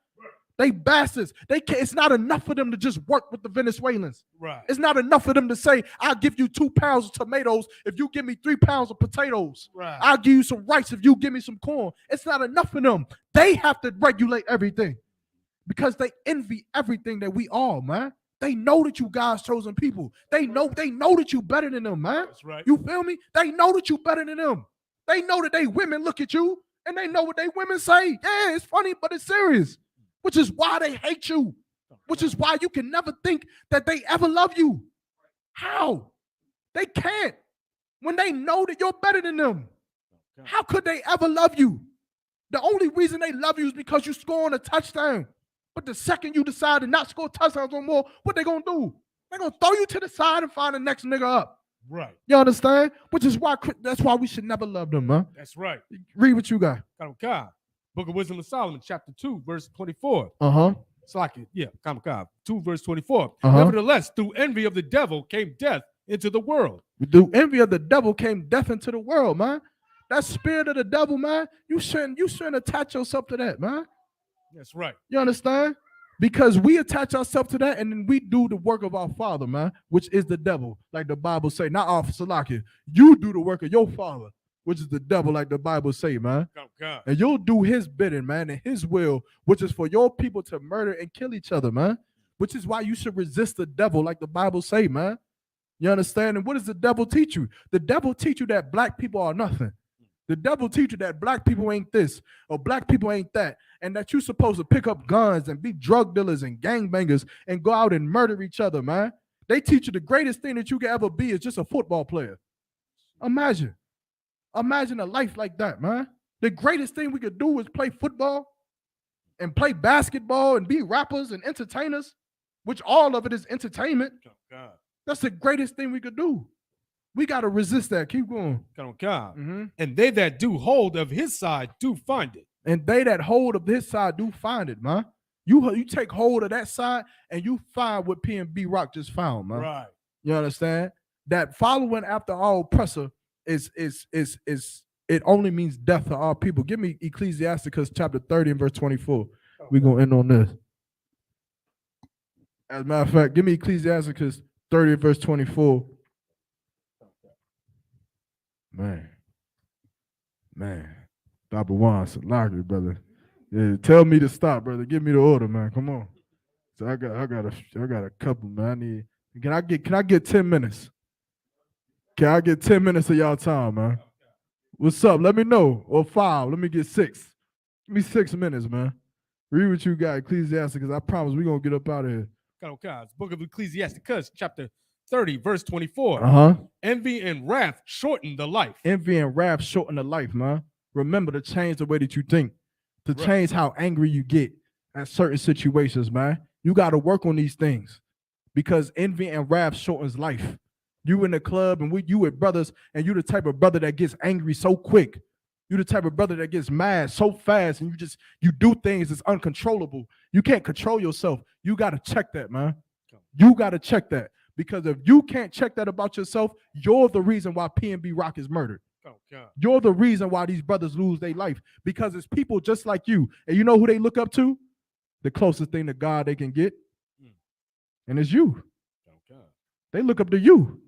They bastards. They can't, it's not enough for them to just work with the Venezuelans. Right. It's not enough for them to say, I'll give you 2 pounds of tomatoes if you give me 3 pounds of potatoes. Right. I'll give you some rice if you give me some corn. It's not enough for them. They have to regulate everything because they envy everything that we are, man. They know that you God's chosen people. They know that you better than them, man. That's right. You feel me? They know that you better than them. They know that they women look at you and they know what they women say. Yeah, it's funny, but it's serious. Which is why they hate you. Which is why you can never think that they ever love you. How? They can't. When they know that you're better than them. How could they ever love you? The only reason they love you is because you scoring a touchdown. But the second you decide to not score touchdowns no more, what they gonna do? They're gonna throw you to the side and find the next nigga up. Right. You understand? Which is why that's why we should never love them, man. That's right. Read what you got. Kamikaze. Book of Wisdom of Solomon, chapter 2, verse 24. Uh-huh. It's like it. Yeah, Kamikaze. 2, verse 24. Uh-huh. Nevertheless, through envy of the devil came death into the world. Through envy of the devil came death into the world, man. That spirit of the devil, man, you shouldn't attach yourself to that, man. That's right. You understand? Because we attach ourselves to that and then we do the work of our father, man, which is the devil, like the Bible say. Not our Salaki. You do the work of your father, which is the devil, like the Bible say, man. Kamikaze. And you'll do his bidding, man, and his will, which is for your people to murder and kill each other, man. Which is why you should resist the devil, like the Bible say, man. You understand? And what does the devil teach you? The devil teach you that black people are nothing. The devil teach you that black people ain't this or black people ain't that, and that you're supposed to pick up guns and be drug dealers and gangbangers and go out and murder each other, man. They teach you the greatest thing that you can ever be is just a football player. Imagine a life like that, man. The greatest thing we could do is play football and play basketball and be rappers and entertainers, which all of it is entertainment. Kamikaze. That's the greatest thing we could do. We got to resist that. Keep going. Kamikaze. And they that do hold of his side do find it. And they that hold of his side do find it, man. You take hold of that side and you find what P&B Rock just found, man. Right. You understand? That following after our oppressor is it only means death to our people. Give me Ecclesiasticus chapter 30 and verse 24. We're gonna end on this. As a matter of fact, give me Ecclesiasticus 30 and verse 24. Man. Dr. Juan Salaki, brother. Yeah, tell me to stop, brother. Give me the order, man. Come on. So I got a couple, man. Can I get 10 minutes? Can I get 10 minutes of y'all time, man? What's up? Let me know. Or 5. Let me get 6. Give me 6 minutes, man. Read what you got, Ecclesiasticus. I promise we're gonna get up out of here. Kamikaze. Book of Ecclesiasticus, chapter 30, verse 24. Envy and wrath shorten the life. Envy and wrath shorten the life, man. Remember to change the way that you think, to change how angry you get at certain situations, man. You got to work on these things because envy and wrath shortens life. You in the club and you with brothers, and you the type of brother that gets angry so quick. You the type of brother that gets mad so fast, and you do things that's uncontrollable. You can't control yourself. You got to check that, man. You got to check that. Because if you can't check that about yourself, you're the reason why P&B Rock is murdered. You're the reason why these brothers lose their life. Because it's people just like you. And you know who they look up to? The closest thing to God they can get. And it's you. They look up to you.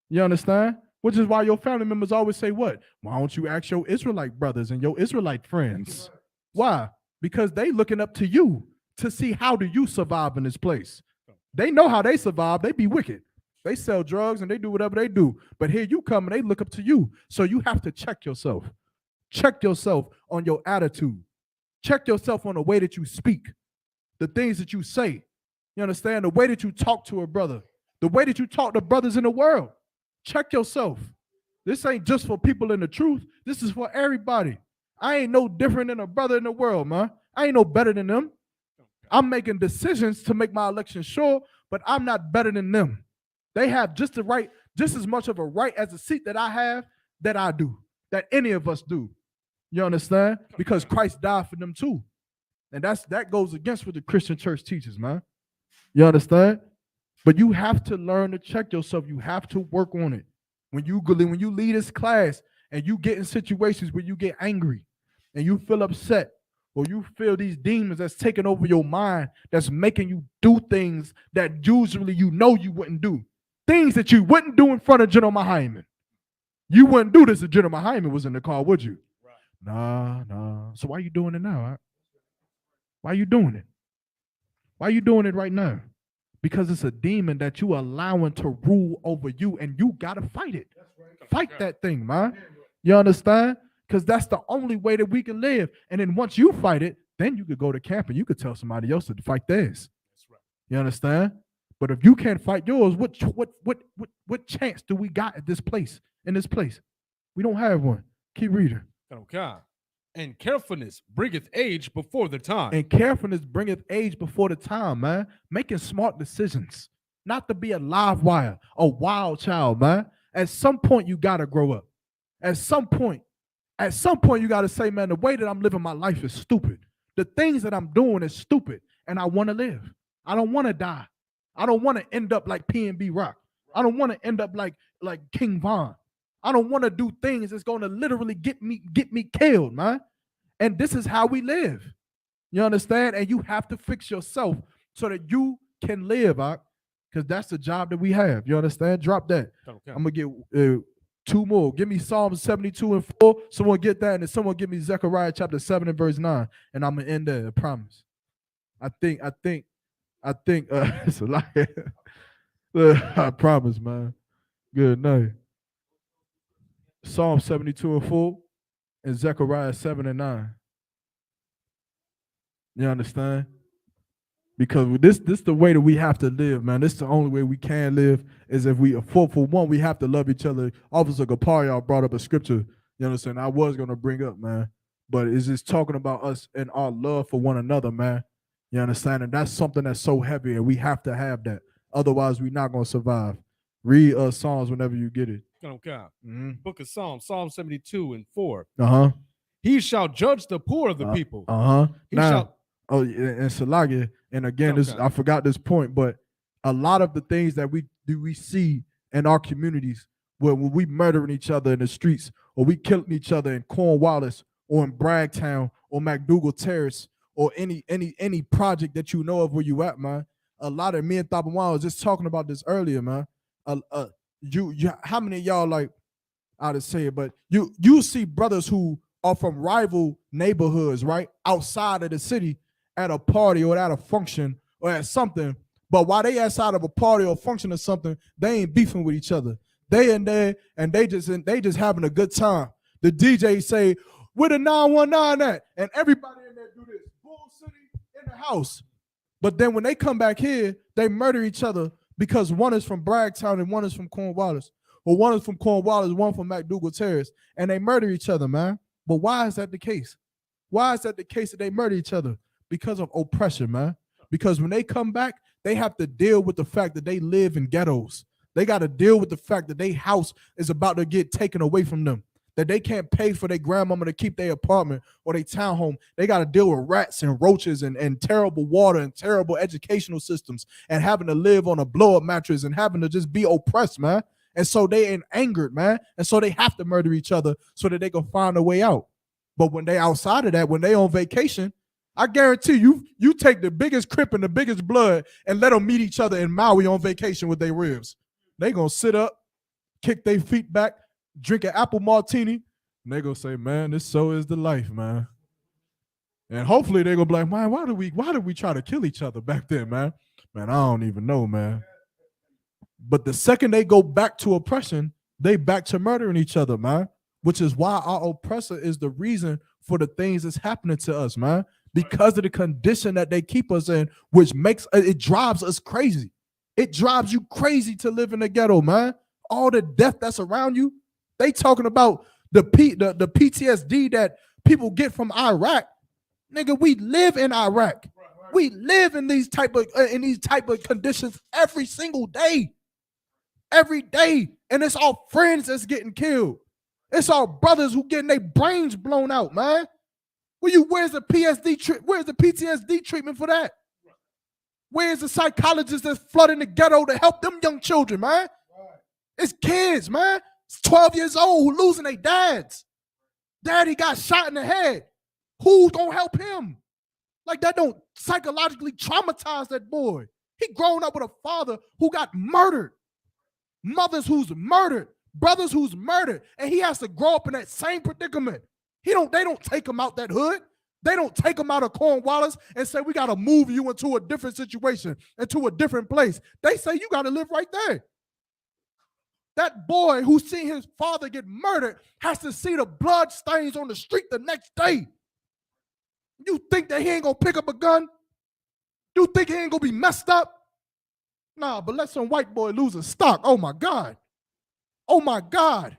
You understand? Which is why your family members always say what? Why don't you ask your Israelite brothers and your Israelite friends? Why? Because they looking up to you to see how do you survive in this place. They know how they survive. They be wicked. They sell drugs and they do whatever they do. But here you come and they look up to you. So you have to check yourself. Check yourself on your attitude. Check yourself on the way that you speak, the things that you say. You understand? The way that you talk to a brother, the way that you talk to brothers in the world. Check yourself. This ain't just for people in the truth. This is for everybody. I ain't no different than a brother in the world, man. I ain't no better than them. I'm making decisions to make my election sure, but I'm not better than them. They have just as much of a right as a seat that I have that I do. that any of us do. You understand? Because Christ died for them too. And that goes against what the Christian church teaches, man. You understand? But you have to learn to check yourself. You have to work on it. When you lead this class and you get in situations where you get angry and you feel upset, or you feel these demons that's taking over your mind, that's making you do things that usually you know you wouldn't do. Things that you wouldn't do in front of General Hyman. You wouldn't do this if General Hyman was in the car, would you? Right. Nah. So why are you doing it now? Right? Why are you doing it? Why are you doing it right now? Because it's a demon that you allowing to rule over you, and you got to fight it. Fight that thing, man. You understand? Because that's the only way that we can live. And then once you fight it, then you could go to camp and you could tell somebody else to fight theirs. That's right. You understand? But if you can't fight yours, what chance do we got at this place? In this place, we don't have one. Keep reading. Okay. And carefulness bringeth age before the time. And carefulness bringeth age before the time, man. Making smart decisions, not to be a live wire, a wild child, man. At some point, you gotta grow up. At some point, you got to say, man, the way that I'm living my life is stupid. The things that I'm doing is stupid, and I want to live. I don't want to die. I don't want to end up like P&B Rock. I don't want to end up like King Von. I don't want to do things that's going to literally get me killed, man. And this is how we live. You understand? And you have to fix yourself so that you can live, because that's the job that we have. You understand? Drop that. Okay. I'm going to get... two more. Give me Psalm 72 and 4. Someone get that, and then someone give me Zechariah chapter 7 and verse 9. And I'm gonna end there. I promise. I think it's a lie. I promise, man. Good night. Psalm 72 and 4 and Zechariah 7 and 9. You understand? Because this the way that we have to live, man. This is the only way we can live, is if we, for one, we have to love each other. Officer Gaparia brought up a scripture, you understand, I was going to bring up, man. But it's just talking about us and our love for one another, man. You understand? And that's something that's so heavy, and we have to have that. Otherwise, we're not going to survive. Read Psalms whenever you get it. Okay. Book of Psalms, Psalm 72 and 4. Uh-huh. He shall judge the poor of the people. Uh-huh. He shall... Oh, and Salagia, and again, this I forgot this point, but a lot of the things that we see in our communities, where when we murdering each other in the streets, or we killing each other in Cornwallis, or in Bragtown, or McDougal Terrace, or any project that you know of where you at, man. A lot of me and Thabawan was just talking about this earlier, man. How many of y'all, like, I'll just say it, but you see brothers who are from rival neighborhoods, right, outside of the city, at a party or at a function or at something, but while they outside of a party or function or something, they ain't beefing with each other. They in there and they just having a good time. The DJ say, "Where the 919 at?" And everybody in there do this. Bull City in the house. But then when they come back here, they murder each other because one is from Bragtown and one is from Cornwallis, or one is from Cornwallis, one from McDougal Terrace, and they murder each other, man. But why is that the case? Why is that the case that they murder each other? Because of oppression, man. Because when they come back, they have to deal with the fact that they live in ghettos. They got to deal with the fact that their house is about to get taken away from them, that they can't pay for their grandmama to keep their apartment or their townhome. They got to deal with rats and roaches and terrible water and terrible educational systems, and having to live on a blow-up mattress and having to just be oppressed, man. And so they angered, man. And so they have to murder each other so that they can find a way out. But when they outside of that, when they on vacation, I guarantee you take the biggest Crip and the biggest blood and let them meet each other in Maui on vacation with their ribs. They gonna sit up, kick their feet back, drink an apple martini, and they gonna say, "Man, this so is the life, man." And hopefully they gonna be like, "Man, why did we try to kill each other back then, man? Man, I don't even know, man." But the second they go back to oppression, they back to murdering each other, man. Which is why our oppressor is the reason for the things that's happening to us, man. Because of the condition that they keep us in, which makes it drives us crazy. It drives you crazy to live in the ghetto, man. All the death that's around you. They talking about the PTSD that people get from Iraq. Nigga, we live in Iraq. We live in these type of conditions every single day. Every day. And it's our friends that's getting killed. It's our brothers who getting their brains blown out, man. Where's the PTSD treatment for that? Where's the psychologist that's flooding the ghetto to help them young children, man? It's kids, man. It's 12 years old who losing their dads. Daddy got shot in the head. Who's gonna help him? Like that don't psychologically traumatize that boy. He grown up with a father who got murdered, mothers who's murdered, brothers who's murdered, and he has to grow up in that same predicament. They don't take him out that hood. They don't take him out of Cornwallis and say, we got to move you into a different situation, into a different place. They say, you got to live right there. That boy who seen his father get murdered has to see the blood stains on the street the next day. You think that he ain't going to pick up a gun? You think he ain't going to be messed up? Nah, but let some white boy lose a stock. Oh, my God. Oh, my God.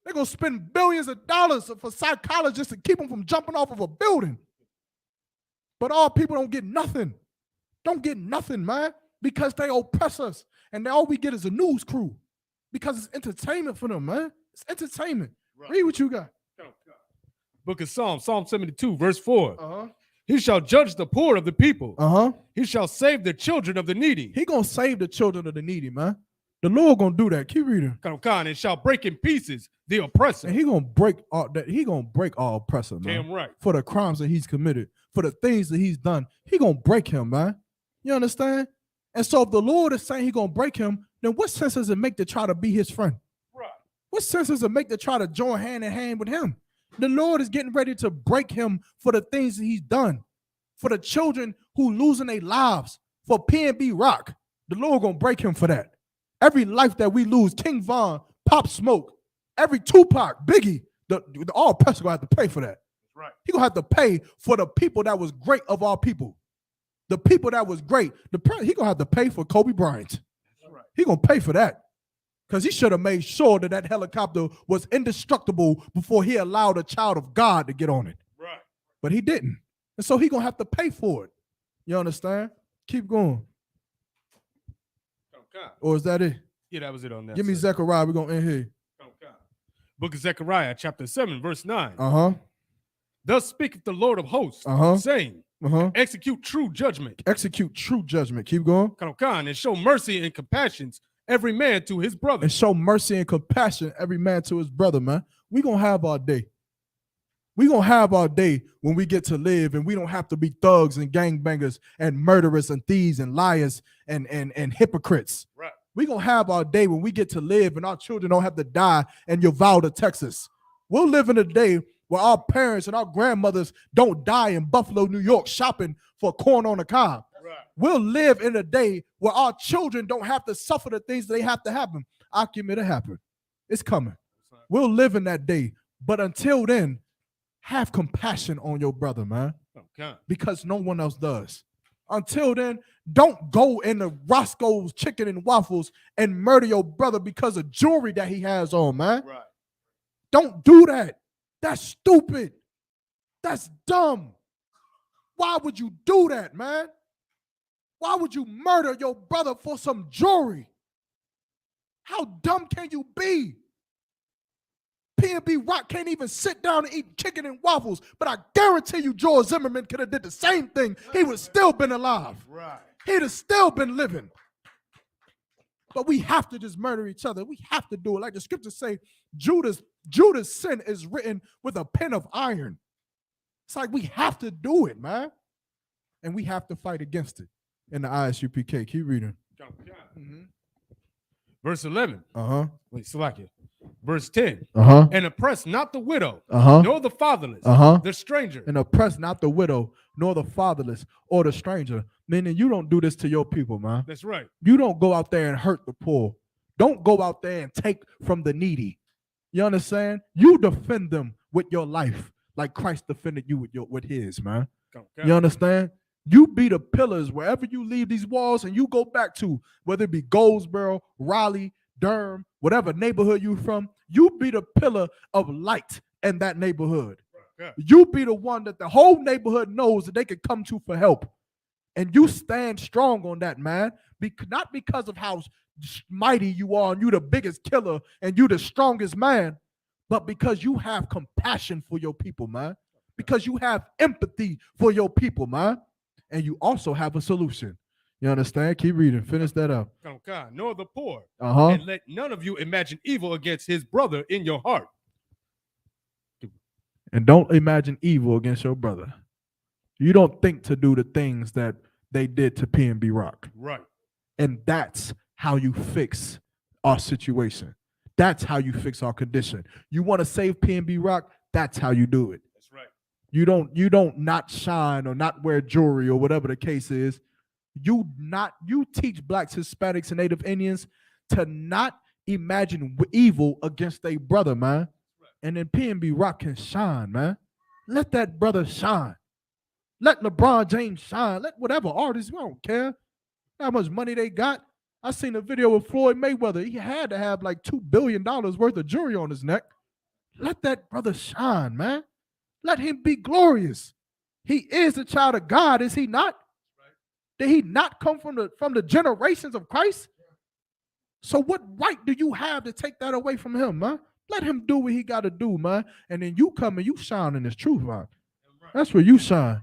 They're going to spend billions of dollars for psychologists to keep them from jumping off of a building. But all people don't get nothing. Don't get nothing, man, because they oppress us. And all we get is a news crew because it's entertainment for them, man. It's entertainment. Right. Read what you got. Book of Psalms, Psalm 72, verse 4. Uh-huh. He shall judge the poor of the people. Uh-huh. He shall save the children of the needy. He going to save the children of the needy, man. The Lord gonna do that. Keep reading. And shall break in pieces the oppressor. And he gonna break all that. He gonna break all oppressor, man. Damn right. For the crimes that he's committed, for the things that he's done, he gonna break him, man. You understand? And so if the Lord is saying he gonna break him, then what sense does it make to try to be his friend? Right. What sense does it make to try to join hand in hand with him? The Lord is getting ready to break him for the things that he's done, for the children who losing their lives, for P&B Rock. The Lord gonna break him for that. Every life that we lose, King Von, Pop Smoke, every Tupac, Biggie, the all oppressor gonna have to pay for that. Right. He gonna have to pay for the people that was great of our people. The people that was great. He gonna have to pay for Kobe Bryant. Right. He gonna pay for that. Because he should have made sure that that helicopter was indestructible before he allowed a child of God to get on it. Right. But he didn't. And so he gonna have to pay for it. You understand? Keep going. Or is that it? Yeah, that was it on that. Give me Zechariah. We're going to end here. Book of Zechariah, chapter 7, verse 9. Uh-huh. Thus speaketh the Lord of hosts, saying, execute true judgment. Execute true judgment. Keep going. And show mercy and compassion every man to his brother. And show mercy and compassion every man to his brother, man. We're going to have our day. We're going to have our day when we get to live and we don't have to be thugs and gangbangers and murderers and thieves and liars and hypocrites. Right. We're going to have our day when we get to live and our children don't have to die in Uvalde, Texas. We'll live in a day where our parents and our grandmothers don't die in Buffalo, New York, shopping for corn on the cob. Right. We'll live in a day where our children don't have to suffer the things that they have to happen. It'll happen. It's coming. We'll live in that day. But until then, have compassion on your brother, man. Okay. Because no one else does. Until then, don't go into Roscoe's Chicken and Waffles and murder your brother because of jewelry that he has on, man. Right. Don't do that. That's stupid. That's dumb. Why would you do that, man? Why would you murder your brother for some jewelry? How dumb can you be? P&B Rock can't even sit down and eat chicken and waffles, but I guarantee you George Zimmerman could have did the same thing. He would have still been alive. Right. He'd have still been living. But we have to just murder each other. We have to do it. Like the scriptures say, Judah's sin is written with a pen of iron. It's like we have to do it, man. And we have to fight against it in the ISUPK. Keep reading. Verse 11. Wait, Salakia. Verse 10. And oppress not the widow, nor the fatherless, the stranger. And oppress not the widow, nor the fatherless, or the stranger. Meaning you don't do this to your people, man. That's right. You don't go out there and hurt the poor. Don't go out there and take from the needy. You understand? You defend them with your life like Christ defended you with his, man. You understand? You be the pillars wherever you leave these walls and you go back to, whether it be Goldsboro, Raleigh, Durham, whatever neighborhood you from, you be the pillar of light in that neighborhood. You be the one that the whole neighborhood knows that they can come to for help. And you stand strong on that, man. Not because of how mighty you are and you the biggest killer and you the strongest man, but because you have compassion for your people, man. Because you have empathy for your people, man. And you also have a solution. You understand? Keep reading. Finish that up. Nor the poor. Uh-huh. And let none of you imagine evil against his brother in your heart. And don't imagine evil against your brother. You don't think to do the things that they did to PNB Rock. Right. And that's how you fix our situation. That's how you fix our condition. You want to save PNB Rock? That's how you do it. That's right. You don't not shine or not wear jewelry or whatever the case is. You teach blacks, Hispanics, and Native Indians to not imagine evil against their brother, man. And then PNB Rock can shine, man. Let that brother shine. Let LeBron James shine. Let whatever artist, we don't care how much money they got. I seen a video with Floyd Mayweather. He had to have like $2 billion worth of jewelry on his neck. Let that brother shine, man. Let him be glorious. He is a child of God, is he not? Did he not come from the generations of Christ? So what right do you have to take that away from him, man? Let him do what he got to do, man. And then you come and you shine in this truth, man. That's where you shine.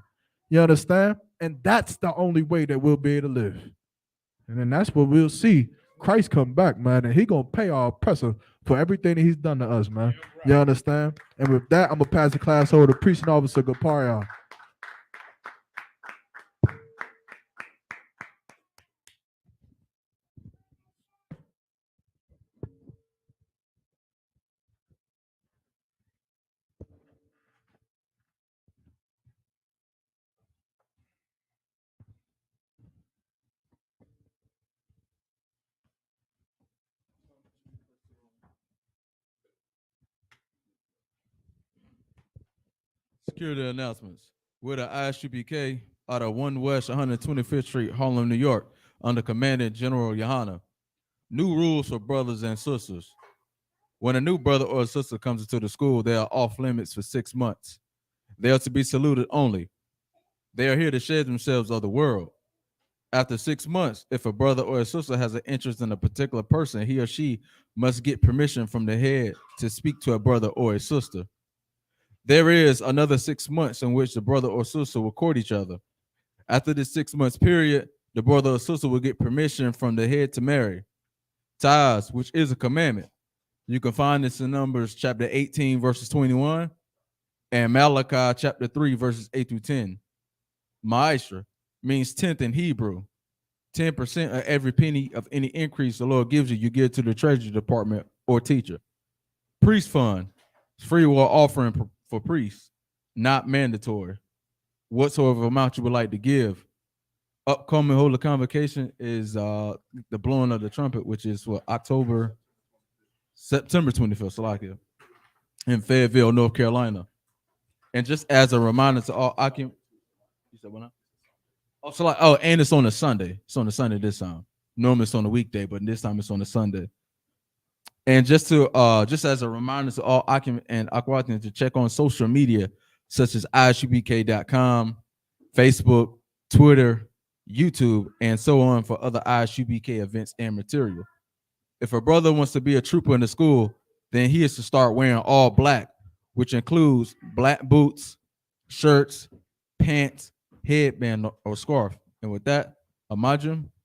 You understand? And that's the only way that we'll be able to live. And then that's what we'll see. Christ come back, man, and he going to pay our oppressor for everything that he's done to us, man. You understand? And with that, I'm going to pass the class over to Preaching Officer Gaparia. Security announcements. We're the Isupk out of 1 West 125th Street, Harlem, New York, under Commandant General Yohana. New rules for brothers and sisters. When a new brother or sister comes into the school, they are off limits for 6 months. They are to be saluted only. They are here to share themselves of the world. After 6 months, if a brother or a sister has an interest in a particular person, he or she must get permission from the head to speak to a brother or a sister. There is another 6 months in which the brother or sister will court each other. After this 6 months period, the brother or sister will get permission from the head to marry. Tithes, which is a commandment. You can find this in Numbers chapter 18, verses 21, and Malachi chapter 3, verses 8 through 10. Ma'asher means tenth in Hebrew. 10% of every penny of any increase the Lord gives you, you give to the treasury department or teacher. Priest fund, free will offering for priests, not mandatory. Whatsoever amount you would like to give. Upcoming holy convocation is the blowing of the trumpet, which is for September 25th, Salakia, in Fayetteville, North Carolina. And just as a reminder to all, you said what now? And it's on a Sunday. It's on a Sunday this time. Normally it's on a weekday, but this time it's on a Sunday. And just as a reminder to all Akim and Akwatians to check on social media such as isubk.com, Facebook, Twitter, YouTube, and so on for other ISUBK events and material. If a brother wants to be a trooper in the school, then he is to start wearing all black, which includes black boots, shirts, pants, headband, or scarf. And with that, Amajim,